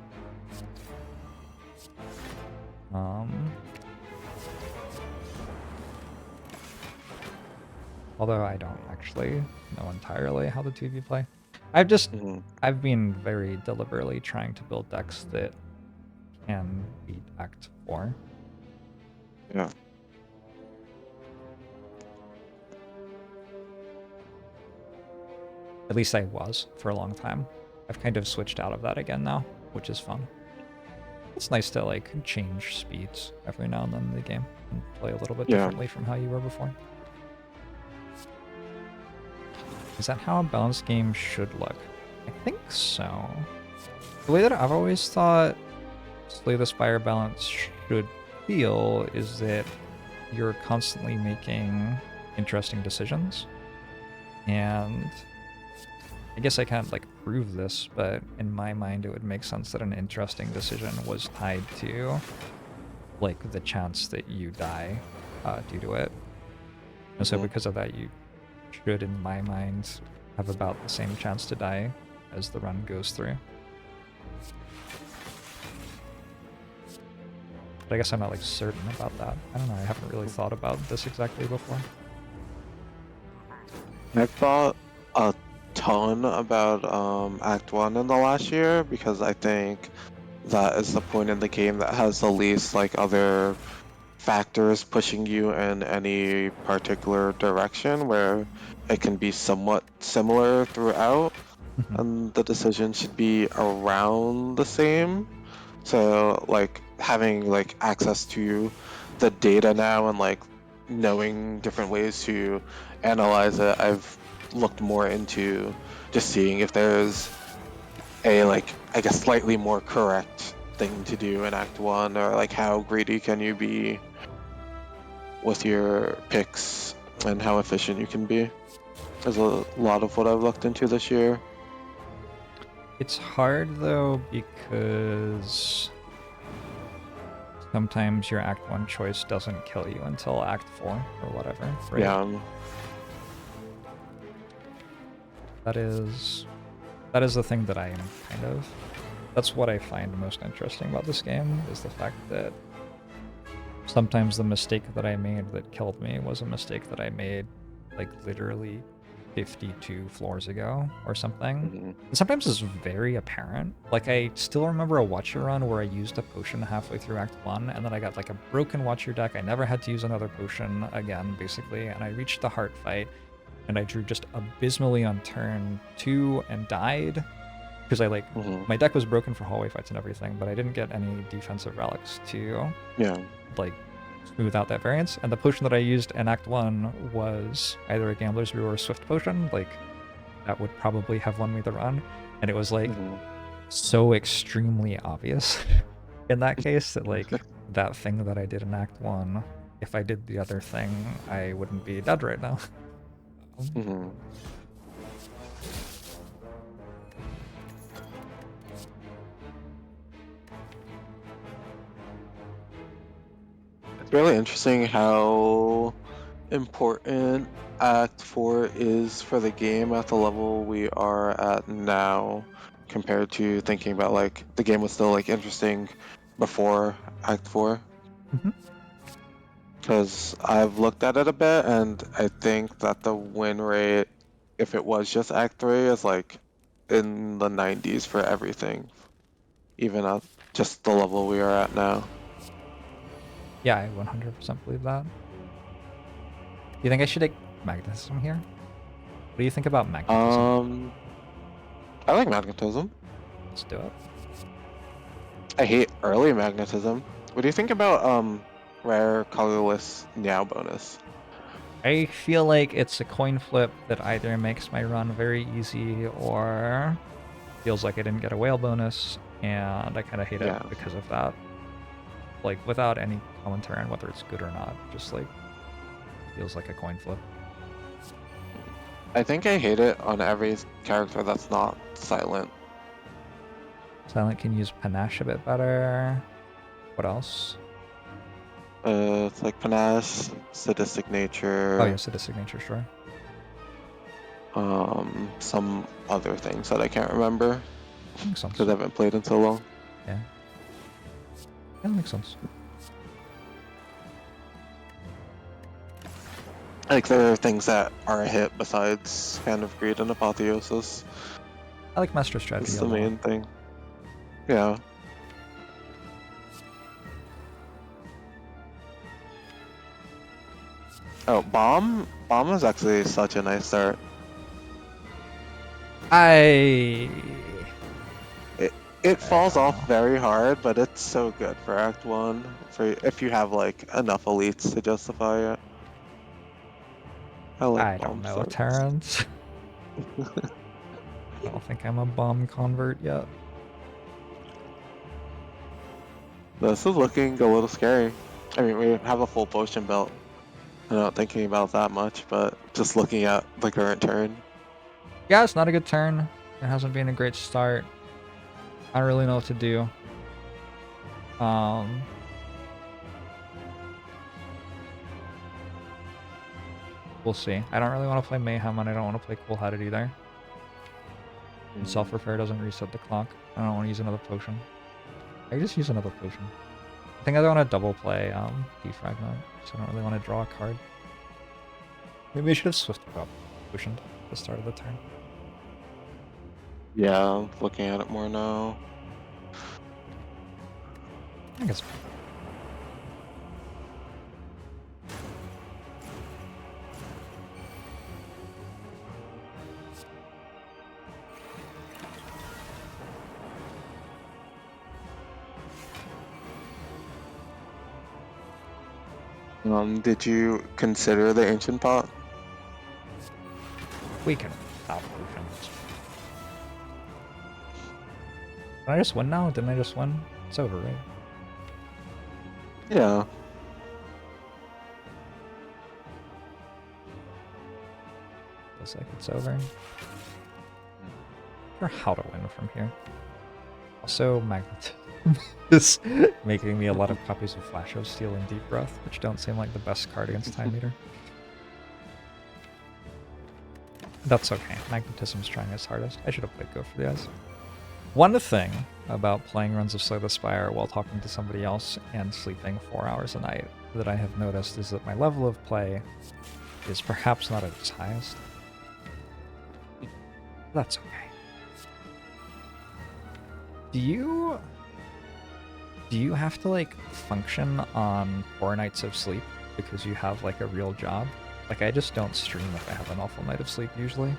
Although I don't actually know entirely how the two of you play. I've been very deliberately trying to build decks that can beat Act 4. Yeah. At least I was for a long time. I've kind of switched out of that again now, which is fun. It's nice to like change speeds every now and then in the game and play a little bit differently from how you were before. Is that how a balanced game should look? I think so. The way that I've always thought Slay the Spire balance should feel is that you're constantly making interesting decisions. And I guess I can't like prove this, but in my mind it would make sense that an interesting decision was tied to like the chance that you die due to it. And so because of that, you should, in my mind, have about the same chance to die as the run goes through. But I guess I'm not like certain about that. I don't know, I haven't really thought about this exactly before. I thought a ton about Act 1 in the last year because I think that is the point in the game that has the least like other factors pushing you in any particular direction, where it can be somewhat similar throughout and the decision should be around the same. So like having like access to the data now and like knowing different ways to analyze it, I've looked more into just seeing if there's a like I guess slightly more correct thing to do in Act 1, or like how greedy can you be with your picks and how efficient you can be. There's a lot of what I've looked into this year. It's hard though because sometimes your Act 1 choice doesn't kill you until Act 4 or whatever, right? Yeah. That is the thing that I am kind of... That's what I find most interesting about this game, is the fact that sometimes the mistake that I made that killed me was a mistake that I made, like, literally 52 floors ago or something. And sometimes it's very apparent. Like, I still remember a Watcher run where I used a potion halfway through Act 1, and then I got, like, a broken Watcher deck. I never had to use another potion again, basically, and I reached the heart fight, and I drew just abysmally on turn 2 and died. Because I, like, my deck was broken for hallway fights and everything, but I didn't get any defensive relics to, like, smooth out that variance. And the potion that I used in Act 1 was either a Gambler's Brew or a Swift Potion. Like, that would probably have won me the run. And it was, like, so extremely obvious in that case that, like, that thing that I did in Act 1, if I did the other thing, I wouldn't be dead right now. Mm-hmm. It's really interesting how important Act 4 is for the game at the level we are at now, compared to thinking about like the game was still like interesting before Act 4. Because I've looked at it a bit, and I think that the win rate, if it was just Act 3, is like in the 90s for everything, even at just the level we are at now. Yeah, I 100% believe that. You think I should take magnetism here? What do you think about magnetism? I like magnetism. Let's do it. I hate early magnetism. What do you think about rare colorless Meow bonus? I feel like it's a coin flip that either makes my run very easy or feels like I didn't get a whale bonus, and I kind of hate it because of that. Like, without any commentary on whether it's good or not, just like feels like a coin flip. I think I hate it on every character that's not silent. Silent can use panache a bit better. What else? It's like panache, sadistic nature. Oh yeah, sadistic nature, sure. Some other things that I can't remember. Makes sense. Because I haven't played in so long. Yeah. That makes sense. Like, there are things that are a hit besides Hand of Greed and Apotheosis. I like Master Strategy That's a the lot. main thing. Yeah. Oh, Bomb? Bomb is actually such a nice start. It falls off very hard, but it's so good for Act 1, if you have like enough elites to justify it. I don't know, Terrence. I don't think I'm a bomb convert yet. This is looking a little scary. I mean, we have a full potion belt. I'm not thinking about that much, but just looking at the current turn. Yeah, it's not a good turn. It hasn't been a great start. I don't really know what to do. We'll see. I don't really want to play Mayhem, and I don't want to play Cool-Headed either. And self-repair doesn't reset the clock. I don't want to use another potion. I just use another potion. I think I don't want to double play Defragment, so I don't really want to draw a card. Maybe I should have Swift potioned at the start of the turn. Yeah, I'm looking at it more now. I guess. Did you consider the Ancient Pot? We can top potions. Did I just win now? Didn't I just win? It's over, right? Yeah. Feels like it's over. Not sure how to win from here. Also, Magnetism is making me a lot of copies of Flash of Steel and Deep Breath, which don't seem like the best card against Time Eater. That's okay. Magnetism's trying its hardest. I should have played Go for the Eyes. One thing about playing runs of Slay the Spire while talking to somebody else and sleeping 4 hours a night that I have noticed is that my level of play is perhaps not at its highest. That's okay. Do you have to like function on 4 nights of sleep because you have like a real job? Like, I just don't stream if I have an awful night of sleep usually.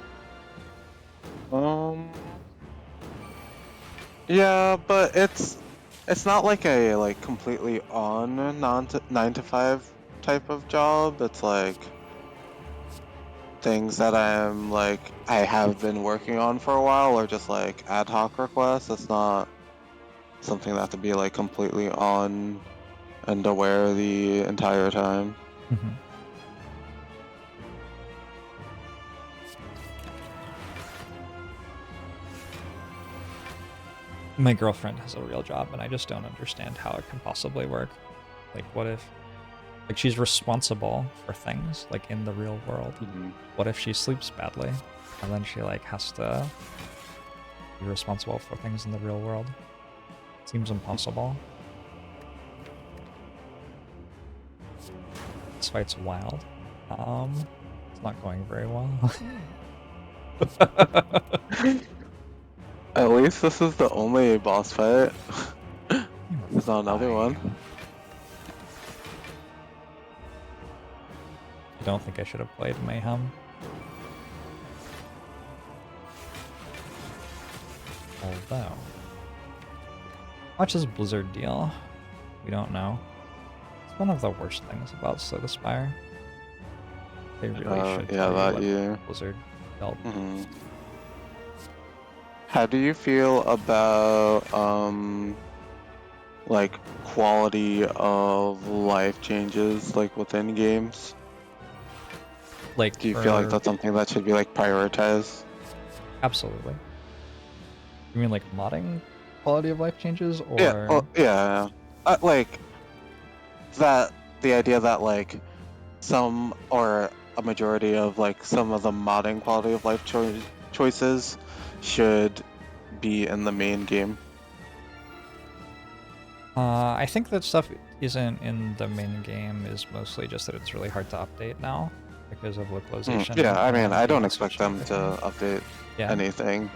Yeah, but it's not like a completely on 9 to 5 type of job. It's like things that I have been working on for a while, or just like ad hoc requests. It's not something that have to be like completely on and aware the entire time. my girlfriend has a real job, and I just don't understand how it can possibly work. Like, what if, like, she's responsible for things, like, in the real world. What if she sleeps badly, and then she, like, has to be responsible for things in the real world? Seems impossible. This fight's wild. It's not going very well. At least this is the only boss fight. There's not another one. I don't think I should have played Mayhem. Although, how much does Blizzard deal? We don't know. It's one of the worst things about Spire. They really should tell you what Blizzard dealt. How do you feel about like quality of life changes like within games? Like, do you feel like that's something that should be like prioritized? Absolutely. You mean like modding quality of life changes, or yeah, like that, the idea that like some or a majority of like some of the modding quality of life choices should be in the main game. I think that stuff isn't in the main game is mostly just that it's really hard to update now because of localization. Yeah, I mean, I don't expect them to update anything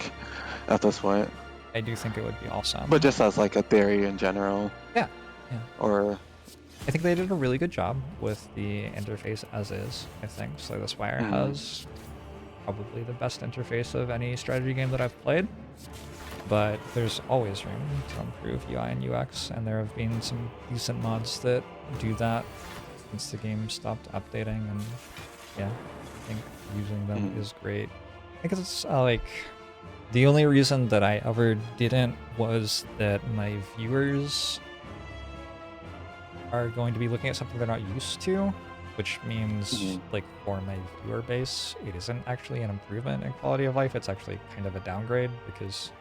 at this point. I do think it would be awesome. But just as like a theory in general. Yeah. Or I think they did a really good job with the interface as is, I think. So the Spire has probably the best interface of any strategy game that I've played. But there's always room to improve UI and UX, and there have been some decent mods that do that since the game stopped updating, and yeah, I think using them is great. I guess it's like the only reason that I ever didn't was that my viewers are going to be looking at something they're not used to, which means like for my viewer base, it isn't actually an improvement in quality of life. It's actually kind of a downgrade because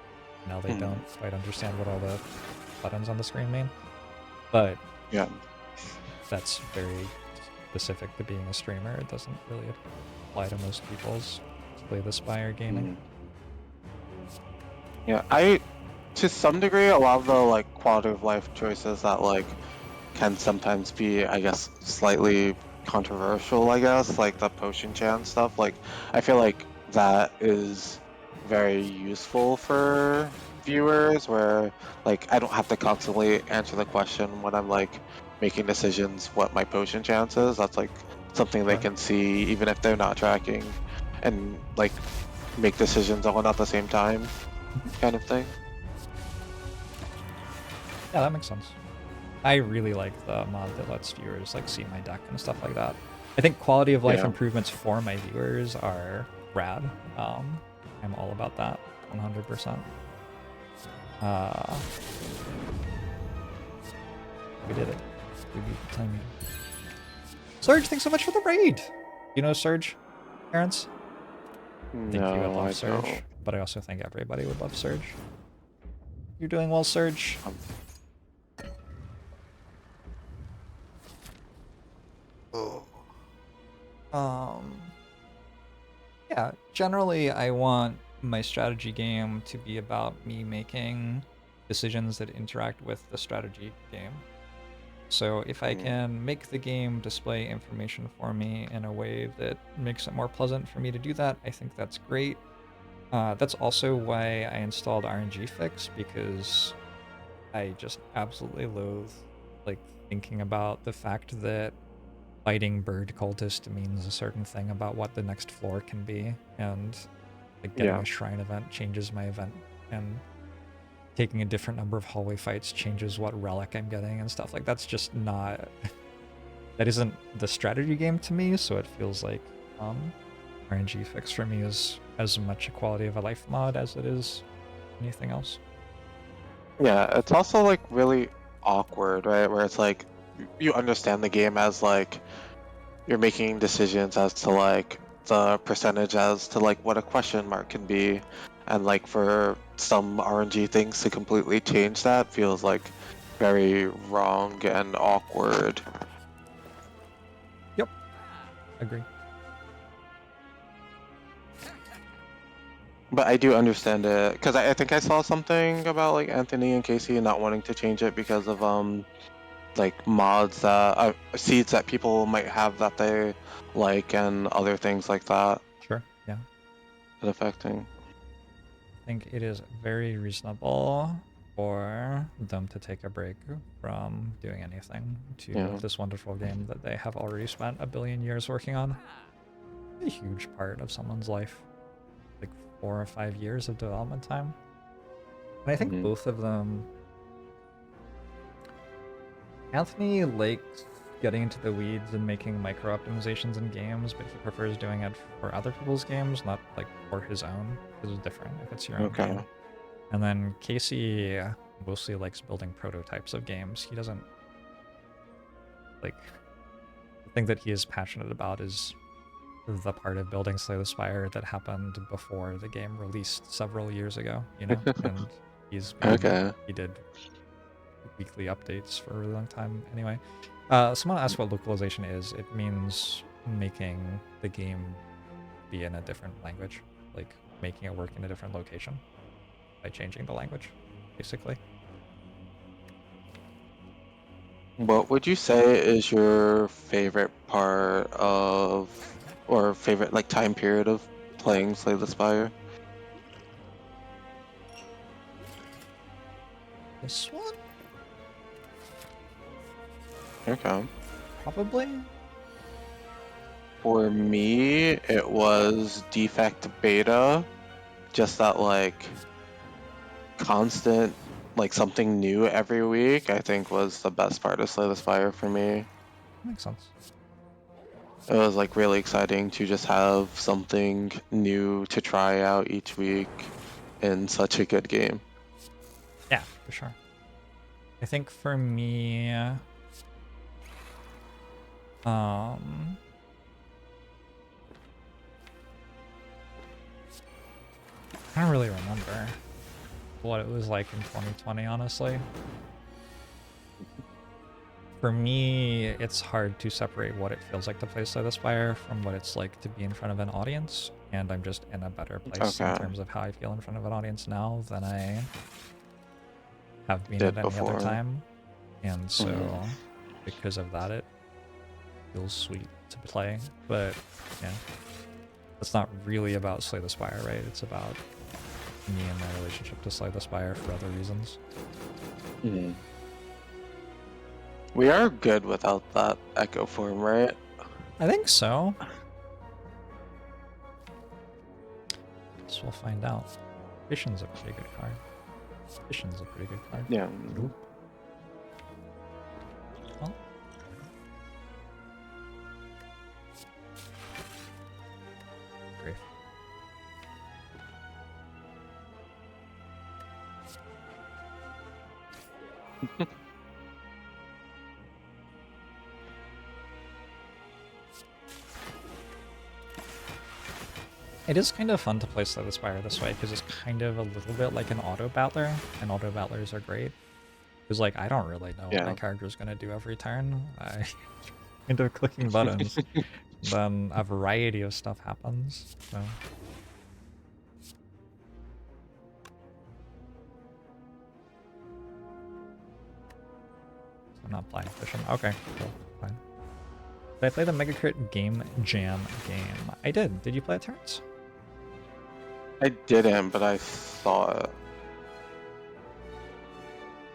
now they don't quite understand what all the buttons on the screen mean. But yeah, that's very specific to being a streamer. It doesn't really apply to most people's play the Spire gaming. Yeah, to some degree, a lot of the like quality of life choices that like can sometimes be, I guess, slightly controversial, I guess, like the potion chant stuff. Like, I feel like that is very useful for viewers, where like I don't have to constantly answer the question when I'm like making decisions what my potion chance is. That's like something they can see even if they're not tracking, and like make decisions all at the same time, kind of thing. Yeah, that makes sense. I really like the mod that lets viewers like see my deck and stuff like that. I think quality of life improvements for my viewers are rad. I'm all about that, 100%. We did it. We beat the timing. Surge, thanks so much for the raid. You know Surge, Terrence? I think you would love Surge, but I also think everybody would love Surge. You're doing well, Surge. Yeah, generally I want my strategy game to be about me making decisions that interact with the strategy game. So if I can make the game display information for me in a way that makes it more pleasant for me to do that, I think that's great. That's also why I installed RNG Fix, because I just absolutely loathe like thinking about the fact that fighting bird cultist means a certain thing about what the next floor can be, and like getting a shrine event changes my event, and taking a different number of hallway fights changes what relic I'm getting and stuff. Like, that's just not... that isn't the strategy game to me, so it feels like RNG Fix for me is as much a quality of a life mod as it is anything else. Yeah, it's also like really awkward, right? Where it's like you understand the game as like you're making decisions as to like the percentage as to like what a question mark can be, and like for some RNG things to completely change that feels like very wrong and awkward. Yep. Agree. But I do understand it, because I think I saw something about like Anthony and Casey not wanting to change it because of like mods that seeds that people might have that they like and other things like that. Sure, yeah. It affecting. I think it is very reasonable for them to take a break from doing anything to this wonderful game that they have already spent a billion years working on. A huge part of someone's life. Like 4 or 5 years of development time. And I think both of them... Anthony likes getting into the weeds and making micro optimizations in games, but he prefers doing it for other people's games, not like for his own, because it's different if it's your own game. And then Casey mostly likes building prototypes of games. He doesn't like... The thing that he is passionate about is the part of building Slay the Spire that happened before the game released several years ago, you know? And he's been, he did weekly updates for a really long time anyway. Someone asked what localization is. It means making the game be in a different language, like making it work in a different location by changing the language, basically. What would you say is your favorite part of, or favorite like time period of playing Slay the Spire? This one? Okay. Probably. For me, it was Defect Beta. Just that like constant, like something new every week, I think was the best part of Slay the Spire for me. Makes sense. It was like really exciting to just have something new to try out each week in such a good game. Yeah, for sure. I think for me, I don't really remember what it was like in 2020, honestly. For me, it's hard to separate what it feels like to play Slay the Spire from what it's like to be in front of an audience, and I'm just in a better place in terms of how I feel in front of an audience now than I have been at any other time. And so, because of that, it feels sweet to play. But, yeah, it's not really about Slay the Spire, right? It's about me and my relationship to Slay the Spire for other reasons. We are good without that echo form, right? I think so. So we'll find out. Vision's a pretty good card. Vision's a pretty good card. Yeah. Well. Great. It is kind of fun to play Slay the Spire this way, because it's kind of a little bit like an auto-battler, and auto-battlers are great. Because, like, I don't really know what my character's going to do every turn. I end up clicking buttons. Then a variety of stuff happens, so... I'm not playing Vision. Okay, cool, fine. Did I play the Mega Crit Game Jam game? I did. Did you play it, Terrence? I didn't, but I saw it.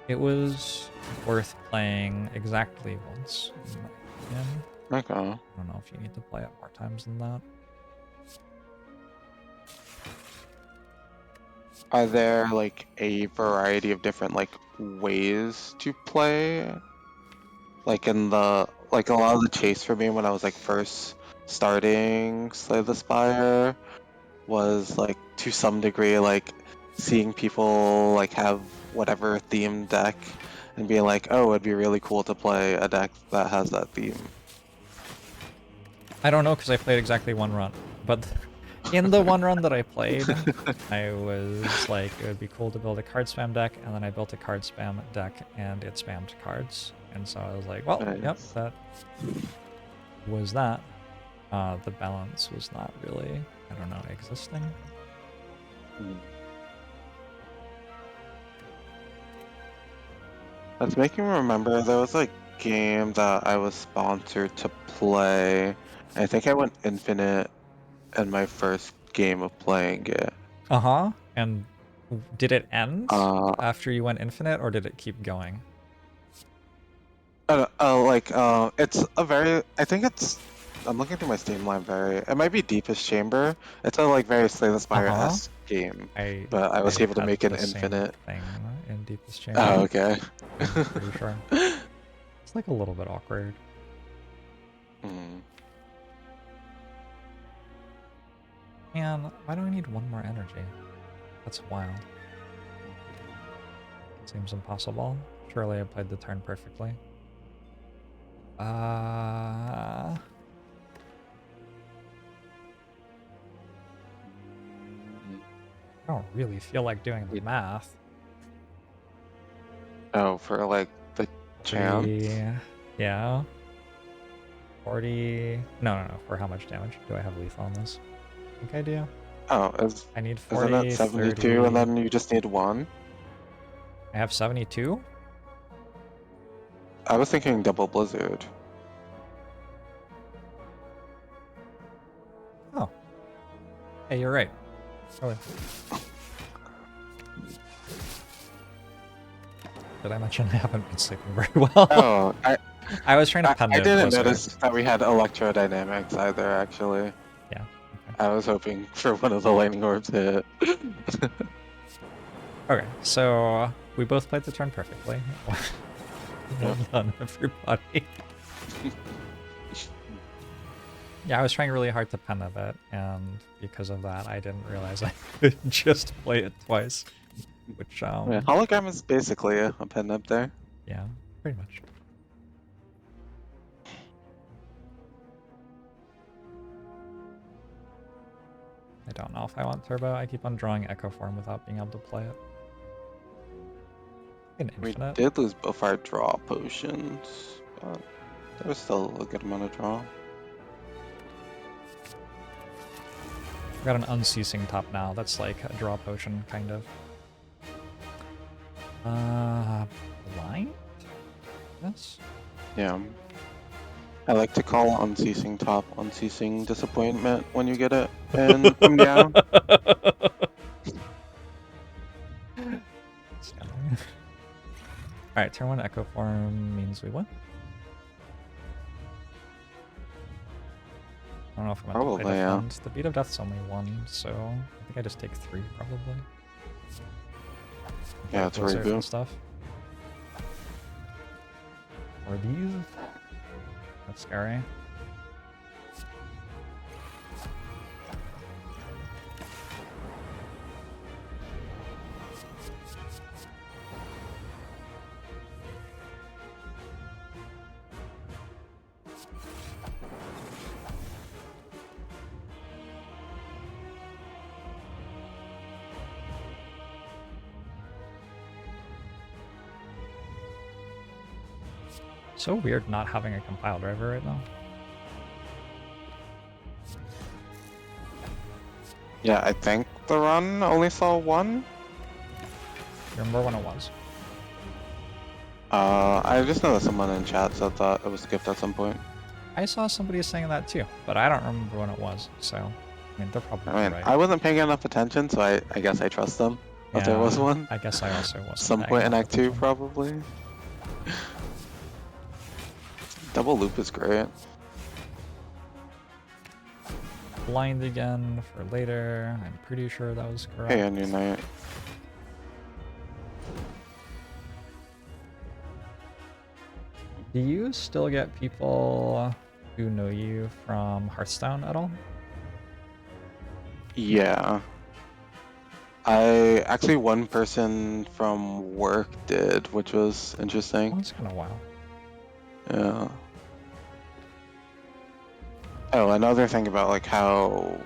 It was worth playing exactly once, in my opinion. Okay. I don't know if you need to play it more times than that. Are there like a variety of different like ways to play? Like in the like a lot of the chase for me when I was like first starting Slay the Spire was like to some degree like seeing people like have whatever theme deck and being like, oh, it'd be really cool to play a deck that has that theme. I don't know because I played exactly one run, but In the one run that I played, I was like, it would be cool to build a card spam deck, and then I built a card spam deck, and it spammed cards. And so I was like, well, Nice. yep, that was that. The balance was not really, I don't know, existing. That's making me remember there was a game that I was sponsored to play. I think I went infinite in my first game of playing it. Uh-huh. And did it end after you went infinite, or did it keep going? It's a very, I think it's, I'm looking through my Steam library. It might be Deepest Chamber. It's a like very Slay the Spire-esque game. But I was able to make it infinite. Thing in Deepest Chamber. Oh, okay. I'm pretty sure. It's like a little bit awkward. Man, why do I need one more energy? That's wild. Seems impossible. Surely I played the turn perfectly. I don't really feel like doing the math. Oh, for like the chance? Yeah. 40... No. For how much damage? Do I have lethal on this? I think I do. Oh, I need 40, isn't it 72 30... and then you just need one? I have 72? I was thinking double blizzard. Oh. Hey, you're right. Really. Did I mention I haven't been sleeping very well? Oh, I was trying to pen I didn't closer. notice that we had electrodynamics either, actually. Yeah. Okay. I was hoping for one of the lightning orbs to hit. Okay, so we both played the turn perfectly. Well done, everybody. Yeah, I was trying really hard to pen a bit, and because of that, I didn't realize I could just play it twice. Which, yeah, hologram is basically a pen up there. Yeah, pretty much. I don't know if I want turbo. I keep on drawing echo form without being able to play it. We did lose both our draw potions, but there was still a good amount of draw. I've got an unceasing top now. That's like a draw potion, kind of. Blind? Yes? Yeah. I like to call unceasing top unceasing disappointment when you get it and come down. Alright, turn 1 echo form means we win. I don't know if I'm going to play defense. The beat of death's only 1, so I think I just take 3 probably. Yeah, it's reboot stuff. Or these. That's scary. So weird not having a compile driver right now. Yeah, I think the run only saw 1. Remember when it was? I just know that someone in chat said that it was skipped at some point. I saw somebody saying that too, but I don't remember when it was, so I mean they're probably right. I wasn't paying enough attention, so I guess I trust them. If there was one. I guess I also wasn't. Some point in Act 2, probably. Double loop is great. Blind again for later. I'm pretty sure that was correct. Hey, Onion Knight. Do you still get people who know you from Hearthstone at all? Yeah. Actually, one person from work did, which was interesting. That's kind of wild. Yeah. Oh, another thing about like how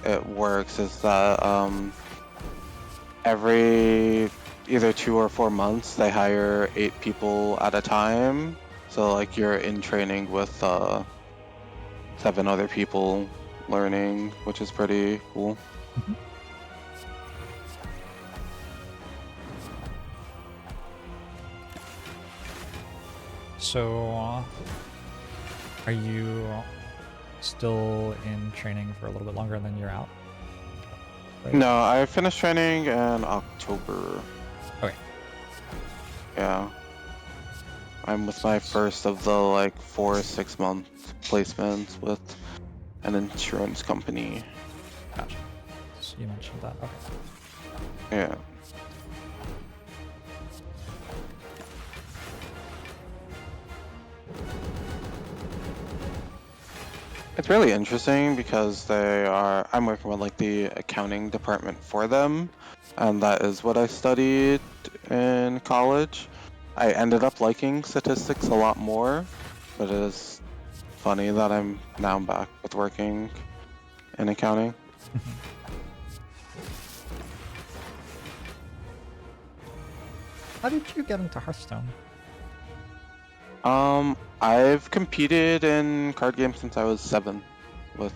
it works is that every either 2 or 4 months they hire 8 people at a time. So like you're in training with 7 other people learning, which is pretty cool. Mm-hmm. So, are you still in training for a little bit longer than you're out? Right? No, I finished training in October. Okay. Yeah. I'm with my first of the like 4 or 6 month placements with an insurance company. Gotcha. So you mentioned that. Okay. Yeah. It's really interesting because I'm working with like the accounting department for them, and that is what I studied in college. I ended up liking statistics a lot more, but it is funny that I'm back with working in accounting. How did you get into Hearthstone? I've competed in card games since I was 7 with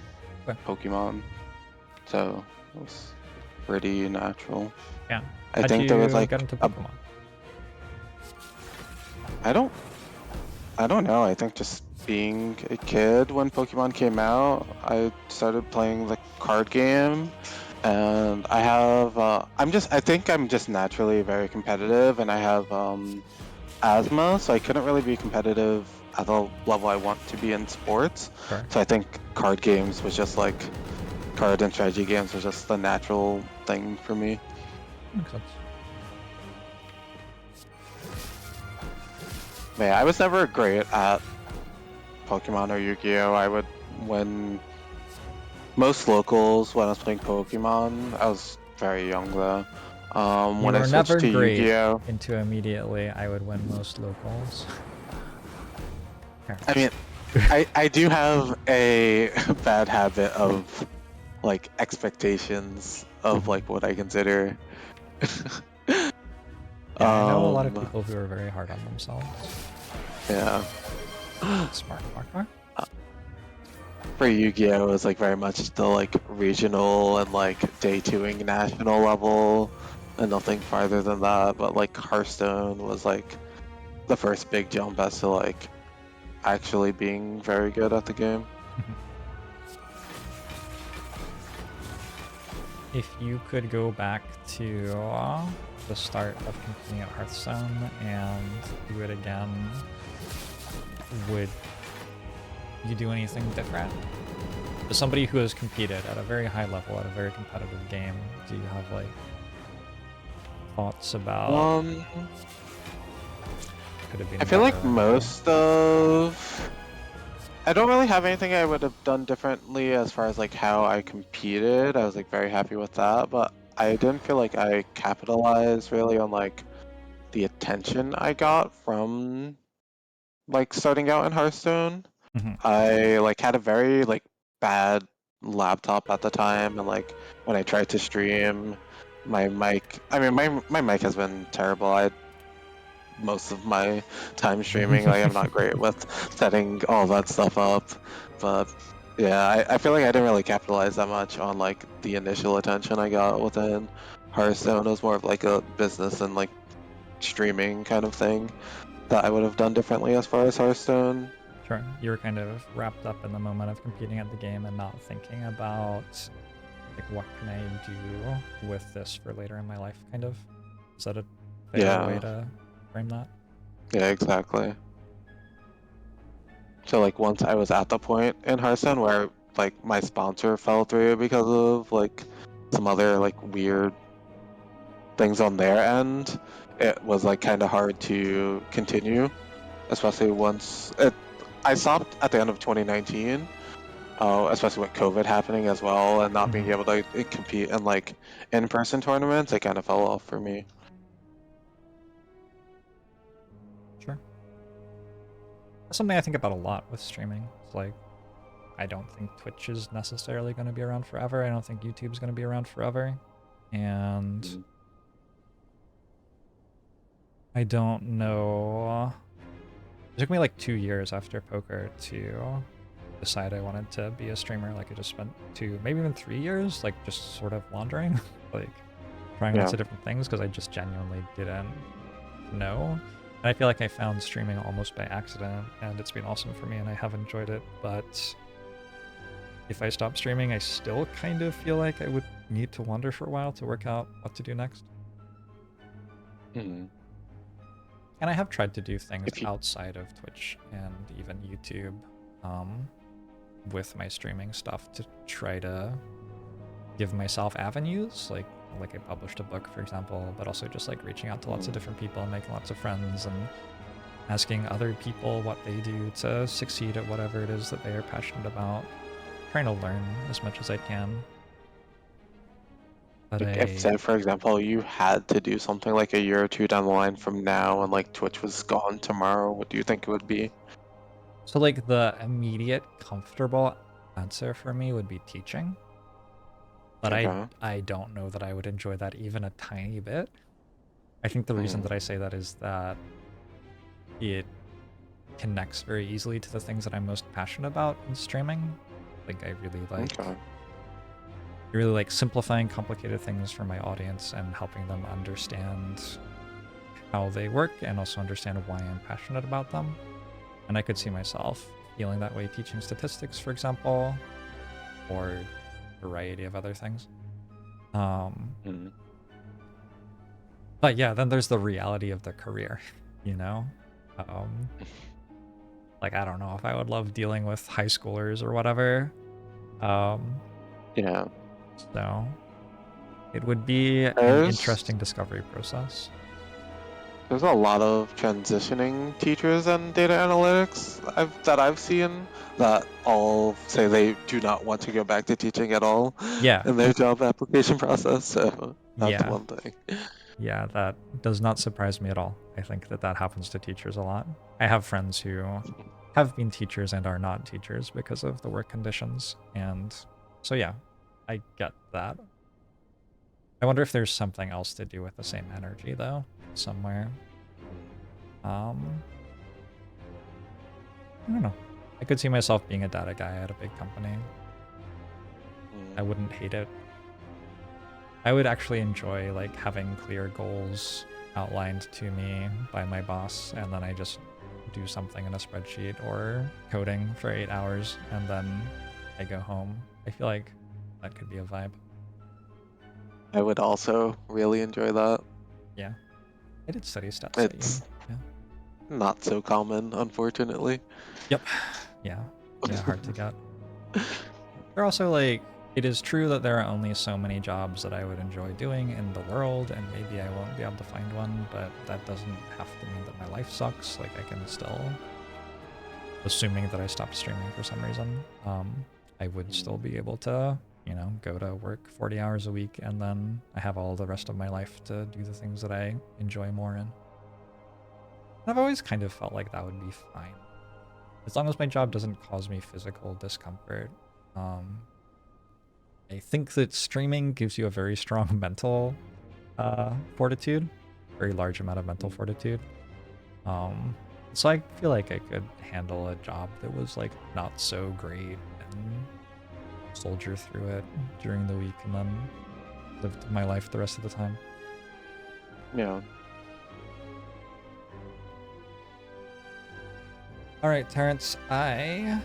Pokemon, so it was pretty natural. Yeah. I think there was like get into Pokemon? I don't know. I think just being a kid when Pokemon came out, I started playing the card game, and I have I think I'm just naturally very competitive, and I have asthma, so I couldn't really be competitive at the level I want to be in sports. Sure. So I think card games was just like card and strategy games was just the natural thing for me. Makes sense. But yeah, I was never great at Pokemon or Yu-Gi-Oh. I would win most locals when I was playing Pokemon. I was very young though. When I switched to Yu-Gi-Oh, into immediately I would win most locals. I mean, I do have a bad habit of like expectations of like what I consider. Yeah, I know a lot of people who are very hard on themselves. Yeah. Smart. For Yu-Gi-Oh, it was like very much the like regional and like day 2ing national level, and nothing farther than that. But like Hearthstone was like the first big jump as to like actually being very good at the game. If you could go back to the start of competing at Hearthstone and do it again, would you do anything different? As somebody who has competed at a very high level at a very competitive game, do you have like thoughts about could have been I feel like I don't really have anything I would have done differently as far as like how I competed. I was like very happy with that, but I didn't feel like I capitalized really on like the attention I got from like starting out in Hearthstone. I like had a very like bad laptop at the time, and like when I tried to stream, my mic my mic has been terrible. Most of my time streaming, like I'm not great with setting all that stuff up, but yeah, I feel like I didn't really capitalize that much on like the initial attention I got within Hearthstone. It was more of like a business and like streaming kind of thing that I would have done differently as far as Hearthstone. Sure, you were kind of wrapped up in the moment of competing at the game and not thinking about like what can I do with this for later in my life, kind of. Is that a fair way to frame that? Yeah, exactly. So like once I was at the point in Hearthstone where like my sponsor fell through because of like some other like weird things on their end, it was like kind of hard to continue, especially I stopped at the end of 2019, especially with COVID happening as well and not being able to compete in like in-person tournaments. It kind of fell off for me. Sure. That's something I think about a lot with streaming. It's like I don't think Twitch is necessarily going to be around forever. I don't think YouTube's going to be around forever. And I don't know. It took me like 2 years after poker to decide I wanted to be a streamer. Like I just spent 2, maybe even 3 years, like just sort of wandering, like trying lots of different things because I just genuinely didn't know. And I feel like I found streaming almost by accident, and it's been awesome for me, and I have enjoyed it. But if I stop streaming, I still kind of feel like I would need to wander for a while to work out what to do next. And I have tried to do things outside of Twitch and even YouTube with my streaming stuff to try to give myself avenues, like I published a book, for example, but also just like reaching out to lots of different people and making lots of friends and asking other people what they do to succeed at whatever it is that they are passionate about, trying to learn as much as I can. But if, say, for example, you had to do something like a year or 2 down the line from now and like Twitch was gone tomorrow, what do you think it would be? So like the immediate comfortable answer for me would be teaching. But I don't know that I would enjoy that even a tiny bit. I think the reason that I say that is that it connects very easily to the things that I'm most passionate about in streaming. Like I really like simplifying complicated things for my audience and helping them understand how they work and also understand why I'm passionate about them. And I could see myself feeling that way teaching statistics, for example, or variety of other things. But yeah, then there's the reality of the career, you know? Like, I don't know if I would love dealing with high schoolers or whatever. Yeah. So it would be an interesting discovery process. There's a lot of transitioning teachers in data analytics that I've seen that all say they do not want to go back to teaching at all in their job application process, so that's one thing. Yeah, that does not surprise me at all. I think that that happens to teachers a lot. I have friends who have been teachers and are not teachers because of the work conditions, and so yeah, I get that. I wonder if there's something else to do with the same energy, though, somewhere. I don't know. I could see myself being a data guy at a big company. I wouldn't hate it. I would actually enjoy like having clear goals outlined to me by my boss, and then I just do something in a spreadsheet or coding for 8 hours, and then I go home. I feel like that could be a vibe. I would also really enjoy that. Yeah. I did study stats it's not so common, unfortunately. Yep. Yeah, hard to get. They're also like, it is true that there are only so many jobs that I would enjoy doing in the world, and maybe I won't be able to find one, but that doesn't have to mean that my life sucks. Like, I can still, assuming that I stop streaming for some reason, I would still be able to, you know, go to work 40 hours a week, and then I have all the rest of my life to do the things that I enjoy more in. I've always kind of felt like that would be fine. As long as my job doesn't cause me physical discomfort. I think that streaming gives you a very strong mental fortitude, very large amount of mental fortitude. So I feel like I could handle a job that was like not so great and soldier through it during the week and then live my life the rest of the time. Yeah. All right, Terrence, I'm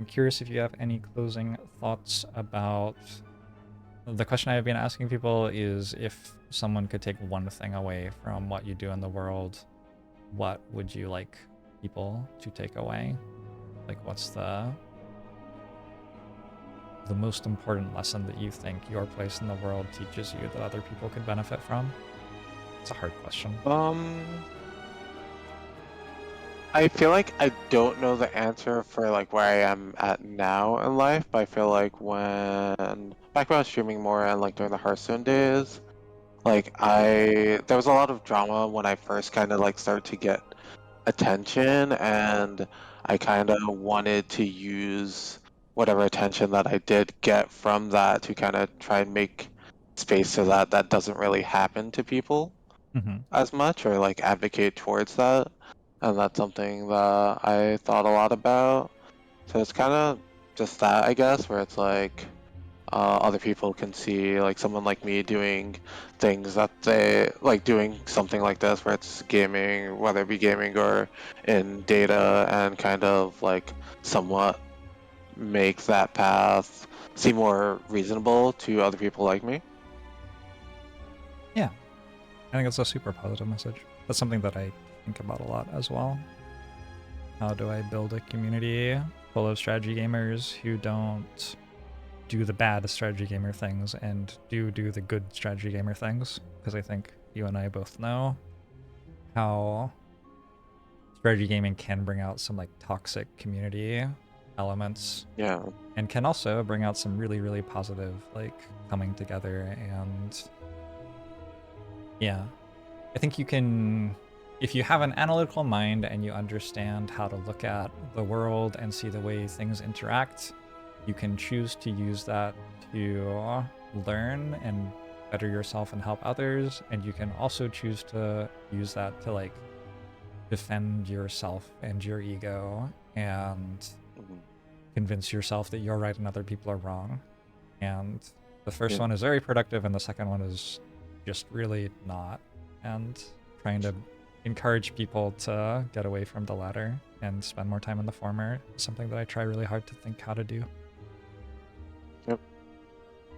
curious if you have any closing thoughts about the question I've been asking people is, if someone could take one thing away from what you do in the world, what would you like people to take away? Like, what's the most important lesson that you think your place in the world teaches you that other people could benefit from? It's a hard question. I feel like I don't know the answer for like where I am at now in life, but I feel like back when I was streaming more and like during the Hearthstone days, like there was a lot of drama when I first kind of like started to get attention, and I kind of wanted to use whatever attention that I did get from that to kind of try and make space so that that doesn't really happen to people as much, or like advocate towards that. And that's something that I thought a lot about. So it's kind of just that, I guess, where it's like other people can see like someone like me doing things that they like, doing something like this where it's gaming, whether it be gaming or in data, and kind of like somewhat make that path seem more reasonable to other people like me. Yeah, I think it's a super positive message. That's something that I think about a lot as well. How do I build a community full of strategy gamers who don't do the bad strategy gamer things and do the good strategy gamer things? Because I think you and I both know how strategy gaming can bring out some like toxic community elements. Yeah. And can also bring out some really, really positive, like, coming together. And yeah, I think you can, if you have an analytical mind and you understand how to look at the world and see the way things interact, you can choose to use that to learn and better yourself and help others. And you can also choose to use that to like defend yourself and your ego and convince yourself that you're right and other people are wrong. And the first one is very productive and the second one is just really not. And trying to encourage people to get away from the latter and spend more time in the former is something that I try really hard to think how to do. Yep.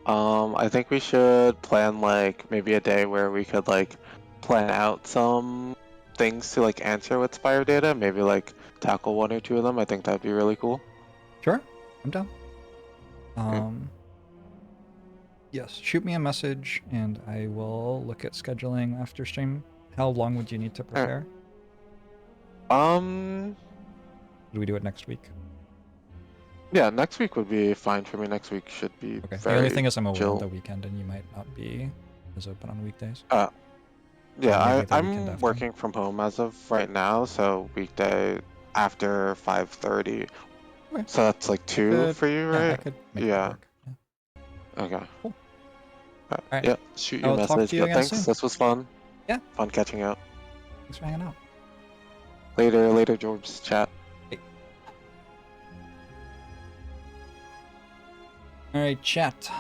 I think we should plan like maybe a day where we could like plan out some things to like answer with Spire data, maybe like tackle one or two of them. I think that'd be really cool. Sure, I'm down. Yes, shoot me a message and I will look at scheduling after stream. How long would you need to prepare? Do we do it next week? Yeah, next week would be fine for me. Next week should be okay. Very the only thing is I'm away chill. on the weekend and you might not be as open on weekdays. Yeah, I'm working from home as of right now, so weekday after 5:30. Okay. So that's like 2 for you, right? Yeah, I could make that work. Yeah. Okay. Cool. All right. Yeah, shoot you a message. Talk to you again thanks, soon. This was fun. Yeah. Fun catching up. Thanks for hanging out. Later, Jorbs chat. Hey. Alright, chat.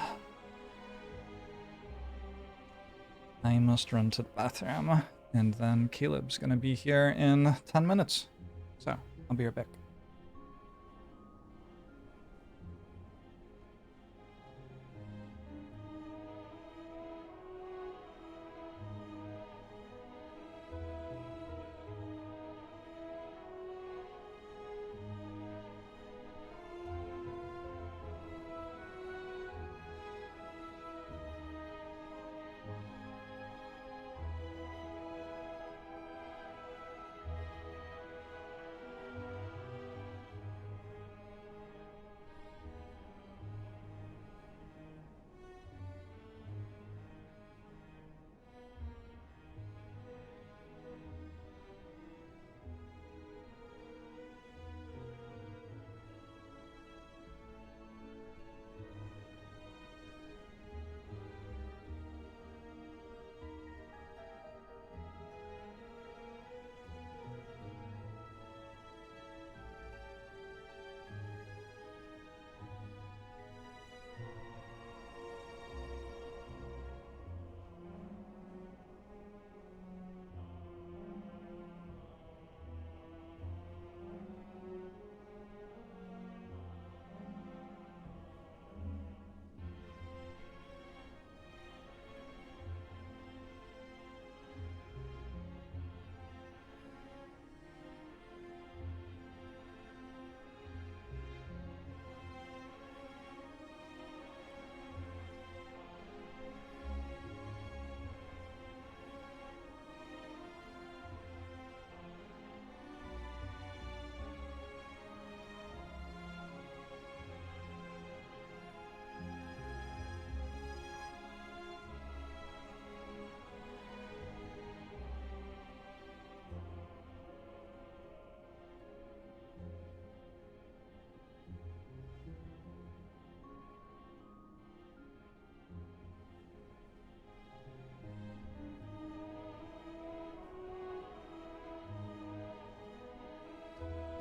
I must run to the bathroom, and then Caleb's gonna be here in 10 minutes. So, I'll be right back.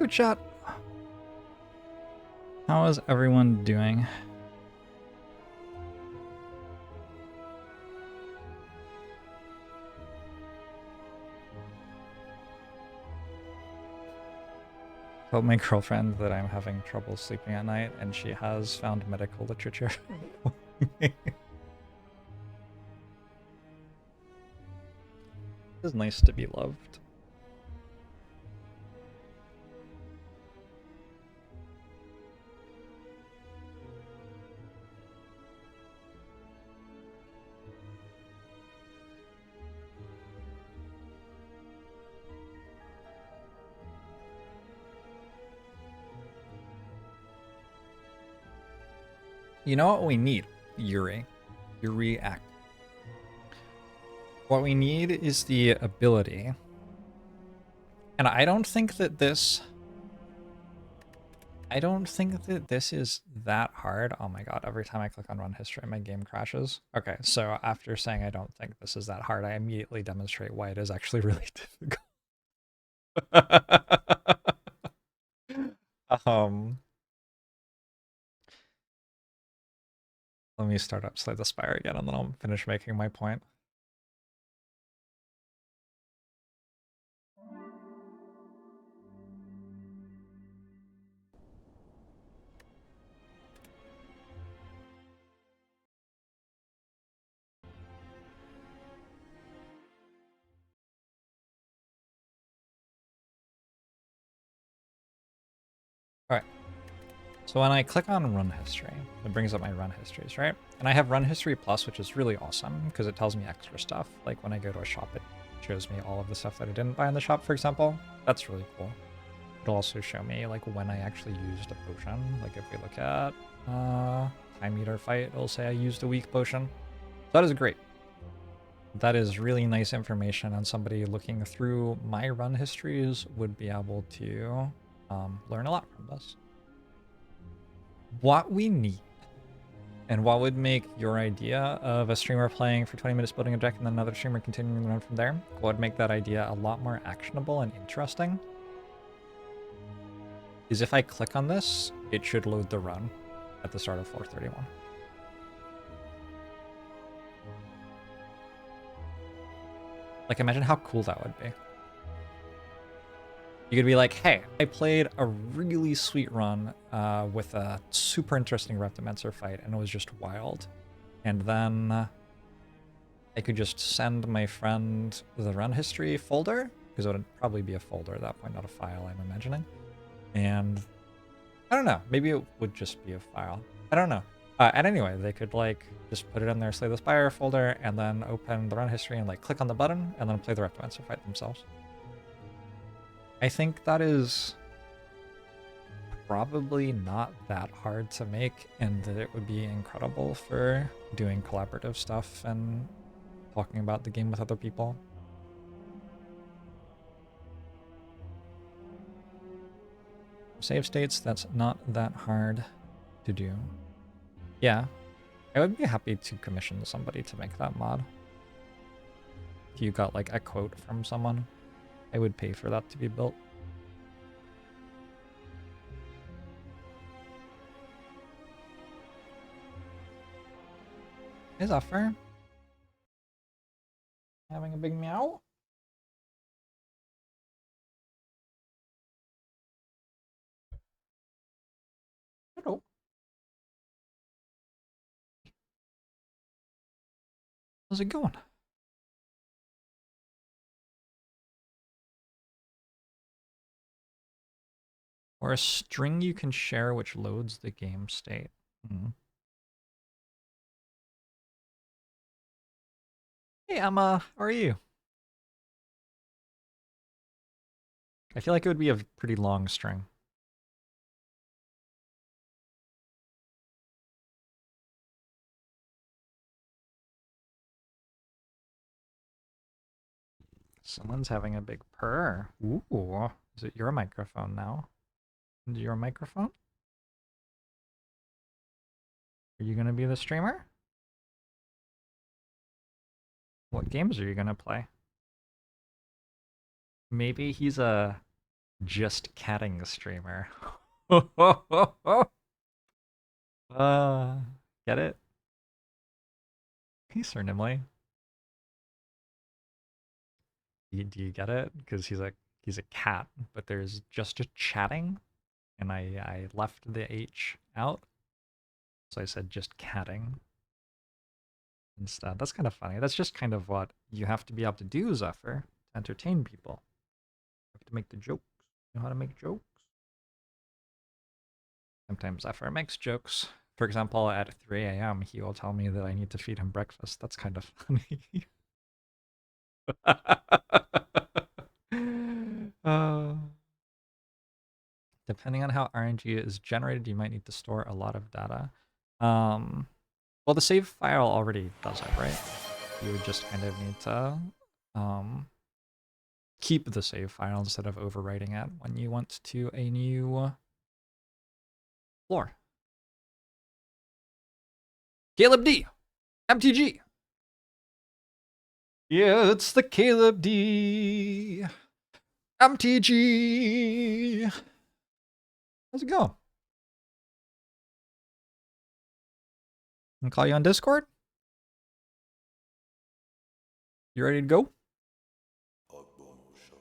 super chat. How is everyone doing? Told my girlfriend that I'm having trouble sleeping at night, and she has found medical literature. It's nice to be loved. You know what we need, Yuri? Yuri Act. What we need is the ability. And I don't think that this is that hard. Oh my god, every time I click on run history, my game crashes. Okay, so after saying I don't think this is that hard, I immediately demonstrate why it is actually really difficult. Let me start up Slay the Spire again, and then I'll finish making my point. Alright. So when I click on run history, it brings up my run histories, right? And I have run history plus, which is really awesome because it tells me extra stuff. Like when I go to a shop, it shows me all of the stuff that I didn't buy in the shop, for example. That's really cool. It'll also show me like when I actually used a potion. Like if we look at time meter fight, it'll say I used a weak potion. That is great. That is really nice information, and somebody looking through my run histories would be able to learn a lot from this. What we need, and what would make your idea of a streamer playing for 20 minutes building a deck and then another streamer continuing the run from there, what would make that idea a lot more actionable and interesting, is if I click on this, it should load the run at the start of 431. Like, imagine how cool that would be. You could be like, hey, I played a really sweet run with a super interesting Reptimancer fight, and it was just wild. And then I could just send my friend the run history folder, because it would probably be a folder at that point, not a file, I'm imagining. And I don't know, maybe it would just be a file. I don't know. And anyway, they could like just put it in their Slay the Spire folder and then open the run history and like click on the button and then play the Reptimancer fight themselves. I think that is probably not that hard to make, and that it would be incredible for doing collaborative stuff and talking about the game with other people. Save states, that's not that hard to do. Yeah, I would be happy to commission somebody to make that mod. If you got like a quote from someone, I would pay for that to be built. Is that fair? Having a big meow? Hello. How's it going? Or a string you can share which loads the game state. Hey Emma, how are you? I feel like it would be a pretty long string. Someone's having a big purr. Ooh, is it your microphone now? Is it your microphone? Are you gonna be the streamer? What games are you gonna play? Maybe he's a Just catting streamer. Get it? Peace or Nimley? Do you get it? Because he's a cat, but there's just a chatting, and I left the H out, so I said just catting instead. That's kind of funny. That's just kind of what you have to be able to do, Zephyr, to entertain people. You have to make the jokes. You know how to make jokes? Sometimes Zephyr makes jokes. For example, at 3 a.m., he will tell me that I need to feed him breakfast. That's kind of funny. Depending on how RNG is generated, you might need to store a lot of data. Well, the save file already does it, right? You would just kind of need to keep the save file instead of overwriting it when you want to a new floor. Caleb D, MTG. Yeah, it's the Caleb D, MTG. How's it going? I'll call you on Discord. You ready to go?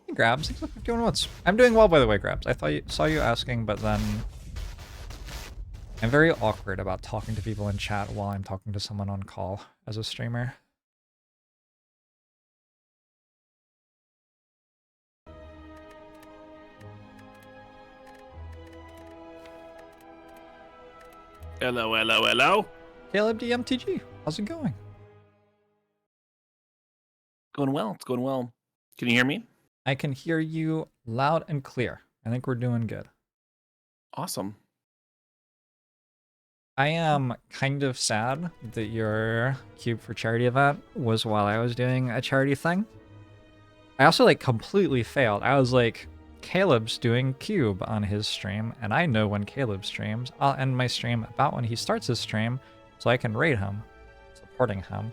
Hey, Grabs. Thanks for doing what's. I'm doing well, by the way, Grabs. I saw you asking, but then I'm very awkward about talking to people in chat while I'm talking to someone on call as a streamer. Hello, hello, hello. Caleb DMTG, how's it going? Going well. It's going well. Can you hear me? I can hear you loud and clear. I think we're doing good. Awesome. I am kind of sad that your Cube for Charity event was while I was doing a charity thing. I also like completely failed. I was like, Caleb's doing Cube on his stream, and I know when Caleb streams. I'll end my stream about when he starts his stream so I can raid him, supporting him.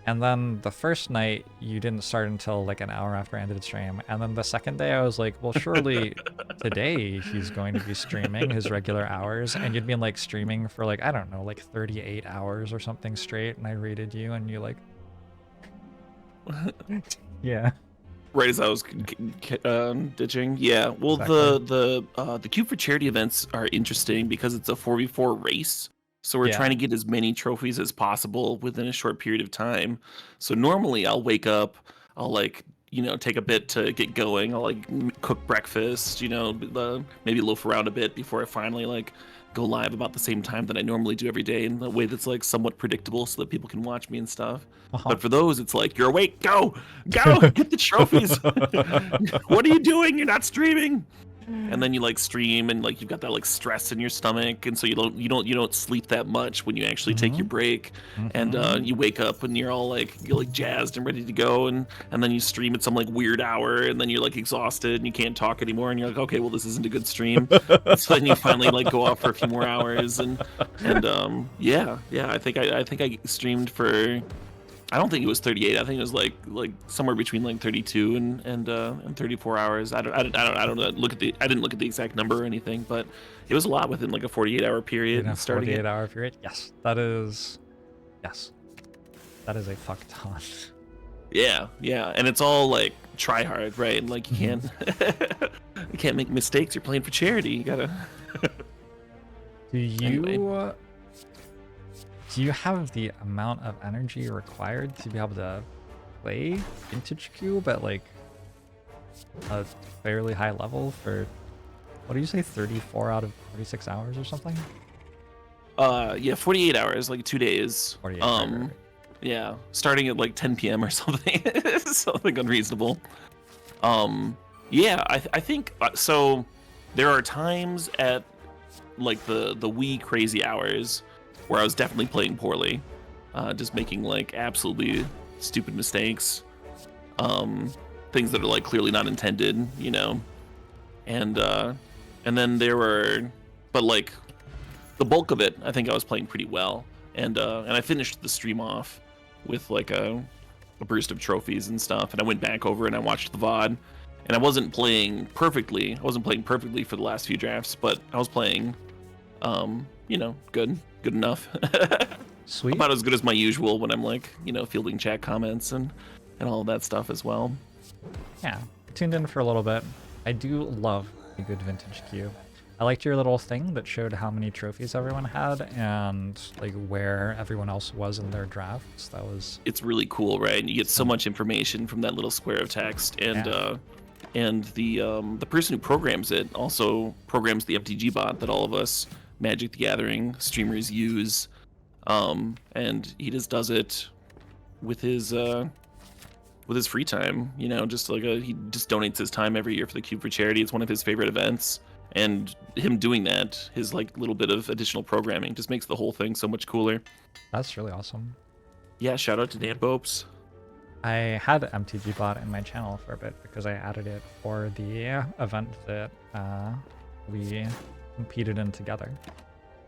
And then the first night, you didn't start until like an hour after I ended the stream. And then the second day, I was like, well, surely today he's going to be streaming his regular hours. And you'd been like streaming for like, I don't know, like 38 hours or something straight. And I raided you and you like, yeah. Right as I was ditching. Yeah. Well, exactly. The Cube for Charity events are interesting because it's a 4v4 race. So we're trying to get as many trophies as possible within a short period of time. So normally I'll wake up, I'll like, you know, take a bit to get going. I'll like cook breakfast, you know, maybe loaf around a bit before I finally like go live about the same time that I normally do every day in a way that's like somewhat predictable so that people can watch me and stuff. But for those, it's like, you're awake, go, get the trophies. What are you doing? You're not streaming. And then you like stream and like you've got that like stress in your stomach, and so you don't sleep that much when you actually take your break, and you wake up and you're like jazzed and ready to go, and then you stream at some like weird hour, and then you're like exhausted and you can't talk anymore, and you're like, okay, well this isn't a good stream. So then you finally like go off for a few more hours, and yeah, I think I streamed for, I don't think it was 38. I think it was like somewhere between like 32 and 34 hours. I don't know. I didn't look at the exact number or anything, but it was a lot within like a 48-hour period. In a 48-hour period, yes, that is a fuck ton. Yeah, and it's all like try hard, right? Like you can't make mistakes. You're playing for charity. You gotta. Do you? Anyway. Do you have the amount of energy required to be able to play Vintage Cube at like a fairly high level for, what do you say, 34 out of 46 hours or something? Yeah, 48 hours, like 2 days. 48 hours. Yeah, starting at like 10 p.m. or something, something unreasonable. Yeah, I think so. There are times at like the wee crazy hours where I was definitely playing poorly, just making like absolutely stupid mistakes, things that are like clearly not intended, you know, and then there were, but like the bulk of it, I think I was playing pretty well, and I finished the stream off with like a burst of trophies and stuff, and I went back over and I watched the VOD, and I wasn't playing perfectly. I wasn't playing perfectly for the last few drafts, but I was playing, you know, good enough. Sweet. About as good as my usual when I'm like, you know, fielding chat comments and all of that stuff as well. Yeah, tuned in for a little bit. I do love a good vintage queue. I liked your little thing that showed how many trophies everyone had and like where everyone else was in their drafts. That was. It's really cool, right? And you get so much information from that little square of text, and the person who programs it also programs the MTG bot that all of us Magic the Gathering streamers use, and he just does it with his free time. You know, just like he just donates his time every year for the Cube for Charity. It's one of his favorite events. And him doing that, his like little bit of additional programming, just makes the whole thing so much cooler. That's really awesome. Yeah, shout out to Dan Bopes. I had MTG bot in my channel for a bit because I added it for the event that we competed in together.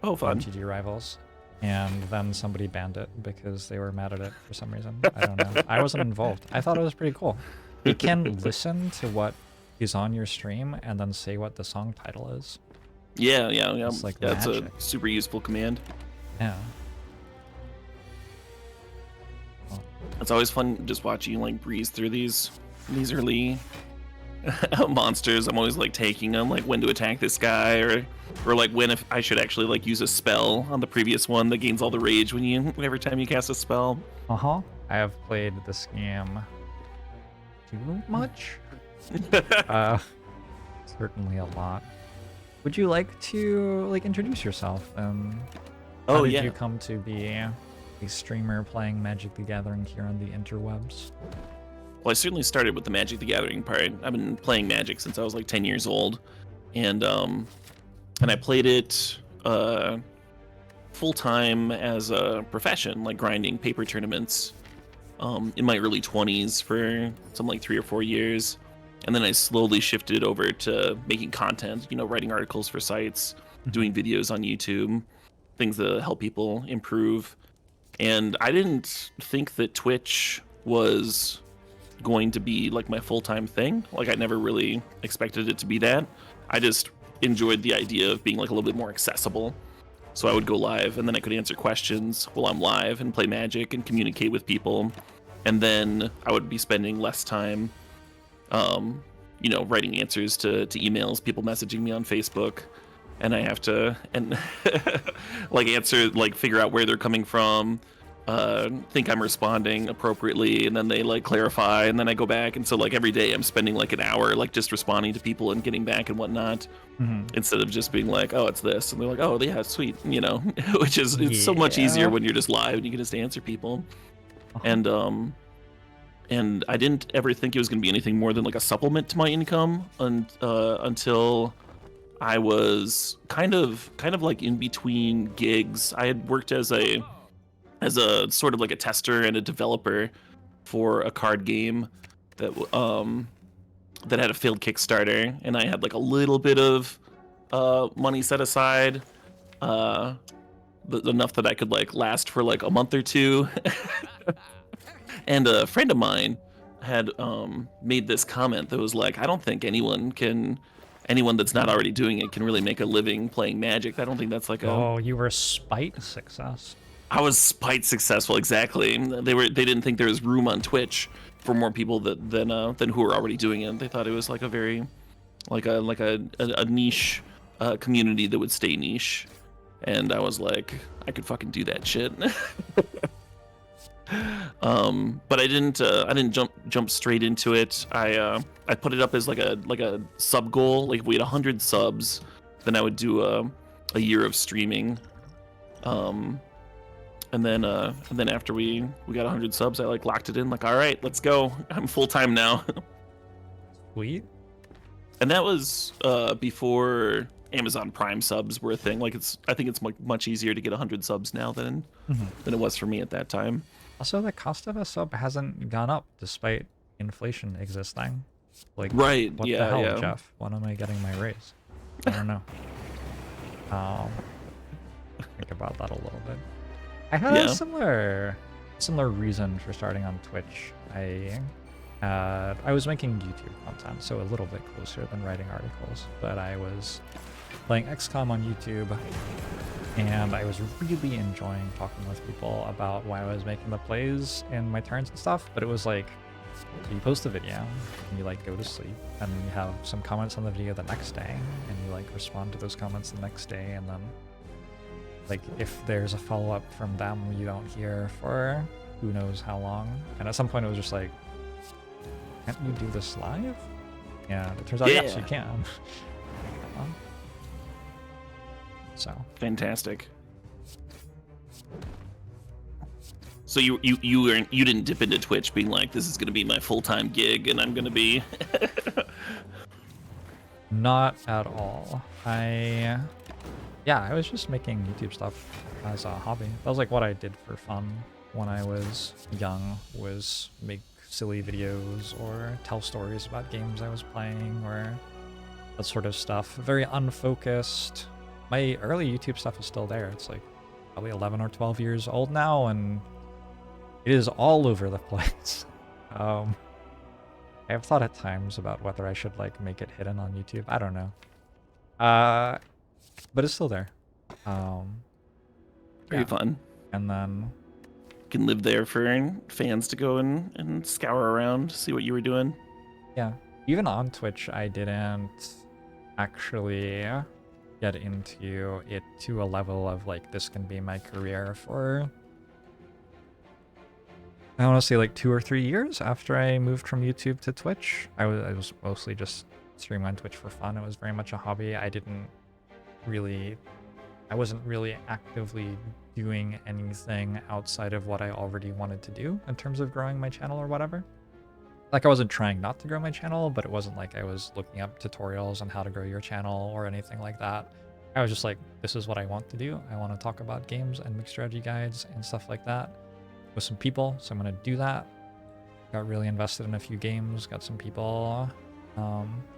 Oh, fun. MTG Rivals. And then somebody banned it because they were mad at it for some reason. I don't know. I wasn't involved. I thought it was pretty cool. You can listen to what is on your stream and then say what the song title is. Yeah. It's like that's magic. a super useful command. Yeah. Well, it's always fun just watching you like breeze through these early monsters. I'm always like taking them, like when to attack this guy, or like when if I should actually like use a spell on the previous one that gains all the rage every time you cast a spell. I have played this game too much. Certainly a lot. Would you like to like introduce yourself and how did you come to be a streamer playing Magic the Gathering here on the interwebs? Well, I certainly started with the Magic the Gathering part. I've been playing Magic since I was like 10 years old, and I played it full time as a profession, like grinding paper tournaments in my early 20s for some like 3 or 4 years. And then I slowly shifted over to making content, you know, writing articles for sites, doing videos on YouTube, things that help people improve. And I didn't think that Twitch was going to be like my full-time thing. Like I never really expected it to be that. I just enjoyed the idea of being like a little bit more accessible. So I would go live and then I could answer questions while I'm live and play Magic and communicate with people. And then I would be spending less time you know, writing answers to emails, people messaging me on Facebook, and I have to like answer, like figure out where they're coming from, think I'm responding appropriately, and then they like clarify, and then I go back, and so like every day I'm spending like an hour like just responding to people and getting back and whatnot, instead of just being like, oh, it's this, and they're like, oh yeah, sweet, you know, which is it's so much easier when you're just live and you can just answer people. And I didn't ever think it was going to be anything more than like a supplement to my income until I was kind of like in between gigs. I had worked as a sort of like a tester and a developer for a card game that had a failed Kickstarter, and I had like a little bit of money set aside, enough that I could like last for like a month or two. And a friend of mine had made this comment that was like, I don't think anyone that's not already doing it can really make a living playing Magic. I don't think that's like a... Oh, you were spite success. I was spite successful, exactly. They didn't think there was room on Twitch for more people than who were already doing it. They thought it was like a very like a niche community that would stay niche. And I was like, I could fucking do that shit. But I didn't jump straight into it. I put it up as like a sub goal. Like if we had 100 subs, then I would do a year of streaming. And then after we got 100 subs, I like locked it in. Like, all right, let's go. I'm full time now. Sweet. And that was before Amazon Prime subs were a thing. Like I think it's much easier to get 100 subs now than it was for me at that time. Also, the cost of a sub hasn't gone up despite inflation existing. Like, right? What the hell, Jeff? When am I getting my raise? I don't know. Think about that a little bit. I had a similar reason for starting on Twitch. I I was making YouTube content, so a little bit closer than writing articles, but I was playing XCOM on YouTube, and I was really enjoying talking with people about why I was making the plays in my turns and stuff, but it was like, you post a video, and you like go to sleep, and then you have some comments on the video the next day, and you like respond to those comments the next day, and then like if there's a follow-up from them, you don't hear for who knows how long, and at some point it was just like, can't you do this live? And it turns out, yes, you can. So fantastic. So you didn't dip into Twitch being like, this is going to be my full-time gig and I'm going to be Not at all. I was just making YouTube stuff as a hobby. That was like what I did for fun when I was young, was make silly videos or tell stories about games I was playing or that sort of stuff. Very unfocused. My early YouTube stuff is still there. It's like probably 11 or 12 years old now, and it is all over the place. I have thought at times about whether I should like make it hidden on YouTube. I don't know. But it's still there. Very fun. And then you can live there for fans to go and scour around, see what you were doing. Yeah. Even on Twitch, I didn't actually get into it to a level of like, this can be my career for, I want to say like 2 or 3 years after I moved from YouTube to Twitch. I was mostly just streaming on Twitch for fun. It was very much a hobby. I wasn't really actively doing anything outside of what I already wanted to do in terms of growing my channel or whatever. Like, I wasn't trying not to grow my channel, but it wasn't like I was looking up tutorials on how to grow your channel or anything like that. I was just like, this is what I want to do. I want to talk about games and make strategy guides and stuff like that with some people, so I'm going to do that. Got really invested in a few games, got some people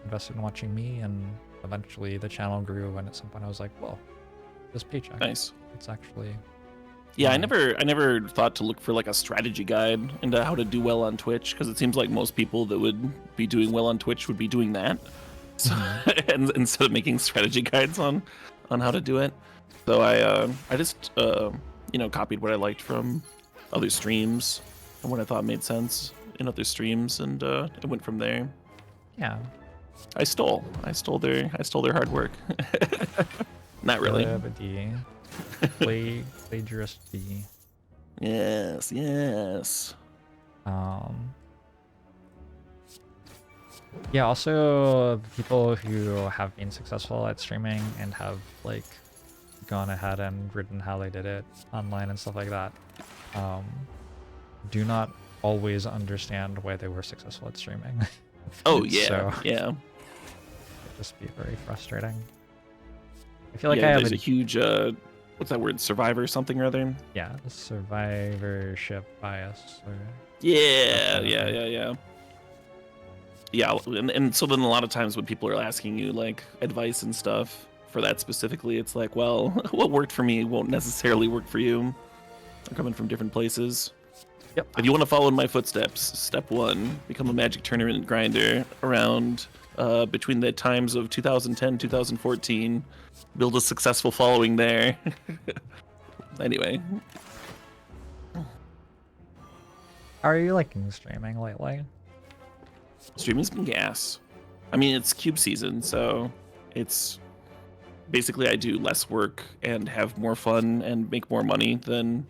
invested in watching me, and eventually the channel grew, and at some point I was like, whoa, this paycheck. Nice. It's actually... Yeah, I never thought to look for like a strategy guide into how to do well on Twitch, because it seems like most people that would be doing well on Twitch would be doing that, so, and instead of making strategy guides on how to do it. So I just copied what I liked from other streams and what I thought made sense in other streams, and it went from there. Yeah, I stole their hard work. Not really. Plagiarist D. Yes. Yeah, also people who have been successful at streaming and have like gone ahead and written how they did it online and stuff like that, do not always understand why they were successful at streaming. Oh yeah, so, yeah. It'd just be very frustrating. I feel like I have a huge what's that word? Survivor something or other? Yeah, survivorship bias. Or yeah. Yeah, and so then a lot of times when people are asking you like advice and stuff for that specifically, it's like, well, what worked for me won't necessarily work for you. They're coming from different places. Yep. If you want to follow in my footsteps, step 1, become a Magic tournament grinder around between the times of 2010, 2014. Build a successful following there. Anyway. How are you liking streaming lately? Streaming's been gas. I mean, it's cube season, so it's basically I do less work and have more fun and make more money than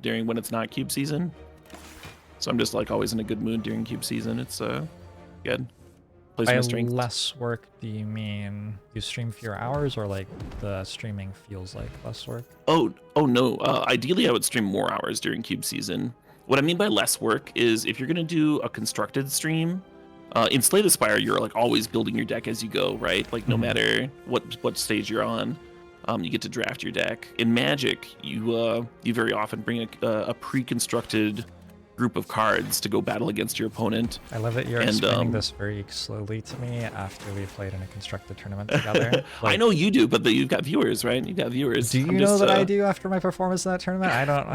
during when it's not cube season. So I'm just like always in a good mood during cube season. It's good. Plays my strength. By less work, do you mean you stream fewer hours, or like the streaming feels like less work? Oh no. Ideally, I would stream more hours during cube season. What I mean by less work is if you're gonna do a constructed stream, in Slay the Spire, you're like always building your deck as you go, right? Like no matter what stage you're on, you get to draft your deck. In Magic, you very often bring a pre-constructed group of cards to go battle against your opponent. I love that you're explaining this very slowly to me after we played in a constructed tournament together. Like, I know you do, but you've got viewers, right? You've got viewers. Do you know that I do after my performance in that tournament? I don't.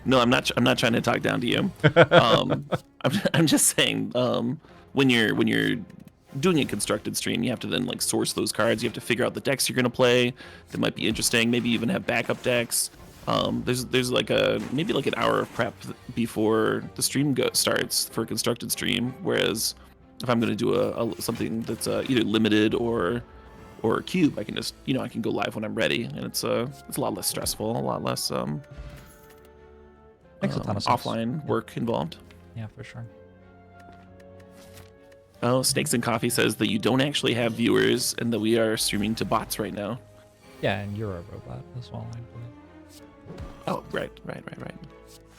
No, I'm not. I'm not trying to talk down to you. I'm just saying, when you're doing a constructed stream, you have to then like source those cards. You have to figure out the decks you're gonna play that might be interesting. Maybe even have backup decks. There's like maybe like an hour of prep before the stream starts for a constructed stream. Whereas if I'm gonna do something that's either limited or cube, I can just I can go live when I'm ready, and it's a lot less stressful, a lot less makes a ton of offline work involved. Yeah, for sure. Oh, Snakes and Coffee says that you don't actually have viewers and that we are streaming to bots right now. Yeah, and you're a robot as well, I believe. Oh, right.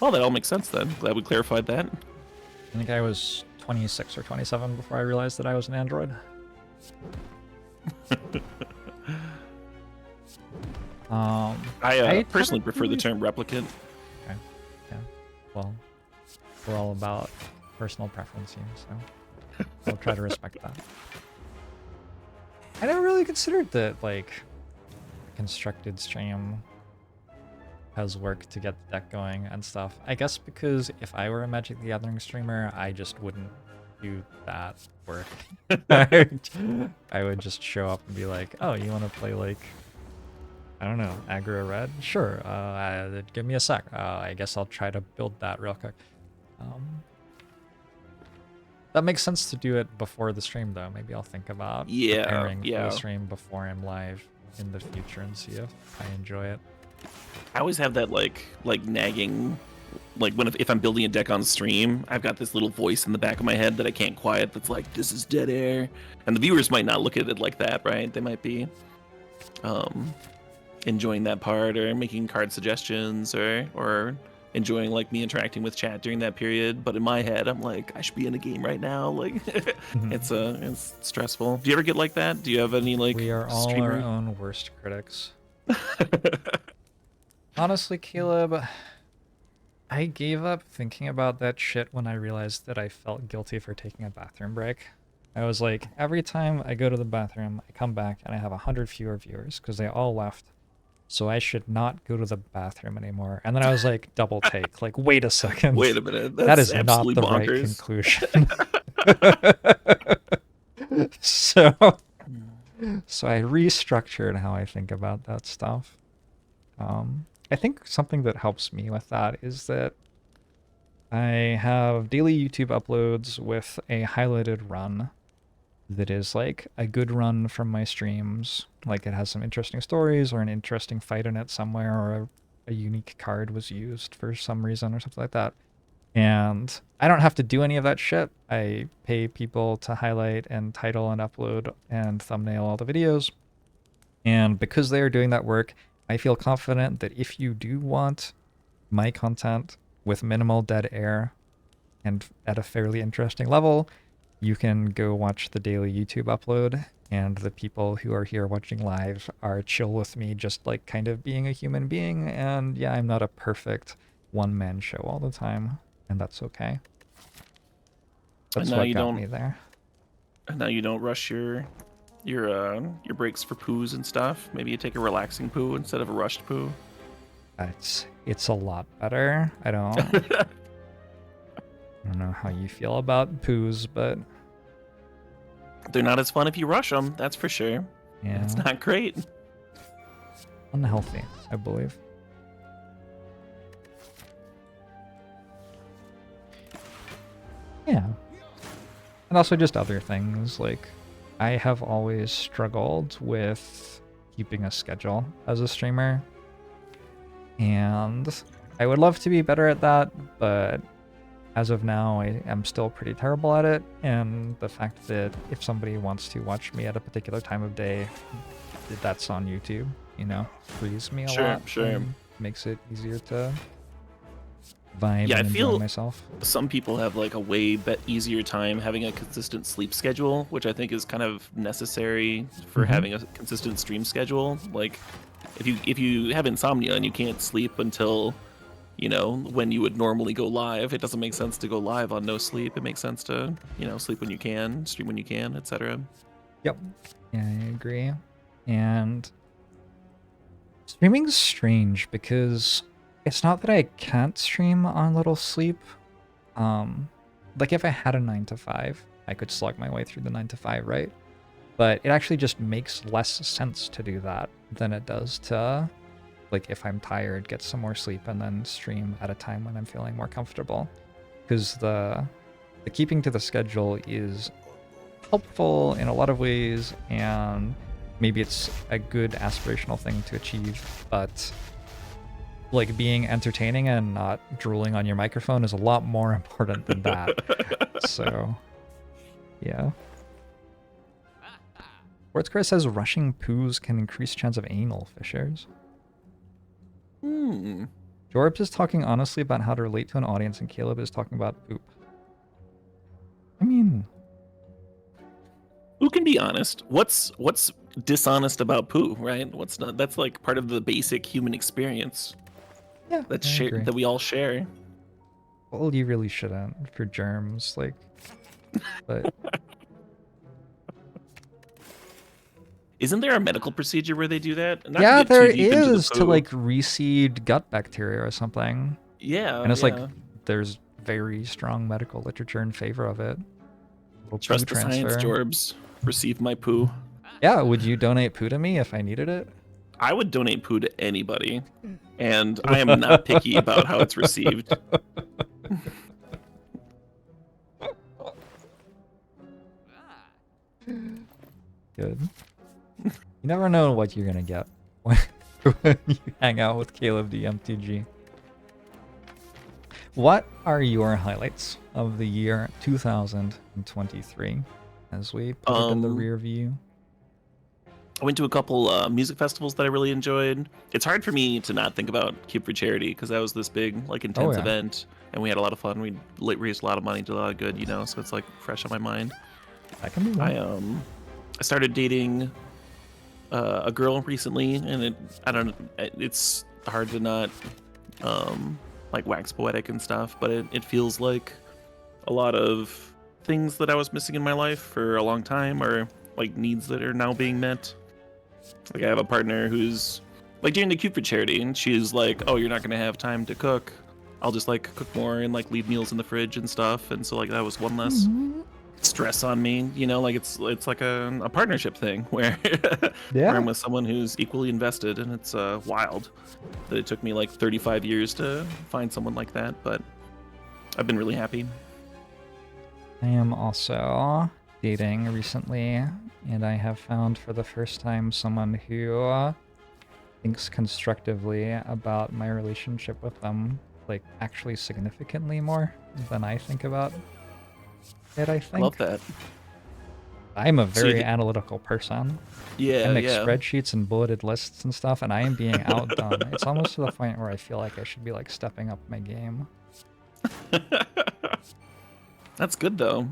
Well, that all makes sense then. Glad we clarified that. I think I was 26 or 27 before I realized that I was an android. I personally prefer the term replicant. Okay. Yeah. Well, we're all about personal preference here, so I'll try to respect that. I never really considered that, like, a constructed stream has work to get the deck going and stuff. I guess because if I were a Magic the Gathering streamer, I just wouldn't do that work. I would just show up and be like, oh, you want to play, like, I don't know, aggro red? Sure, give me a sec. I guess I'll try to build that real quick. That makes sense to do it before the stream, though. Maybe I'll think about preparing for the stream before I'm live in the future and see if I enjoy it. I always have that like nagging, like if I'm building a deck on stream, I've got this little voice in the back of my head that I can't quiet that's like, this is dead air. And the viewers might not look at it like that, right? They might be enjoying that part or making card suggestions or enjoying like me interacting with chat during that period. But in my head, I'm like, I should be in a game right now. Like it's stressful. Do you ever get like that? Do you have any like we are all our own worst critics. Honestly, Caleb, I gave up thinking about that shit when I realized that I felt guilty for taking a bathroom break. I was like, every time I go to the bathroom, I come back and I have 100 fewer viewers because they all left. So I should not go to the bathroom anymore. And then I was like, double take. Like, wait a second. Wait a minute. That is not the right conclusion. So I restructured how I think about that stuff. I think something that helps me with that is that I have daily YouTube uploads with a highlighted run that is like a good run from my streams. Like it has some interesting stories or an interesting fight in it somewhere, or a unique card was used for some reason or something like that. And I don't have to do any of that shit. I pay people to highlight and title and upload and thumbnail all the videos. And because they are doing that work, I feel confident that if you do want my content with minimal dead air and at a fairly interesting level, you can go watch the daily YouTube upload, and the people who are here watching live are chill with me, just like kind of being a human being. And yeah, I'm not a perfect one-man show all the time, and that's okay. That's what got me there. And now you don't rush your breaks for poos and stuff. Maybe you take a relaxing poo instead of a rushed poo. It's a lot better. I don't know how you feel about poos, but they're not as fun if you rush them. That's for sure. Yeah, it's not great. Unhealthy, I believe. Yeah, and also just other things like, I have always struggled with keeping a schedule as a streamer, and I would love to be better at that, but as of now, I am still pretty terrible at it, and the fact that if somebody wants to watch me at a particular time of day, that's on YouTube, frees me a lot. Sure. Makes it easier to vibe and enjoy myself. Some people have like a way easier time having a consistent sleep schedule, which I think is kind of necessary for having a consistent stream schedule. Like if you have insomnia and you can't sleep until you know, when you would normally go live. It doesn't make sense to go live on no sleep. It makes sense to, you know, sleep when you can, stream when you can, etc. Yep. Yeah, I agree. And streaming's strange because it's not that I can't stream on little sleep. Like if I had a 9 to 5, I could slug my way through the 9 to 5, right? But it actually just makes less sense to do that than it does to, like, if I'm tired, get some more sleep and then stream at a time when I'm feeling more comfortable. Because the keeping to the schedule is helpful in a lot of ways, and maybe it's a good aspirational thing to achieve, but like being entertaining and not drooling on your microphone is a lot more important than that. So, yeah. Sportscar says rushing poos can increase chance of anal fissures. Jorbs is talking honestly about how to relate to an audience, and Caleb is talking about poop. I mean, who can be honest? What's dishonest about poo, right? What's not? That's like part of the basic human experience. Yeah, that's shared, that we all share. Well, you really shouldn't for germs, like, but. Isn't there a medical procedure where they do that? Yeah, there is, to like reseed gut bacteria or something. Yeah, and it's like there's very strong medical literature in favor of it. Trust the science, Jorbs. Receive my poo. Yeah, would you donate poo to me if I needed it? I would donate poo to anybody, and I am not picky about how it's received. Good. You never know what you're gonna get when you hang out with Caleb DMTG. What are your highlights of the year 2023 as we put it in the rear view? I went to a couple music festivals that I really enjoyed. It's hard for me to not think about Cube for Charity because that was this big, like, intense event, and we had a lot of fun. We raised a lot of money, did a lot of good, you know, so it's like fresh on my mind. That can be one. I started dating a girl recently, and it's hard to not like wax poetic and stuff, but it feels like a lot of things that I was missing in my life for a long time, or like needs that are now being met. Like I have a partner who's like doing the Cube for Charity, and she's like, oh, you're not gonna have time to cook, I'll just like cook more and like leave meals in the fridge and stuff. And so like that was one less stress on me, you know, like it's like a partnership thing where, where I'm with someone who's equally invested, and it's wild that it took me like 35 years to find someone like that, but I've been really happy. I am also dating recently, and I have found for the first time someone who thinks constructively about my relationship with them, like actually significantly more than I think about it, I think. Love that. I'm a very analytical person. Yeah, I make spreadsheets and bulleted lists and stuff, and I am being outdone. It's almost to the point where I feel like I should be like stepping up my game. That's good though.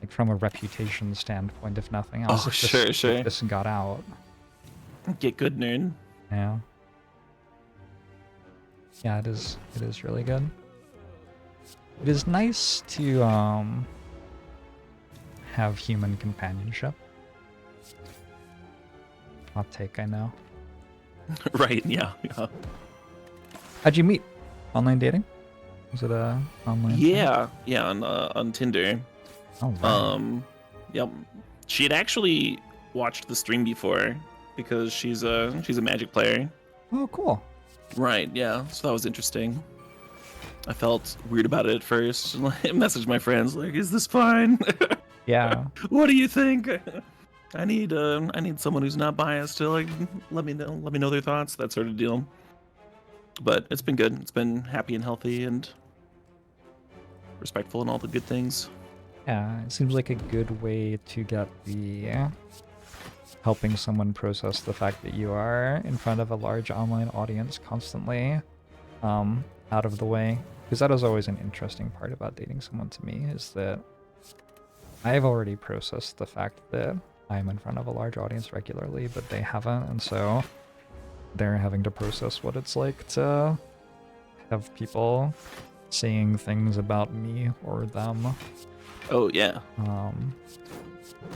Like from a reputation standpoint, if nothing else. Oh, sure. If this got out. Get good, nerd. Yeah. Yeah, it is really good. It is nice to have human companionship. Hot take, I know. Right, yeah. How'd you meet? Online dating? Was it a online thing? On Tinder. Oh, right. Yep. She had actually watched the stream before because she's a Magic player. Oh, cool. Right, yeah. So that was interesting. I felt weird about it at first. I messaged my friends like, "Is this fine?" Yeah. What do you think? I need someone who's not biased to like let me know their thoughts, that sort of deal. But it's been good. It's been happy and healthy and respectful and all the good things. Yeah, it seems like a good way to get the helping someone process the fact that you are in front of a large online audience constantly out of the way. Because that is always an interesting part about dating someone to me, is that I've already processed the fact that I'm in front of a large audience regularly, but they haven't, and so they're having to process what it's like to have people saying things about me or them. Oh yeah.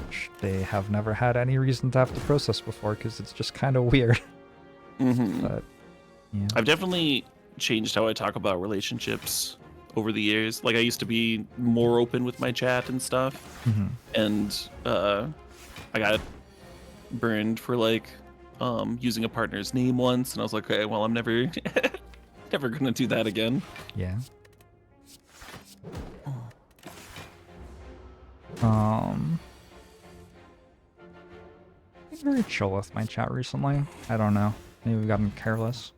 Which they have never had any reason to have to process before because it's just kind of weird. But yeah. I've definitely changed how I talk about relationships over the years. Like I used to be more open with my chat and stuff, and I got burned for like using a partner's name once, and I was like, okay, well, I'm never never gonna do that again. Yeah. I'm very chill with my chat recently. I don't know. Maybe we've gotten careless.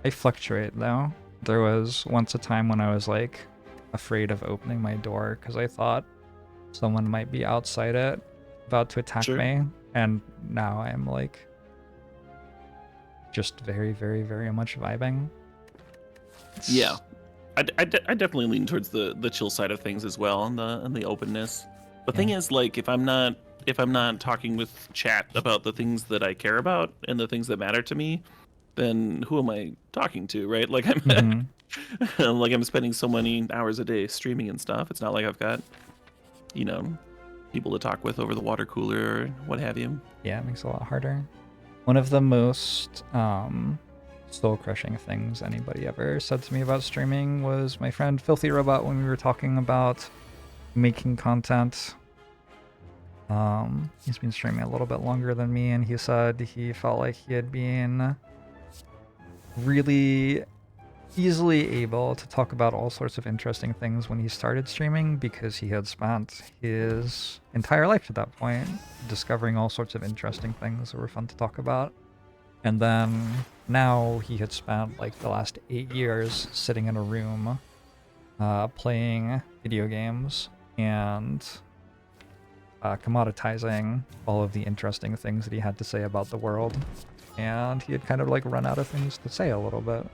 I fluctuate though. There was once a time when I was like afraid of opening my door because I thought someone might be outside it about to attack me, and now I'm like just very, very, very much vibing. Yeah, I definitely lean towards the chill side of things as well, and the openness. The thing is, like, if I'm not talking with chat about the things that I care about and the things that matter to me, then who am I talking to, right? Like I'm like I'm spending so many hours a day streaming and stuff. It's not like I've got, you know, people to talk with over the water cooler or what have you. Yeah, it makes it a lot harder. One of the most soul-crushing things anybody ever said to me about streaming was my friend Filthy Robot when we were talking about making content. He's been streaming a little bit longer than me, and he said he felt like he had been really easily able to talk about all sorts of interesting things when he started streaming because he had spent his entire life at that point discovering all sorts of interesting things that were fun to talk about. And then now he had spent like the last 8 years sitting in a room playing video games and commoditizing all of the interesting things that he had to say about the world. And he had kind of like run out of things to say a little bit.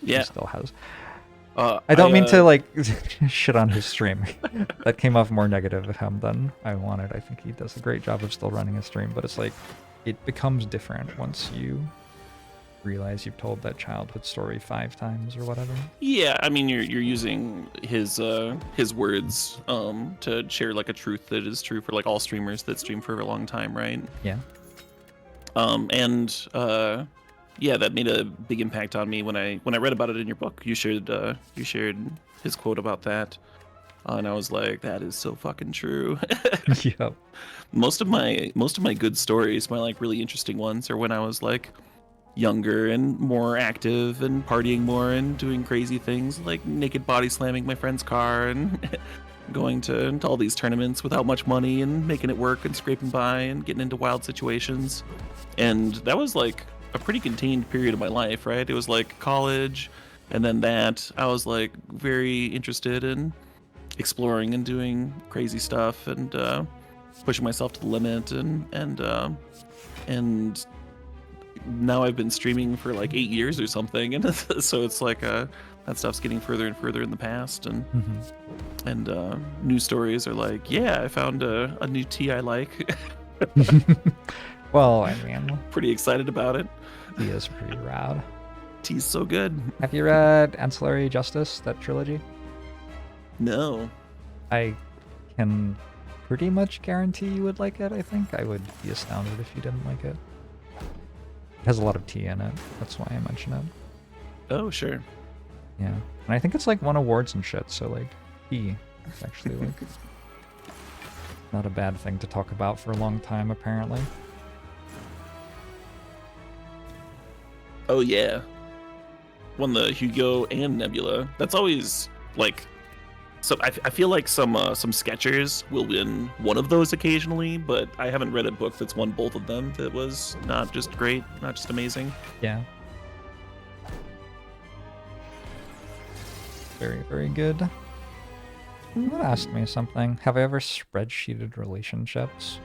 Yeah. He still has. I don't mean to like shit on his stream. That came off more negative of him than I wanted. I think he does a great job of still running his stream, but it's like it becomes different once you realize you've told that childhood story 5 times or whatever. Yeah, I mean you're using his words to share like a truth that is true for like all streamers that stream for a long time, right? Yeah. Yeah, that made a big impact on me when I read about it in your book. You shared his quote about that, and I was like, that is so fucking true. Yep. Most of my good stories, my like really interesting ones, are when I was like younger and more active and partying more and doing crazy things like naked body slamming my friend's car and going to all these tournaments without much money and making it work and scraping by and getting into wild situations. And that was like a pretty contained period of my life, right? It was like college, and then that I was like very interested in exploring and doing crazy stuff and pushing myself to the limit, and now I've been streaming for like 8 years or something, and so it's like that stuff's getting further and further in the past, and new stories are like, yeah, I found a new tea I like. Well, I mean, pretty excited about it. He is pretty rad. Tea's so good. Have you read Ancillary Justice, that trilogy? No. I can pretty much guarantee you would like it, I think. I would be astounded if you didn't like it. It has a lot of tea in it. That's why I mention it. Oh, sure. Yeah. And I think it's like won awards and shit, so like tea is actually like not a bad thing to talk about for a long time, apparently. Oh yeah, won the Hugo and Nebula. That's always like, so I feel like some sketchers will win one of those occasionally, but I haven't read a book that's won both of them that was not just great, not just amazing. Yeah. Very, very good. You asked me something. Have I ever spreadsheeted relationships?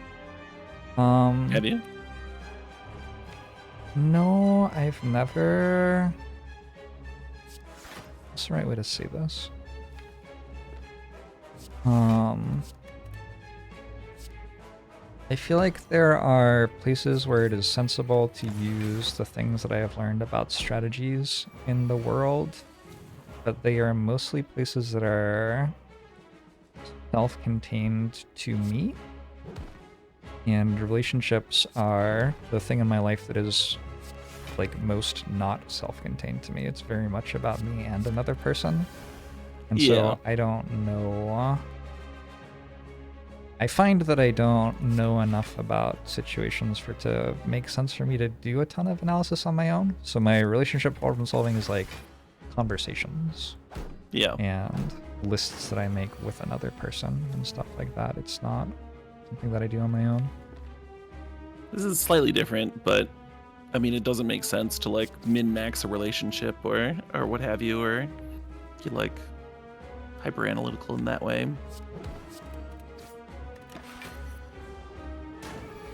Have you? No, I've never... What's the right way to say this? I feel like there are places where it is sensible to use the things that I have learned about strategies in the world, but they are mostly places that are self-contained to me. And relationships are the thing in my life that is like most not self-contained to me. It's very much about me and another person. And so I don't know. I find that I don't know enough about situations for it to make sense for me to do a ton of analysis on my own. So my relationship problem solving is like conversations. Yeah. And lists that I make with another person and stuff like that. It's not something that I do on my own. This is slightly different, but I mean, it doesn't make sense to like min-max a relationship or what have you, or get like hyper analytical in that way.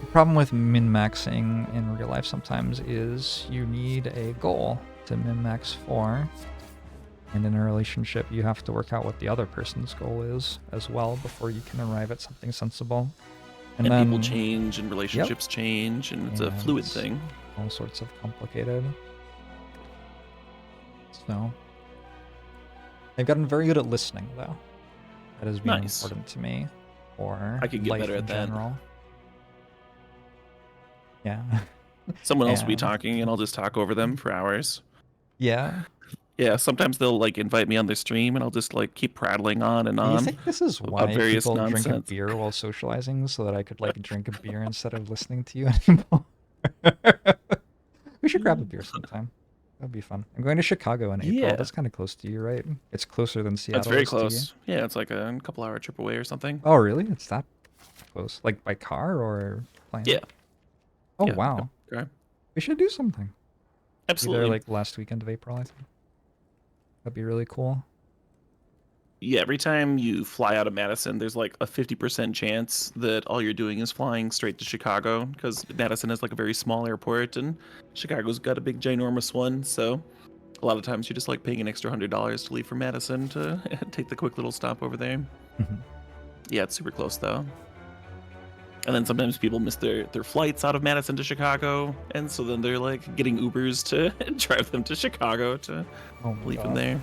The problem with min-maxing in real life sometimes is you need a goal to min-max for. And in a relationship, you have to work out what the other person's goal is as well before you can arrive at something sensible. And then, people change and relationships change, and it's a fluid thing. All sorts of complicated. So, I've gotten very good at listening, though. That has been important to me. Or I could get life better in at that. general. Yeah. Someone else will be talking, and I'll just talk over them for hours. Yeah. Yeah, sometimes they'll like invite me on their stream, and I'll just like keep prattling on and on. Do you think this is why people nonsense. drink a beer while socializing, so that I could like drink a beer instead of listening to you anymore? We should grab a beer sometime. That'd be fun. I'm going to Chicago in April. Yeah. That's kind of close to you, right? It's closer than Seattle. That's very close. Yeah, it's like a couple-hour trip away or something. Oh, really? It's that close? Like by car or plane? Yeah. Oh, yeah. wow. Okay. We should do something. Absolutely. Either like last weekend of April, I think. That'd be really cool. Yeah, every time you fly out of Madison, there's like a 50% chance that all you're doing is flying straight to Chicago, because Madison is like a very small airport and Chicago's got a big ginormous one. So a lot of times you're just like paying an extra $100 to leave from Madison to take the quick little stop over there. Yeah, it's super close though. And then sometimes people miss their flights out of Madison to Chicago, and so then they're like getting Ubers to drive them to Chicago to leave them there.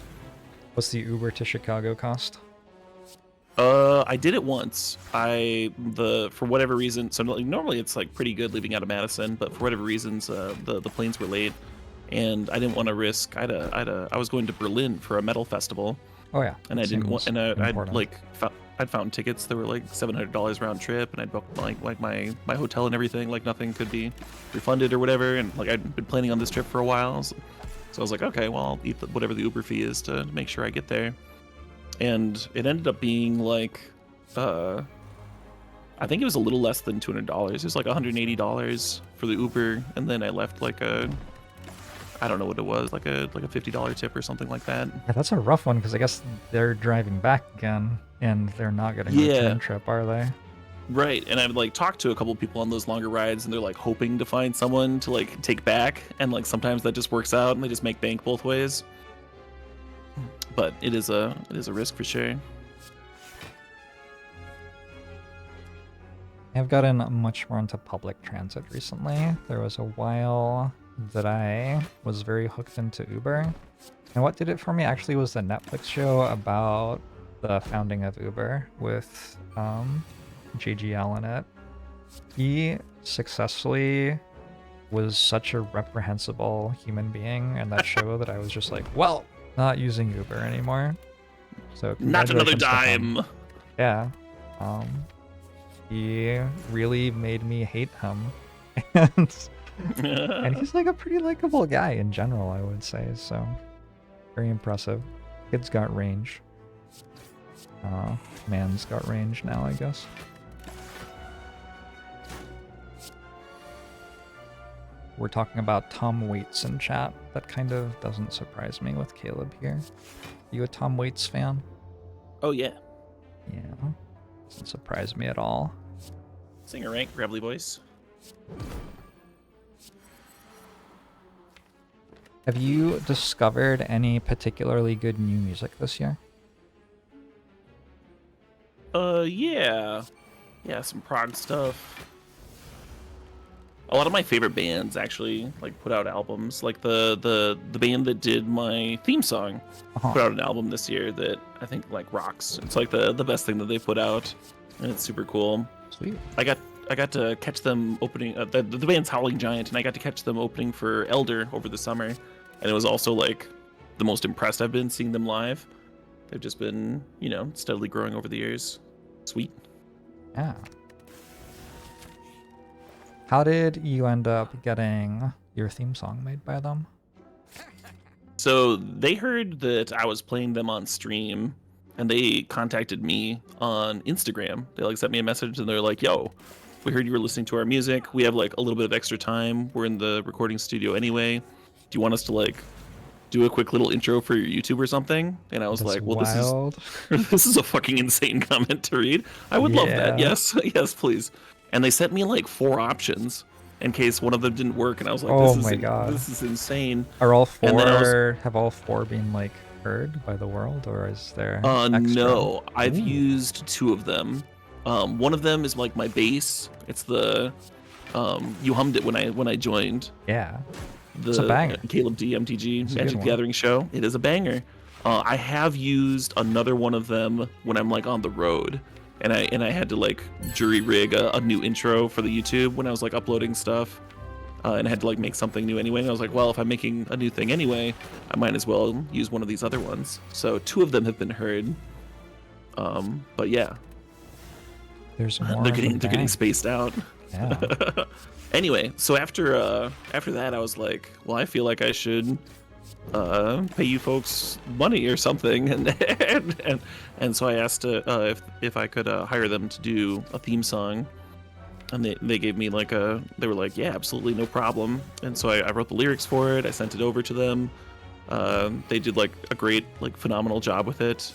What's the Uber to Chicago cost? I did it once. For whatever reason, so normally it's like pretty good leaving out of Madison, but for whatever reasons, the planes were late, and I didn't want to risk. I was going to Berlin for a metal festival. Oh yeah. And I didn't want, and I'd found tickets that were like $700 round trip, and I'd booked like my hotel and everything. Like nothing could be refunded or whatever, and like I'd been planning on this trip for a while. So I was like, okay, well, I'll eat whatever the Uber fee is to make sure I get there. And it ended up being like, I think it was a little less than $200. It was like $180 for the Uber, and then I left like I don't know what it was, like a $50 tip or something like that. Yeah, that's a rough one, because I guess they're driving back again, and they're not getting a return trip, are they? Right, and I've like talked to a couple people on those longer rides, and they're like hoping to find someone to like take back, and like sometimes that just works out, and they just make bank both ways. But it is a risk for sure. I've gotten much more into public transit recently. There was a while that I was very hooked into Uber, and what did it for me actually was the Netflix show about the founding of Uber with JGL in it. He successfully was such a reprehensible human being in that show that I was just like, well, not using Uber anymore. So not another dime. Yeah. He really made me hate him. And he's like a pretty likable guy in general, I would say. So very impressive. Kid's got range. Man's got range now, I guess. We're talking about Tom Waits in chat. That kind of doesn't surprise me with Caleb here. You a Tom Waits fan? Oh yeah. Yeah. Doesn't surprise me at all. Singer rank, gravelly voice. Have you discovered any particularly good new music this year? Yeah. Yeah, some prog stuff. a lot of my favorite bands actually like put out albums. Like the band that did my theme song put out an album this year that I think like rocks. It's like the best thing that they put out, and it's super cool. Sweet. I got to catch them opening. The band's Howling Giant, and I got to catch them opening for Elder over the summer, and it was also like the most impressed I've been seeing them live. They've just been, you know, steadily growing over the years. Sweet. Yeah. How did you end up getting your theme song made by them? So they heard that I was playing them on stream, and they contacted me on Instagram. They like sent me a message, and they're like, "Yo, we heard you were listening to our music. We have like a little bit of extra time. We're in the recording studio anyway. Do you want us to like do a quick little intro for your YouTube or something?" And I was like, "Well, wild. this is a fucking insane comment to read. I would love that. Yes, yes, please." And they sent me like 4 options in case one of them didn't work, and I was like, "Oh my god, this is insane." Are all 4 have all 4 been like heard by the world, or is there extra? No, I've used 2 of them. One of them is like my bass. It's the you hummed it when I joined. Yeah, it's a banger. Caleb D MTG Magic the Gathering show. It is a banger. I have used another one of them when I'm like on the road, and I had to like jury rig a new intro for the YouTube when I was like uploading stuff, and I had to like make something new anyway. And I was like, well, if I'm making a new thing anyway, I might as well use one of these other ones. So 2 of them have been heard. But yeah, there's more. They're getting spaced out. Yeah. Anyway, so after that, I was like, well, I feel like I should pay you folks money or something, and so I asked if I could hire them to do a theme song, and they gave me like they were like, yeah, absolutely, no problem. And so I wrote the lyrics for it. I sent it over to them. They did like a great, like phenomenal job with it.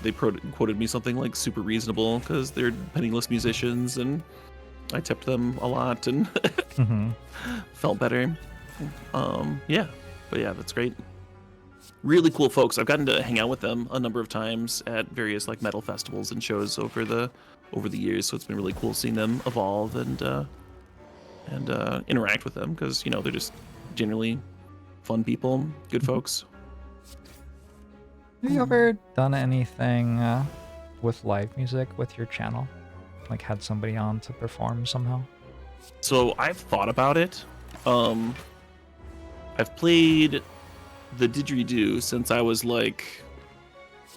They quoted me something like super reasonable because they're penniless musicians, and I tipped them a lot and felt better. Yeah, but yeah, that's great. Really cool folks. I've gotten to hang out with them a number of times at various like metal festivals and shows over the years, so it's been really cool seeing them evolve and interact with them, because you know they're just generally fun people, good folks. Have you ever done anything with live music with your channel? Like had somebody on to perform somehow? So I've thought about it. I've played the didgeridoo since I was like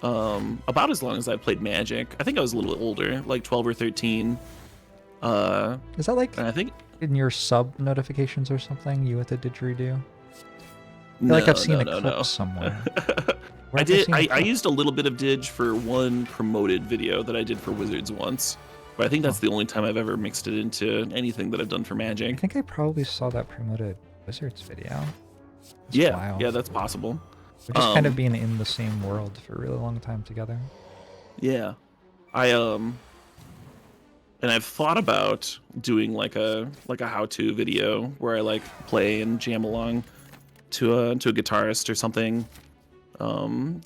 about as long as I played Magic. I think I was a little bit older, like 12 or 13. Is that like I think in your sub notifications or something, you with the didgeridoo? I feel like I've seen a clip somewhere. I used a little bit of Dig for one promoted video that I did for Wizards once, but I think that's the only time I've ever mixed it into anything that I've done for Magic. I think I probably saw that promoted Wizards video. Yeah, that's possible. We're just kind of being in the same world for a really long time together. Yeah, and I've thought about doing like a how-to video where I like play and jam along to a guitarist or something.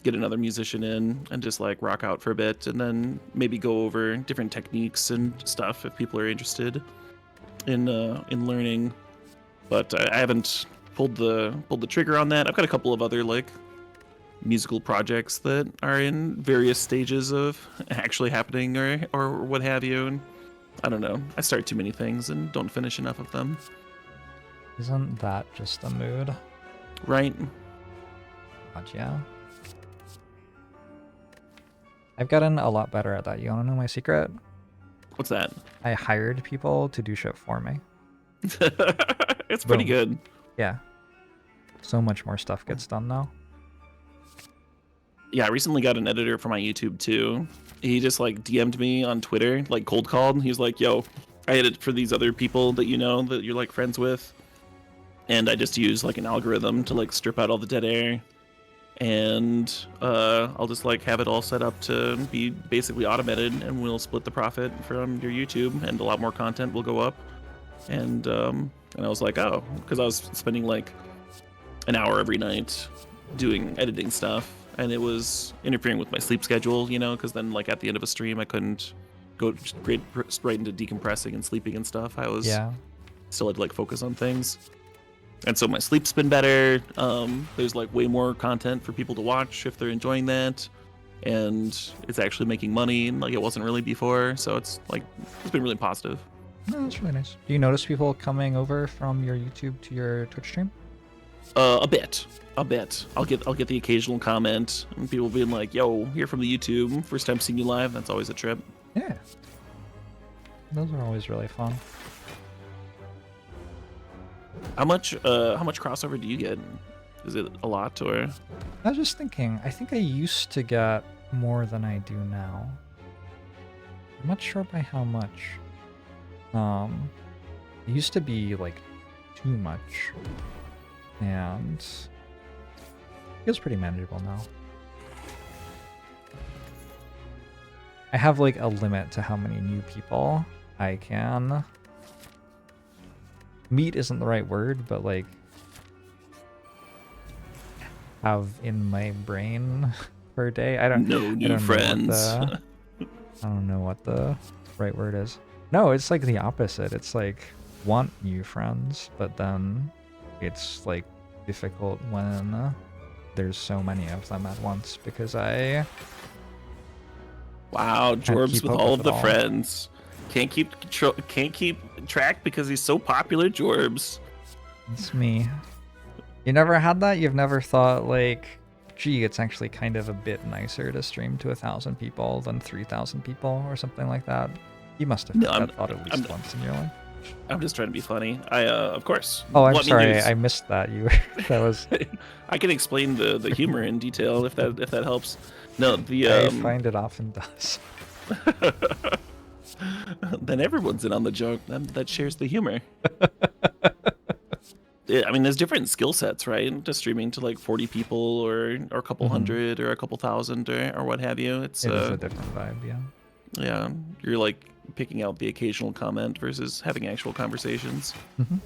Get another musician in and just like rock out for a bit, and then maybe go over different techniques and stuff if people are interested in learning. But I haven't pulled the trigger on that. I've got a couple of other like musical projects that are in various stages of actually happening or what have you. And I don't know. I start too many things and don't finish enough of them. Isn't that just a mood? Right. God, yeah. I've gotten a lot better at that. You want to know my secret? What's that? I hired people to do shit for me. It's pretty good. Yeah. So much more stuff gets done now. Yeah, I recently got an editor for my YouTube too. He just like DM'd me on Twitter, like cold called. He was like, yo, I edit for these other people that you know, that you're like friends with. And I just use like an algorithm to like strip out all the dead air. And I'll just like have it all set up to be basically automated, and we'll split the profit from your YouTube, and a lot more content will go up. And I was like, oh, because I was spending like an hour every night doing editing stuff, and it was interfering with my sleep schedule, you know, because then like at the end of a stream I couldn't go straight into decompressing and sleeping and stuff. I was still had to like focus on things. And so my sleep's been better. There's like way more content for people to watch if they're enjoying that. And it's actually making money like it wasn't really before. So it's been really positive. No, that's really nice. Do you notice people coming over from your YouTube to your Twitch stream? A bit. I'll get the occasional comment and people being like, "Yo, here from the YouTube, first time seeing you live." That's always a trip. Yeah. Those are always really fun. How much crossover do you get? Is it a lot or? I was just thinking, I think I used to get more than I do now. I'm not sure by how much. It used to be like too much. And it feels pretty manageable now. I have like a limit to how many new people I can meet isn't the right word, but like have in my brain per day. I don't know friends. I don't know what the right word is. No, it's like the opposite. It's like want new friends, but then it's like difficult when there's so many of them at once because I wow, Jorbs with all of the friends. Can't keep track because he's so popular, Jorbs. It's me. You never had that? You've never thought like, gee, it's actually kind of a bit nicer to stream to 1,000 people than 3,000 people or something like that? You must have had that thought at least once in your life. I'm just trying to be funny. Of course. Oh, I'm sorry. I missed that. That was. I can explain the humor in detail if that helps. No, I find it often does. Then everyone's in on the joke. That shares the humor. I mean, there's different skill sets, right? Just streaming to like 40 people or a couple hundred or a couple thousand or what have you. It is a different vibe, yeah. Yeah, you're like picking out the occasional comment versus having actual conversations. Mm-hmm.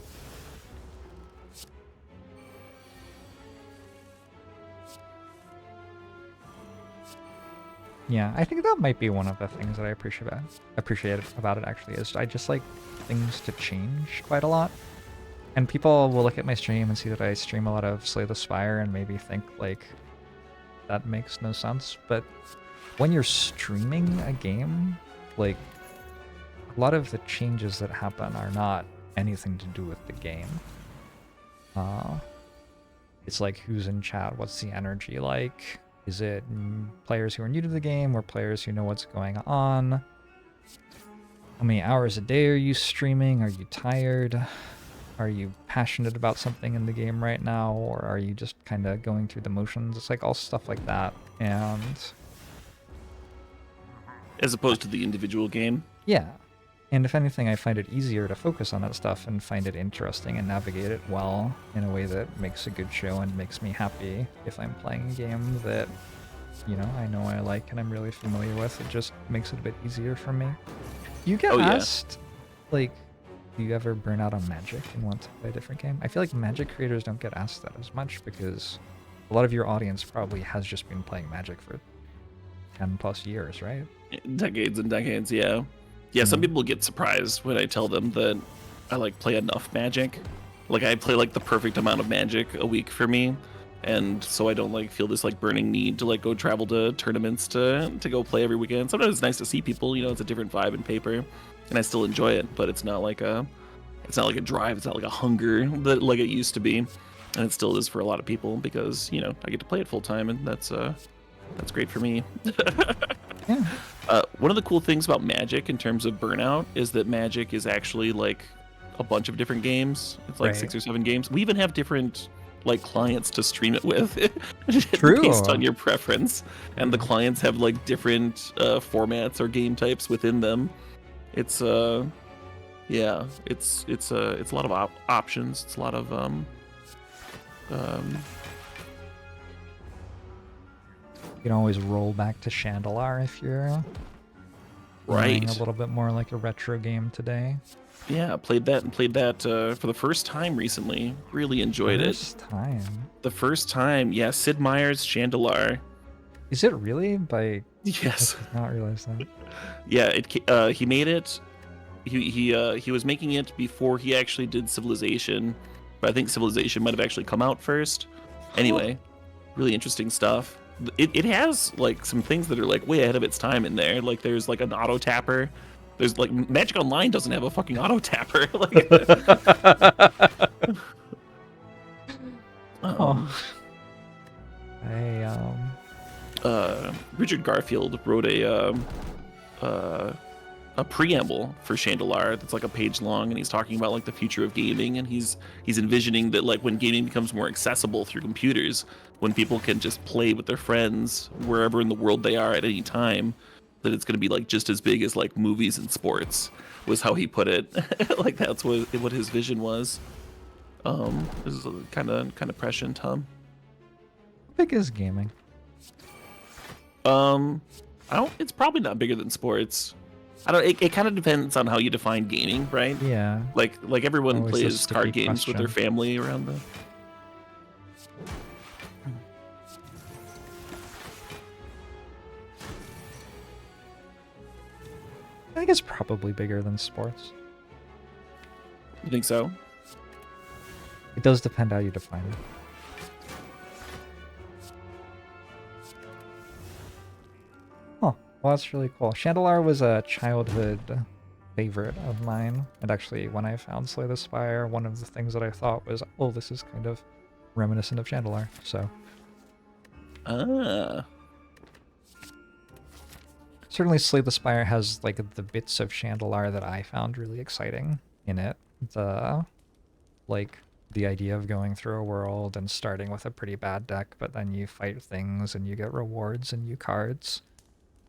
Yeah, I think that might be one of the things that I appreciate about it actually is I just like things to change quite a lot. And people will look at my stream and see that I stream a lot of Slay the Spire and maybe think like that makes no sense. But when you're streaming a game, like a lot of the changes that happen are not anything to do with the game. It's like who's in chat, what's the energy like? Is it players who are new to the game or players who know what's going on? How many hours a day are you streaming? Are you tired? Are you passionate about something in the game right now? Or are you just kind of going through the motions? It's like all stuff like that. And as opposed to the individual game? Yeah. And if anything, I find it easier to focus on that stuff and find it interesting and navigate it well in a way that makes a good show and makes me happy if I'm playing a game that, you know I like and I'm really familiar with. It just makes it a bit easier for me. You get asked, like, do you ever burn out on Magic and want to play a different game? I feel like Magic creators don't get asked that as much because a lot of your audience probably has just been playing Magic for 10 plus years, right? Decades and decades, yeah. Yeah, some people get surprised when I tell them that I like play enough Magic. Like I play like the perfect amount of Magic a week for me, and so I don't like feel this like burning need to like go travel to tournaments to go play every weekend. Sometimes it's nice to see people, you know, it's a different vibe in paper, and I still enjoy it, but it's not like a drive, it's not like a hunger that like it used to be, and it still is for a lot of people because, you know, I get to play it full time, and that's great for me. Yeah. One of the cool things about Magic in terms of burnout is that Magic is actually like a bunch of different games. It's like 6 or 7 games. We even have different like clients to stream it with. True. Based on your preference. And the clients have like different formats or game types within them. It's yeah, it's a lot of options. It's a lot of you can always roll back to Chandelar if you're playing a little bit more like a retro game today. Yeah, played that for the first time recently. Really enjoyed it. The first time, yeah. Sid Meier's Chandelar. Is it really? Yes. I did not realize that. Yeah, he made it. he was making it before he actually did Civilization, but I think Civilization might have actually come out first. Anyway, really interesting stuff. It has like some things that are like way ahead of its time in there. Like there's like an auto tapper. There's like Magic Online doesn't have a fucking auto tapper. Like, Richard Garfield wrote a preamble for Chandelar that's like a page long, and he's talking about like the future of gaming, and he's envisioning that like when gaming becomes more accessible through computers, when people can just play with their friends wherever in the world they are at any time, that it's going to be like just as big as like movies and sports, was how he put it. Like that's what his vision was. This is kind of prescient, How big is gaming? It's probably not bigger than sports. It kind of depends on how you define gaming, right? Yeah. Like everyone Always plays card games with their family around the. I think it's probably bigger than sports. You think so? It does depend how you define it. Oh, well, that's really cool. Chandelar was a childhood favorite of mine. And actually, when I found Slay the Spire, one of the things that I thought was, oh, this is kind of reminiscent of Chandelar, so. Certainly Slay the Spire has like the bits of Chandelar that I found really exciting in it. The idea of going through a world and starting with a pretty bad deck, but then you fight things and you get rewards and new cards.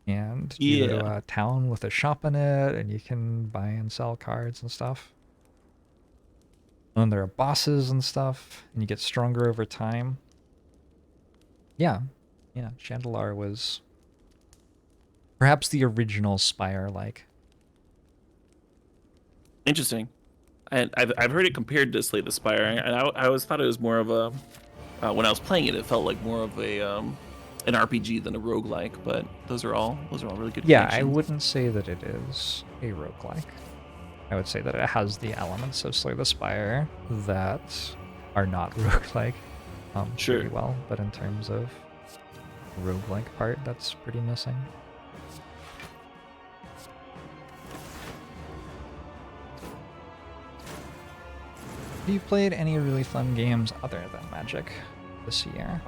And you go to a town with a shop in it, and you can buy and sell cards and stuff. And then there are bosses and stuff, and you get stronger over time. Yeah, Chandelar was perhaps the original Spire, like. Interesting. And I've heard it compared to Slay the Spire, and I always thought it was more of a. When I was playing it, it felt like more of a an RPG than a roguelike. But those are all really good. Yeah, I wouldn't say that it is a roguelike. I would say that it has the elements of Slay the Spire that are not roguelike. Sure. Pretty well, but in terms of the roguelike part, that's pretty missing. Have you played any really fun games other than Magic this year?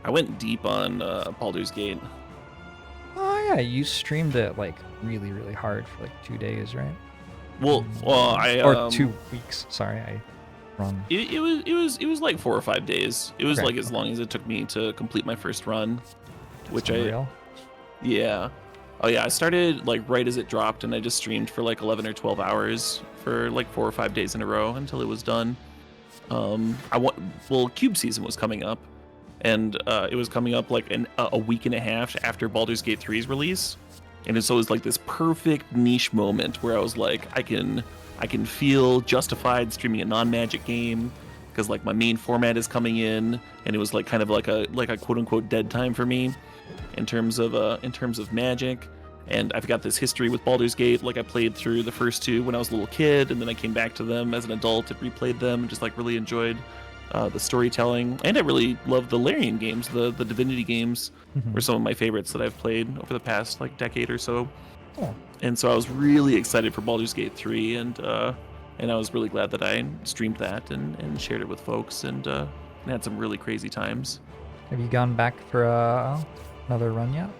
I went deep on Baldur's Gate. Oh yeah, you streamed it like really, really hard for like 2 days, right? Well, or 2 weeks. Sorry, I wrong. It was like 4 or 5 days. It was like as long as it took me to complete my first run, which yeah. Oh yeah, I started like right as it dropped, and I just streamed for like 11 or 12 hours for like 4 or 5 days in a row until it was done. Cube season was coming up, and it was coming up like a week and a half after Baldur's Gate 3's release, and so it was like this perfect niche moment where I was like, I can feel justified streaming a non-Magic game because like my main format is coming in, and it was like kind of like a quote unquote dead time for me in terms of Magic. And I've got this history with Baldur's Gate. Like I played through the first 2 when I was a little kid, and then I came back to them as an adult and replayed them, and just like really enjoyed the storytelling. And I really love the Larian games, the Divinity games, were some of my favorites that I've played over the past like decade or so. Oh. And so I was really excited for Baldur's Gate 3, and I was really glad that I streamed that and shared it with folks, and had some really crazy times. Have you gone back for another run yet?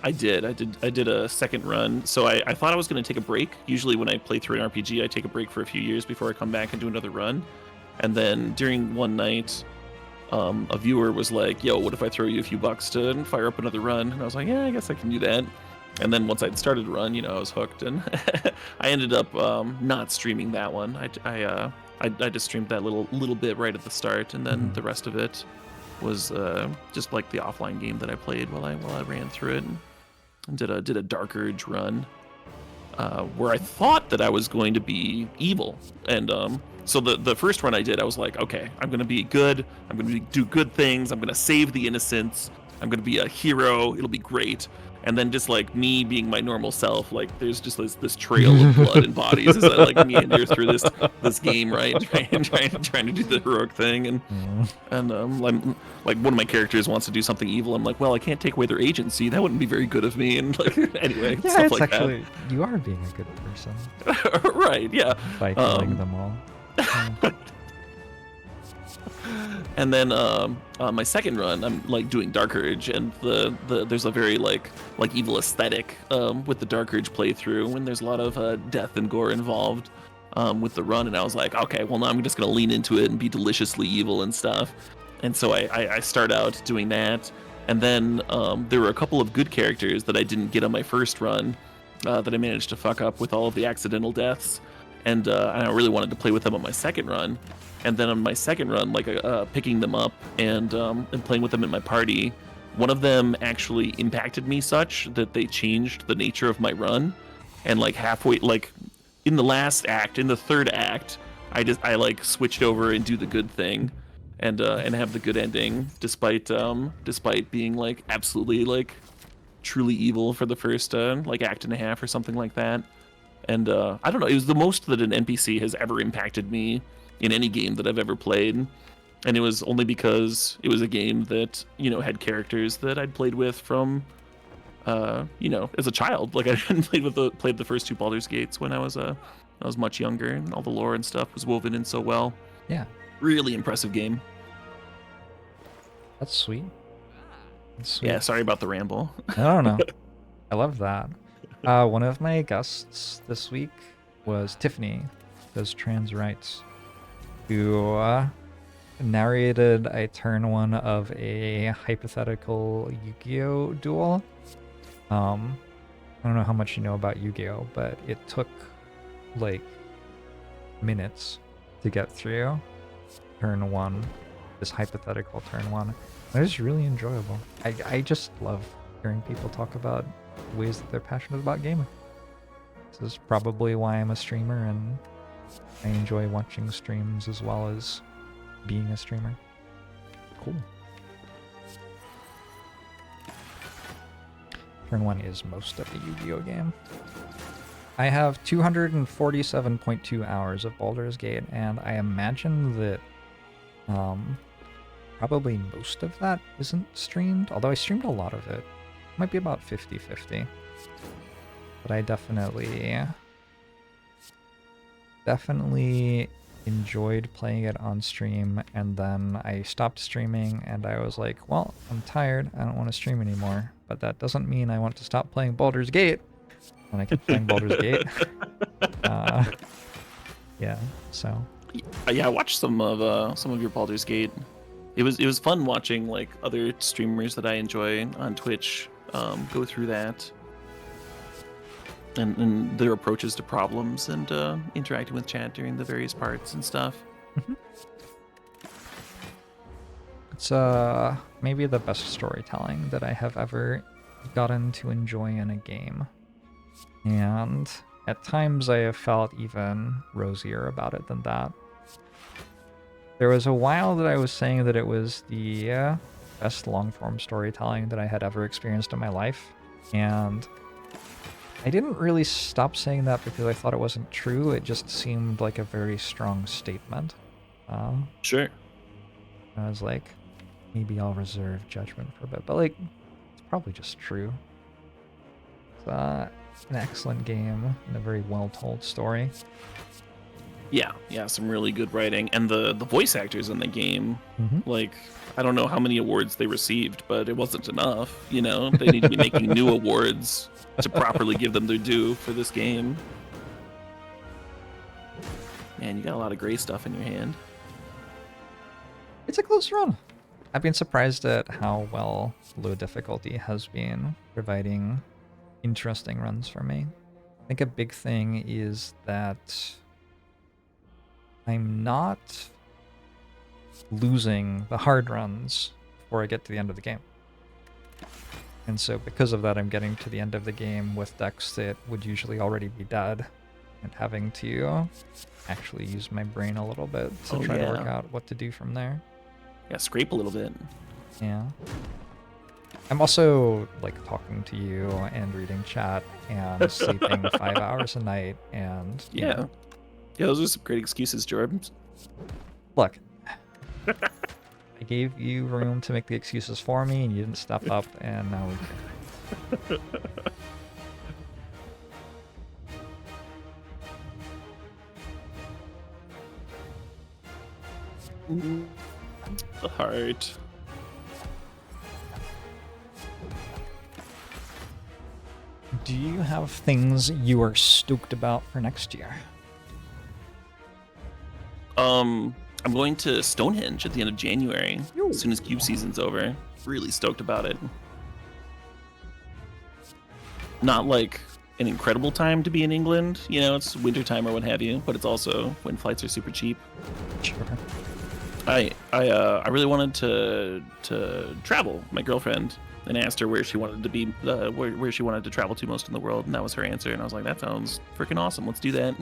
I did a second run. So I thought I was going to take a break. Usually when I play through an RPG, I take a break for a few years before I come back and do another run. And then during one night, a viewer was like, yo, what if I throw you a few bucks to fire up another run? And I was like, yeah, I guess I can do that. And then once I'd started a run, I was hooked, and I ended up not streaming that one. I just streamed that little bit right at the start, and then the rest of it was just like the offline game that I played while I ran through it, and did a Dark Urge run where I thought that I was going to be evil. And so the first run I did, I was like, okay, I'm going to be good. I'm going to do good things. I'm going to save the innocents. I'm gonna be a hero. It'll be great. And then just like me being my normal self, like there's just this trail of blood and bodies as I like meander through this game, right? trying to do the heroic thing, and like one of my characters wants to do something evil. I'm like, well, I can't take away their agency. That wouldn't be very good of me. And like anyway, yeah, stuff it's like actually you are being a good person, right? Yeah, by killing them all. And then my second run, I'm like doing Dark Urge, and there's a very like evil aesthetic with the Dark Urge playthrough, and there's a lot of death and gore involved with the run. And I was like, okay, well now I'm just gonna lean into it and be deliciously evil and stuff. And so I start out doing that, and then there were a couple of good characters that I didn't get on my first run that I managed to fuck up with all of the accidental deaths, and I really wanted to play with them on my second run. And then on my second run, like picking them up and playing with them in my party, one of them actually impacted me such that they changed the nature of my run. And like halfway, like in the last act, in the third act, I like switched over and do the good thing, and have the good ending, despite being like absolutely like truly evil for the first like act and a half or something like that. And I don't know, it was the most that an NPC has ever impacted me in any game that I've ever played, and it was only because it was a game that, you know, had characters that I'd played with from, you know, as a child. Like I hadn't played the first two Baldur's Gates when I was much younger, and all the lore and stuff was woven in so well. Yeah, really impressive game. That's sweet. That's sweet. Yeah, sorry about the ramble. I don't know. I love that. One of my guests this week was Tiffany, does trans rights, who narrated a turn one of a hypothetical Yu-Gi-Oh duel. I don't know how much you know about Yu-Gi-Oh, but it took like minutes to get through turn one, this hypothetical turn one. It was really enjoyable. I just love hearing people talk about ways that they're passionate about gaming. This is probably why I'm a streamer, and I enjoy watching streams as well as being a streamer. Cool. Turn 1 is most of the Yu-Gi-Oh game. I have 247.2 hours of Baldur's Gate, and I imagine that probably most of that isn't streamed, although I streamed a lot of it. Might be about 50-50. But I definitely enjoyed playing it on stream, and then I stopped streaming and I was like, well, I'm tired, I don't want to stream anymore. But that doesn't mean I want to stop playing Baldur's Gate. When I kept playing Baldur's Gate. Yeah, so. Yeah, I watched some of your Baldur's Gate. It was fun watching like other streamers that I enjoy on Twitch go through that. And their approaches to problems, and interacting with chat during the various parts and stuff. Mm-hmm. It's maybe the best storytelling that I have ever gotten to enjoy in a game. And at times I have felt even rosier about it than that. There was a while that I was saying that it was the best long-form storytelling that I had ever experienced in my life. And I didn't really stop saying that because I thought it wasn't true. It just seemed like a very strong statement. Sure. I was like, maybe I'll reserve judgment for a bit. But like, it's probably just true. It's an excellent game and a very well-told story. Yeah, some really good writing, and the voice actors in the game, like, I don't know how many awards they received, but it wasn't enough, you know? They need to be making new awards to properly give them their due for this game. Man, you got a lot of gray stuff in your hand. It's a close run. I've been surprised at how well low difficulty has been providing interesting runs for me. I think a big thing is that I'm not losing the hard runs before I get to the end of the game. And so because of that, I'm getting to the end of the game with decks that would usually already be dead, and having to actually use my brain a little bit to try to work out what to do from there. Yeah, scrape a little bit. Yeah. I'm also like talking to you and reading chat and sleeping 5 hours a night and yeah, those are some great excuses, Jorbs. Look, I gave you room to make the excuses for me, and you didn't step up, and now we can. The heart. Do you have things you are stoked about for next year? I'm going to Stonehenge at the end of January, as soon as Cube season's over. Really stoked about it. Not like an incredible time to be in England, you know, it's winter time or what have you, but it's also when flights are super cheap. Sure. I really wanted to travel. My girlfriend, and asked her where she wanted to be, where she wanted to travel to most in the world, and that was her answer. And I was like, that sounds freaking awesome. Let's do that.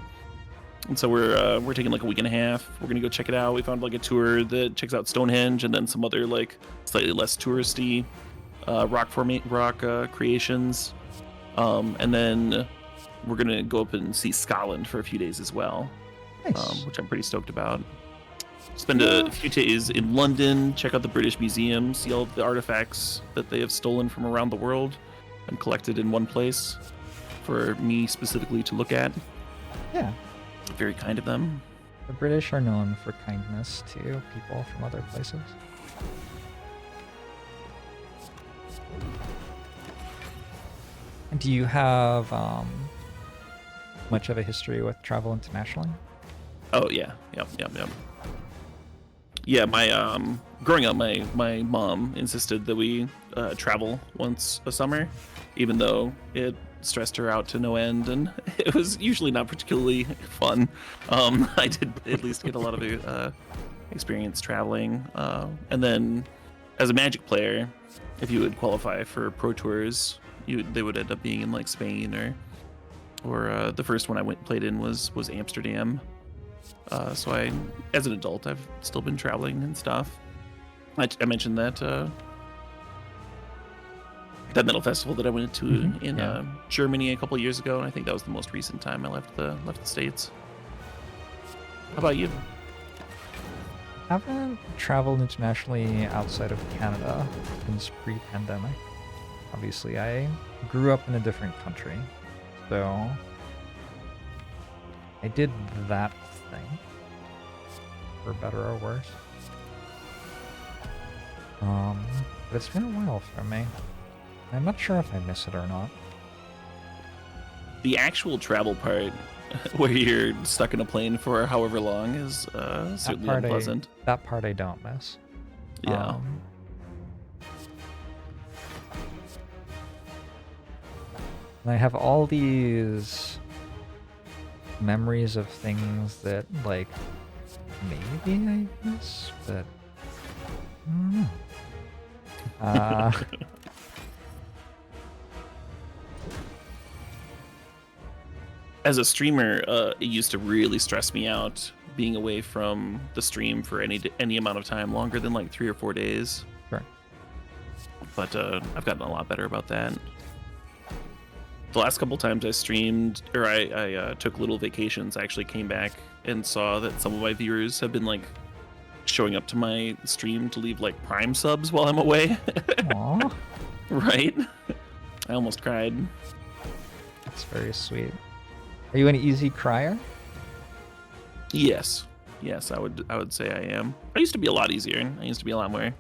And so we're taking like a week and a half. We're gonna go check it out. We found like a tour that checks out Stonehenge and then some other like slightly less touristy rock creations. And then we're gonna go up and see Scotland for a few days as well, nice. Which I'm pretty stoked about. Spend a few days in London, check out the British Museum, see all of the artifacts that they have stolen from around the world and collected in one place for me specifically to look at. Yeah. Very kind of them. The British are known for kindness to people from other places. Do you have much of a history with travel internationally? Oh yeah, yep. Yeah, my growing up, my mom insisted that we travel once a summer, even though it stressed her out to no end, and it was usually not particularly fun. I did at least get a lot of experience traveling, and then as a Magic player, if you would qualify for pro tours, they would end up being in like Spain or the first one I played in was Amsterdam. So as an adult, I've still been traveling and stuff. I mentioned that metal festival that I went to in Germany a couple of years ago, and I think that was the most recent time I left the States. How about you? I haven't traveled internationally outside of Canada since pre-pandemic. Obviously, I grew up in a different country, so I did that thing, for better or worse. But it's been a while for me. I'm not sure if I miss it or not. The actual travel part, where you're stuck in a plane for however long, is certainly unpleasant. That part I don't miss. Yeah. And I have all these memories of things that, like, maybe I miss, but I don't know. As a streamer, it used to really stress me out being away from the stream for any amount of time longer than like 3 or 4 days. Sure. But I've gotten a lot better about that. The last couple times I streamed, or I took little vacations, I actually came back and saw that some of my viewers have been like showing up to my stream to leave like Prime subs while I'm away. Aww. Right? I almost cried. That's very sweet. Are you an easy crier? Yes, I would say I am. I used to be a lot easier. I used to be a lot more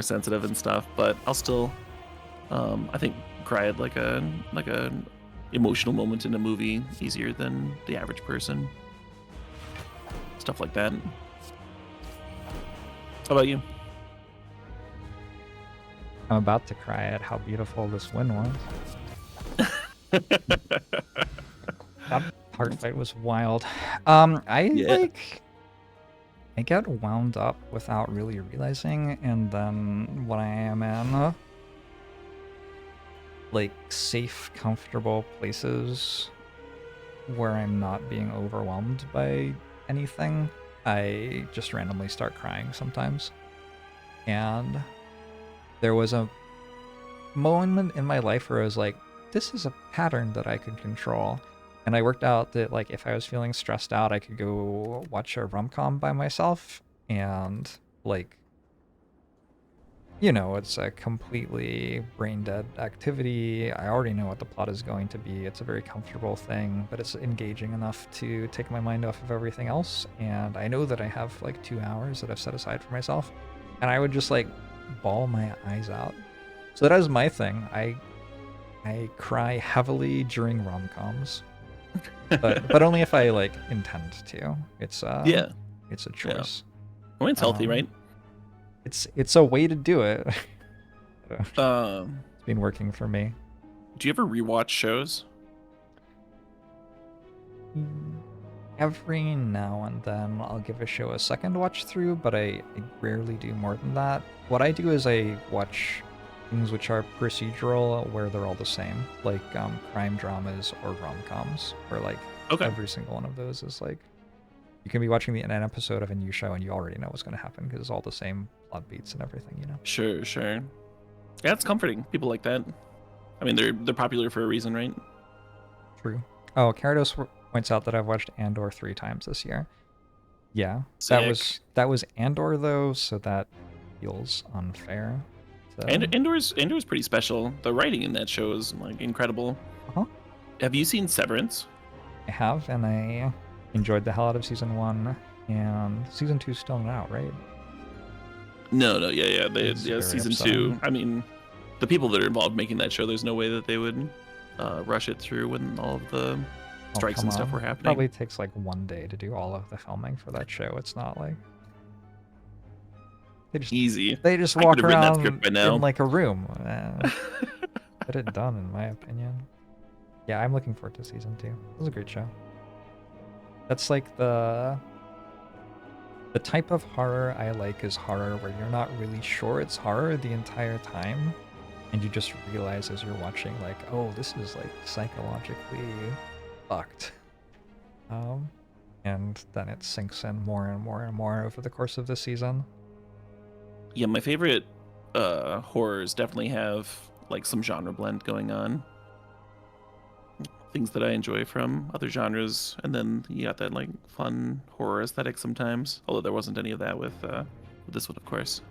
sensitive and stuff, but I'll still, I think, cry at like a emotional moment in a movie easier than the average person. Stuff like that. How about you? I'm about to cry at how beautiful this win was. That hard fight was wild. I get wound up without really realizing, and then when I am in like safe, comfortable places where I'm not being overwhelmed by anything, I just randomly start crying sometimes. And there was a moment in my life where I was like, this is a pattern that I could control. And I worked out that, like, if I was feeling stressed out, I could go watch a rom-com by myself. And, like, you know, it's a completely brain-dead activity. I already know what the plot is going to be. It's a very comfortable thing, but it's engaging enough to take my mind off of everything else. And I know that I have, like, 2 hours that I've set aside for myself. And I would just, like, bawl my eyes out. So that is my thing. I cry heavily during rom-coms. but only if I, like, intend to. It's it's a choice. Yeah. I mean, it's healthy, right? It's a way to do it. It's been working for me. Do you ever rewatch shows? Every now and then I'll give a show a second watch through, but I rarely do more than that. What I do is I watch things which are procedural, where they're all the same, like crime dramas or rom-coms, where like every single one of those is like, you can be watching an episode of a new show and you already know what's going to happen because it's all the same plot beats and everything, you know? Sure. Yeah, it's comforting. People like that. I mean, they're popular for a reason, right? True. Oh, Carados points out that I've watched Andor 3 times this year. Yeah, Sick. that was Andor though, so that feels unfair. So... Andor's pretty special. The writing in that show is like incredible. Have you seen Severance? I have, and I enjoyed the hell out of season 1, and season 2's still not out, right? No, yeah. Season upsetting. 2. I mean, the people that are involved making that show, there's no way that they would rush it through when all of the strikes and stuff were happening. Probably takes like 1 day to do all of the filming for that show. It's not like easy. They just walk around in like a room. Get it done, in my opinion. Yeah, I'm looking forward to season 2. It was a great show. That's like the type of horror I like is horror where you're not really sure it's horror the entire time, and you just realize as you're watching, like, oh, this is like psychologically fucked. And then it sinks in more and more and more over the course of the season. Yeah, my favorite horrors definitely have like some genre blend going on. Things that I enjoy from other genres, and then you got that like fun horror aesthetic sometimes. Although there wasn't any of that with this one, of course.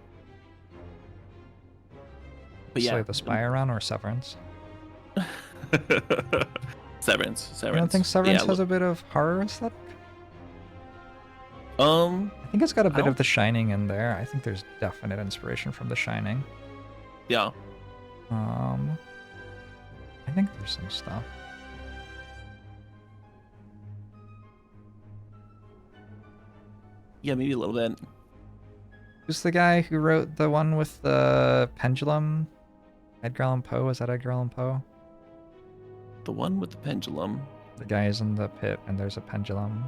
But yeah, like the Spire run or Severance. Severance. I don't think Severance has a bit of horror aesthetic. I think it's got a bit of The Shining in there. I think there's definite inspiration from The Shining. Yeah. I think there's some stuff. Yeah, maybe a little bit. Who's the guy who wrote the one with the pendulum? Edgar Allan Poe? Is that Edgar Allan Poe? The one with the pendulum. The guy is in the pit and there's a pendulum.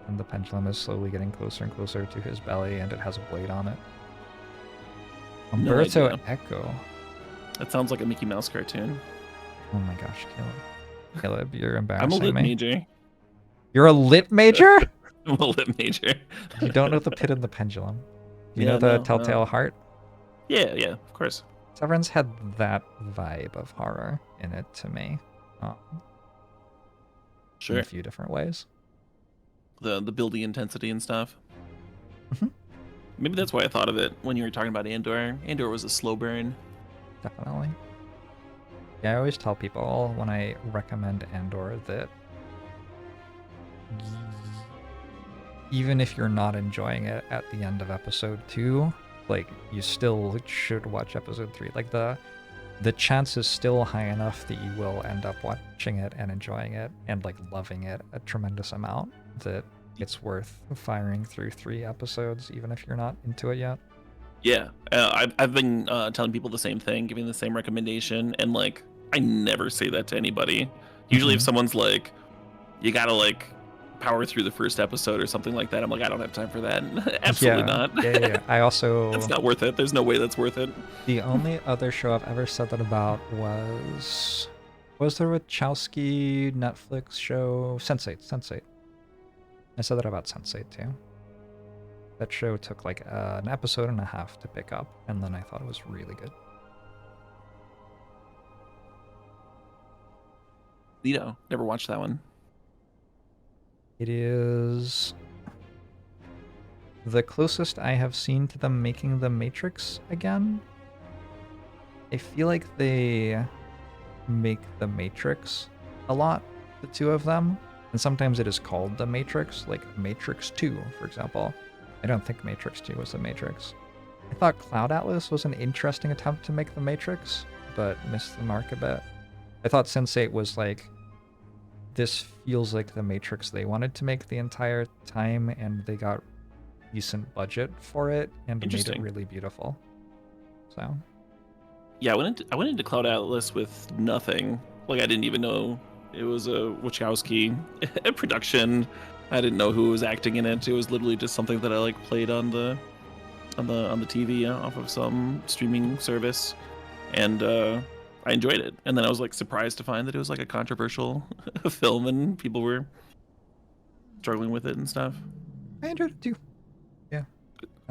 And the pendulum is slowly getting closer and closer to his belly and it has a blade on it. Umberto Eco. That sounds like a Mickey Mouse cartoon. Oh my gosh, Caleb. Caleb, you're embarrassing me. I'm a lit major. You're a lit major? I'm a lit major. You don't know the pit and the pendulum. You know the Telltale Heart? Yeah, of course. Severance had that vibe of horror in it to me. Sure. In a few different ways. The building intensity and stuff. Maybe that's why I thought of it when you were talking about Andor. Andor was a slow burn. Definitely. Yeah, I always tell people when I recommend Andor that even if you're not enjoying it at the end of episode 2, like, you still should watch episode 3. Like, the chance is still high enough that you will end up watching it and enjoying it and, like, loving it a tremendous amount that it's worth firing through 3 episodes, even if you're not into it yet. Yeah, I've been telling people the same thing, giving the same recommendation, and, like, I never say that to anybody. Usually if someone's like, you gotta, like, power through the first episode or something like that, I'm like, I don't have time for that. Absolutely not. Yeah. I also... It's not worth it. There's no way that's worth it. The only other show I've ever said that about was the Wachowski Netflix show Sense8. I said that about Sense8 too. That show took like an episode and a half to pick up, and then I thought it was really good. Lito. Never watched that one. It is the closest I have seen to them making the Matrix again. I feel like they make the Matrix a lot, the two of them. And sometimes it is called the Matrix, like Matrix 2, for example. I don't think Matrix 2 was the Matrix. I thought Cloud Atlas was an interesting attempt to make the Matrix, but missed the mark a bit. I thought Sense8 was like, this feels like the Matrix they wanted to make the entire time, and they got decent budget for it and made it really beautiful. So yeah, I went into Cloud Atlas with nothing. Like, I didn't even know it was a Wachowski production. I didn't know who was acting in it. It was literally just something that I like played on the TV off of some streaming service, and I enjoyed it. And then I was like surprised to find that it was like a controversial film and people were struggling with it and stuff. I enjoyed it too. Yeah,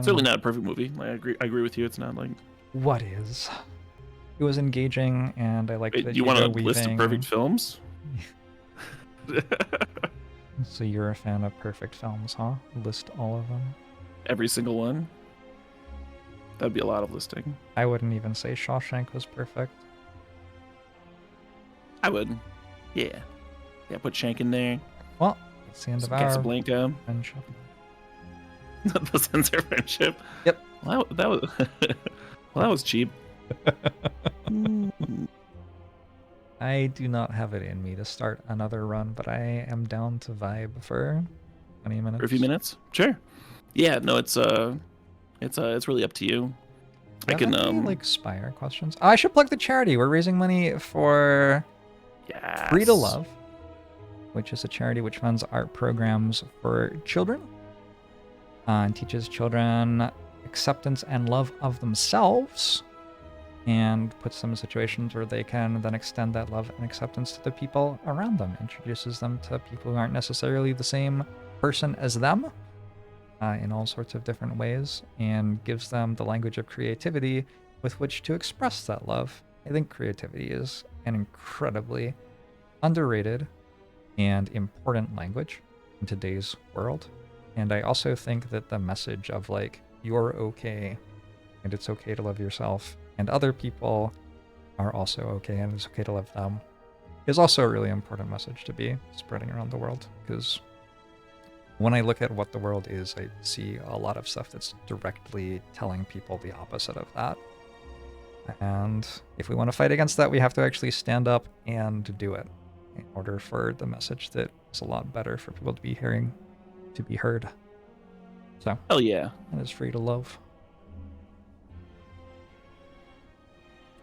certainly not a perfect movie. I agree with you. It's not like what is. It was engaging, and I liked that. You want a list of perfect films? So you're a fan of perfect films, huh? List all of them. Every single one. That'd be a lot of listing. I wouldn't even say Shawshank was perfect. I would. Yeah. Yeah, put Shank in there. Well, it's the end of our Casablanca. Friendship. The Sensor friendship. Yep. Well, that was cheap. I do not have it in me to start another run, but I am down to vibe for 20 minutes. For a few minutes? Sure. Yeah, no, it's really up to you. I can like Spire questions. Oh, I should plug the charity. We're raising money for Free2Luv, which is a charity which funds art programs for children and teaches children acceptance and love of themselves, and puts them in situations where they can then extend that love and acceptance to the people around them, introduces them to people who aren't necessarily the same person as them in all sorts of different ways, and gives them the language of creativity with which to express that love. I think creativity is an incredibly underrated and important language in today's world. And I also think that the message of like, you're okay, and it's okay to love yourself, and other people are also okay, and it's okay to love them, is also a really important message to be spreading around the world. Because when I look at what the world is, I see a lot of stuff that's directly telling people the opposite of that. And if we want to fight against that, we have to actually stand up and do it in order for the message that is a lot better for people to be hearing, to be heard. So, hell yeah. And it's Free2Luv.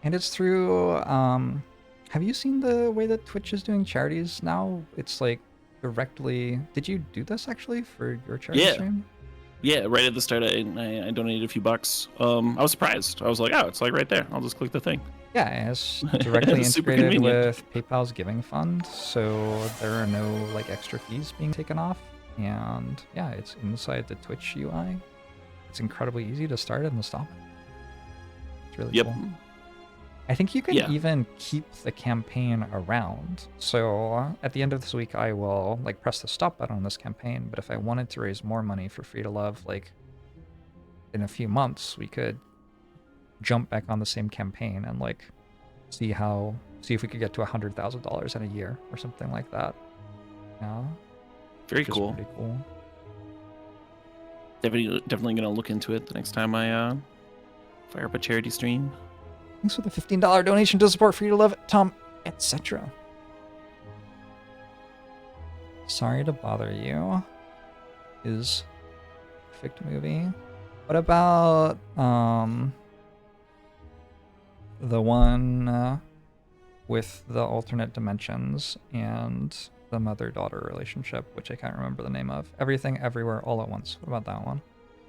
And it's through, have you seen the way that Twitch is doing charities now? It's like directly, did you do this actually for your charity stream? Yeah, right at the start, I donated a few bucks. I was surprised. I was like, oh, it's like right there. I'll just click the thing. Yeah, it's directly integrated with PayPal's Giving Fund, so there are no like extra fees being taken off. And yeah, it's inside the Twitch UI. It's incredibly easy to start it and stop it. It's really cool. I think you can even keep the campaign around. So at the end of this week, I will like press the stop button on this campaign. But if I wanted to raise more money for Free2Luv, like in a few months, we could jump back on the same campaign and like see if we could get to $100,000 in a year or something like that. Yeah. Very cool. Pretty cool. Definitely gonna look into it the next time I fire up a charity stream. Thanks for the $15 donation to support Free2Luv, Tom, etc. Sorry to bother you. Is perfect movie. What about the one with the alternate dimensions and the mother-daughter relationship, which I can't remember the name of? Everything, Everywhere, All at Once. What about that one?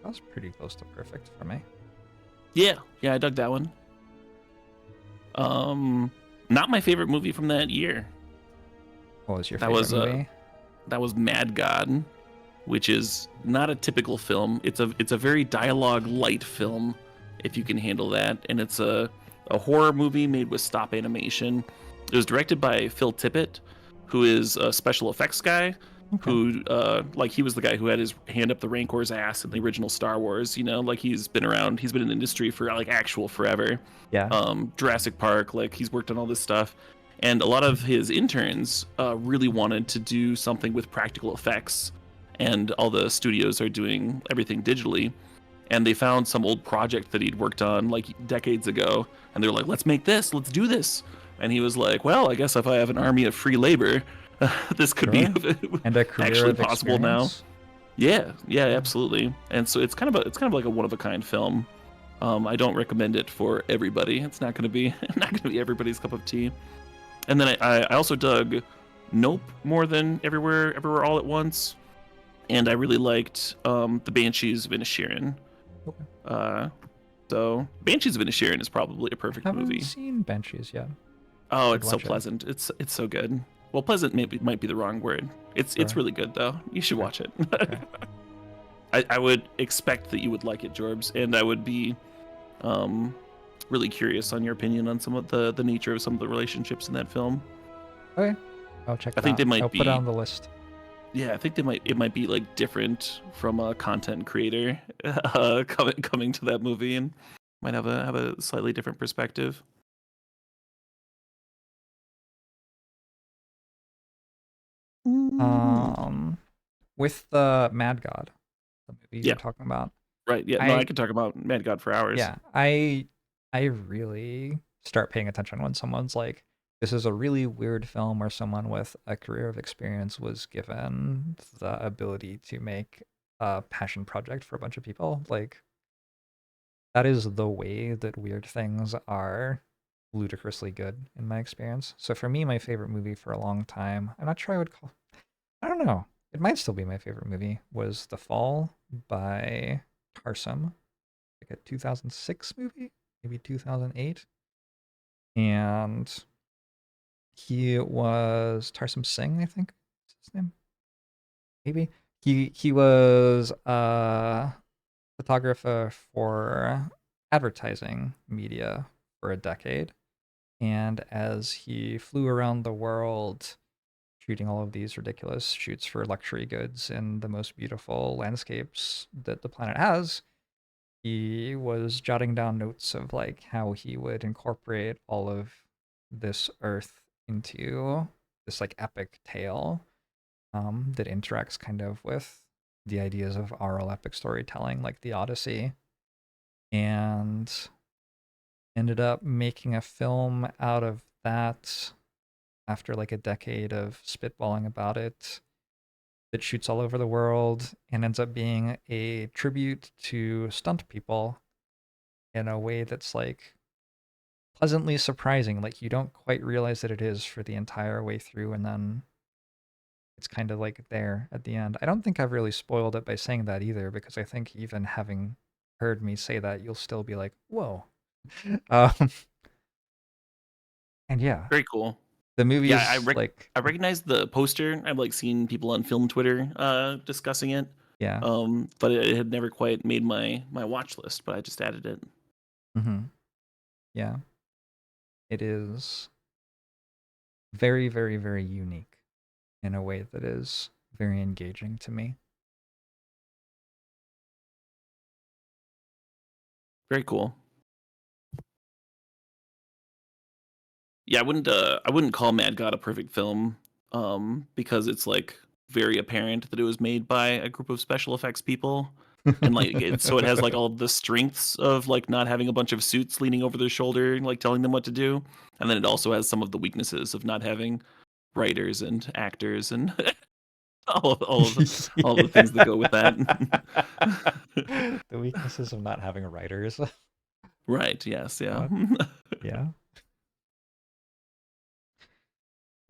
That was pretty close to perfect for me. Yeah, I dug that one. Not my favorite movie from that year. What was your favorite movie? That was Mad God, which is not a typical film. It's a very dialogue light film, if you can handle that, and it's a horror movie made with stop animation. It was directed by Phil Tippett, who is a special effects guy. Okay. Who like he was the guy who had his hand up the Rancor's ass in the original Star Wars, you know, like he's been around, he's been in the industry for like actual forever. Yeah. Jurassic Park, like he's worked on all this stuff. And a lot of his interns really wanted to do something with practical effects, and all the studios are doing everything digitally. And they found some old project that he'd worked on like decades ago, and they're like, let's make this, let's do this. And he was like, well, I guess if I have an army of free labor, this could be and a career actually of possible experience. now. Yeah, absolutely. And so it's kind of like a one of a kind film. I don't recommend it for everybody. It's not going to be everybody's cup of tea. And then I also dug Nope more than Everywhere All at Once, and I really liked the Banshees of Inisherin. Okay. So Banshees of Inisherin is probably a perfect movie. I haven't seen Banshees yet. Oh, it's so pleasant. It's so good. Well, pleasant might be the wrong word. It's really good though. You should watch it. Okay. I would expect that you would like it, Jorbs, and I would be really curious on your opinion on some of the nature of some of the relationships in that film. Okay, I'll check. I think they might I'll put it on the list. Yeah, I think it might be like different from a content creator coming to that movie, and might have a slightly different perspective. With the Mad God, the movie you're talking about. Right. Yeah. No, I could talk about Mad God for hours. Yeah, I really start paying attention when someone's like, this is a really weird film where someone with a career of experience was given the ability to make a passion project for a bunch of people. Like, that is the way that weird things are ludicrously good in my experience. So for me, my favorite movie for a long time, I'm not sure I would call, I don't know, it might still be my favorite movie, was The Fall by Tarsem, like a 2006 movie, maybe 2008. And he was Tarsem Singh, I think is his name. Maybe he was a photographer for advertising media for a decade, and as he flew around the world shooting all of these ridiculous shoots for luxury goods and the most beautiful landscapes that the planet has, he was jotting down notes of like how he would incorporate all of this earth into this like epic tale that interacts kind of with the ideas of oral epic storytelling like the Odyssey, and ended up making a film out of that after like a decade of spitballing about it, that shoots all over the world and ends up being a tribute to stunt people in a way that's like pleasantly surprising. Like, you don't quite realize that it is for the entire way through, and then it's kind of like there at the end. I don't think I've really spoiled it by saying that either, because I think even having heard me say that, you'll still be like, whoa. And yeah, very cool. the movie is I recognize the poster. I've like seen people on film Twitter discussing it. Yeah. But it had never quite made my watch list, but I just added it. Yeah. It is very, very, very unique in a way that is very engaging to me. Very cool. Yeah, I wouldn't call Mad God a perfect film, because it's like very apparent that it was made by a group of special effects people, and like so it has like all of the strengths of like not having a bunch of suits leaning over their shoulder and like telling them what to do, and then it also has some of the weaknesses of not having writers and actors and all of the things that go with that. The weaknesses of not having writers. Right. Yes. Yeah. Yeah.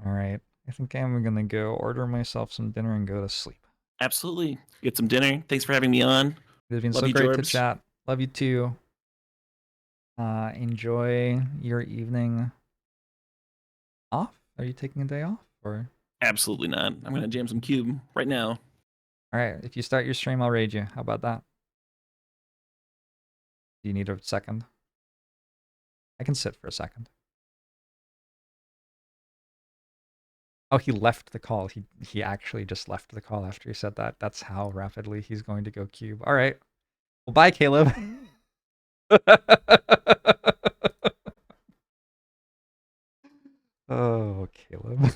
All right. I think I'm gonna go order myself some dinner and go to sleep. Absolutely. Get some dinner. Thanks for having me on. It's been so great to chat. Love you too. Enjoy your evening off. Are you taking a day off or? Absolutely not. I'm gonna jam some Cube right now. All right. If you start your stream, I'll raid you. How about that? Do you need a second? I can sit for a second. Oh, he left the call. He actually just left the call after he said that. That's how rapidly he's going to go cube. All right. Well, bye, Caleb. Oh, Caleb.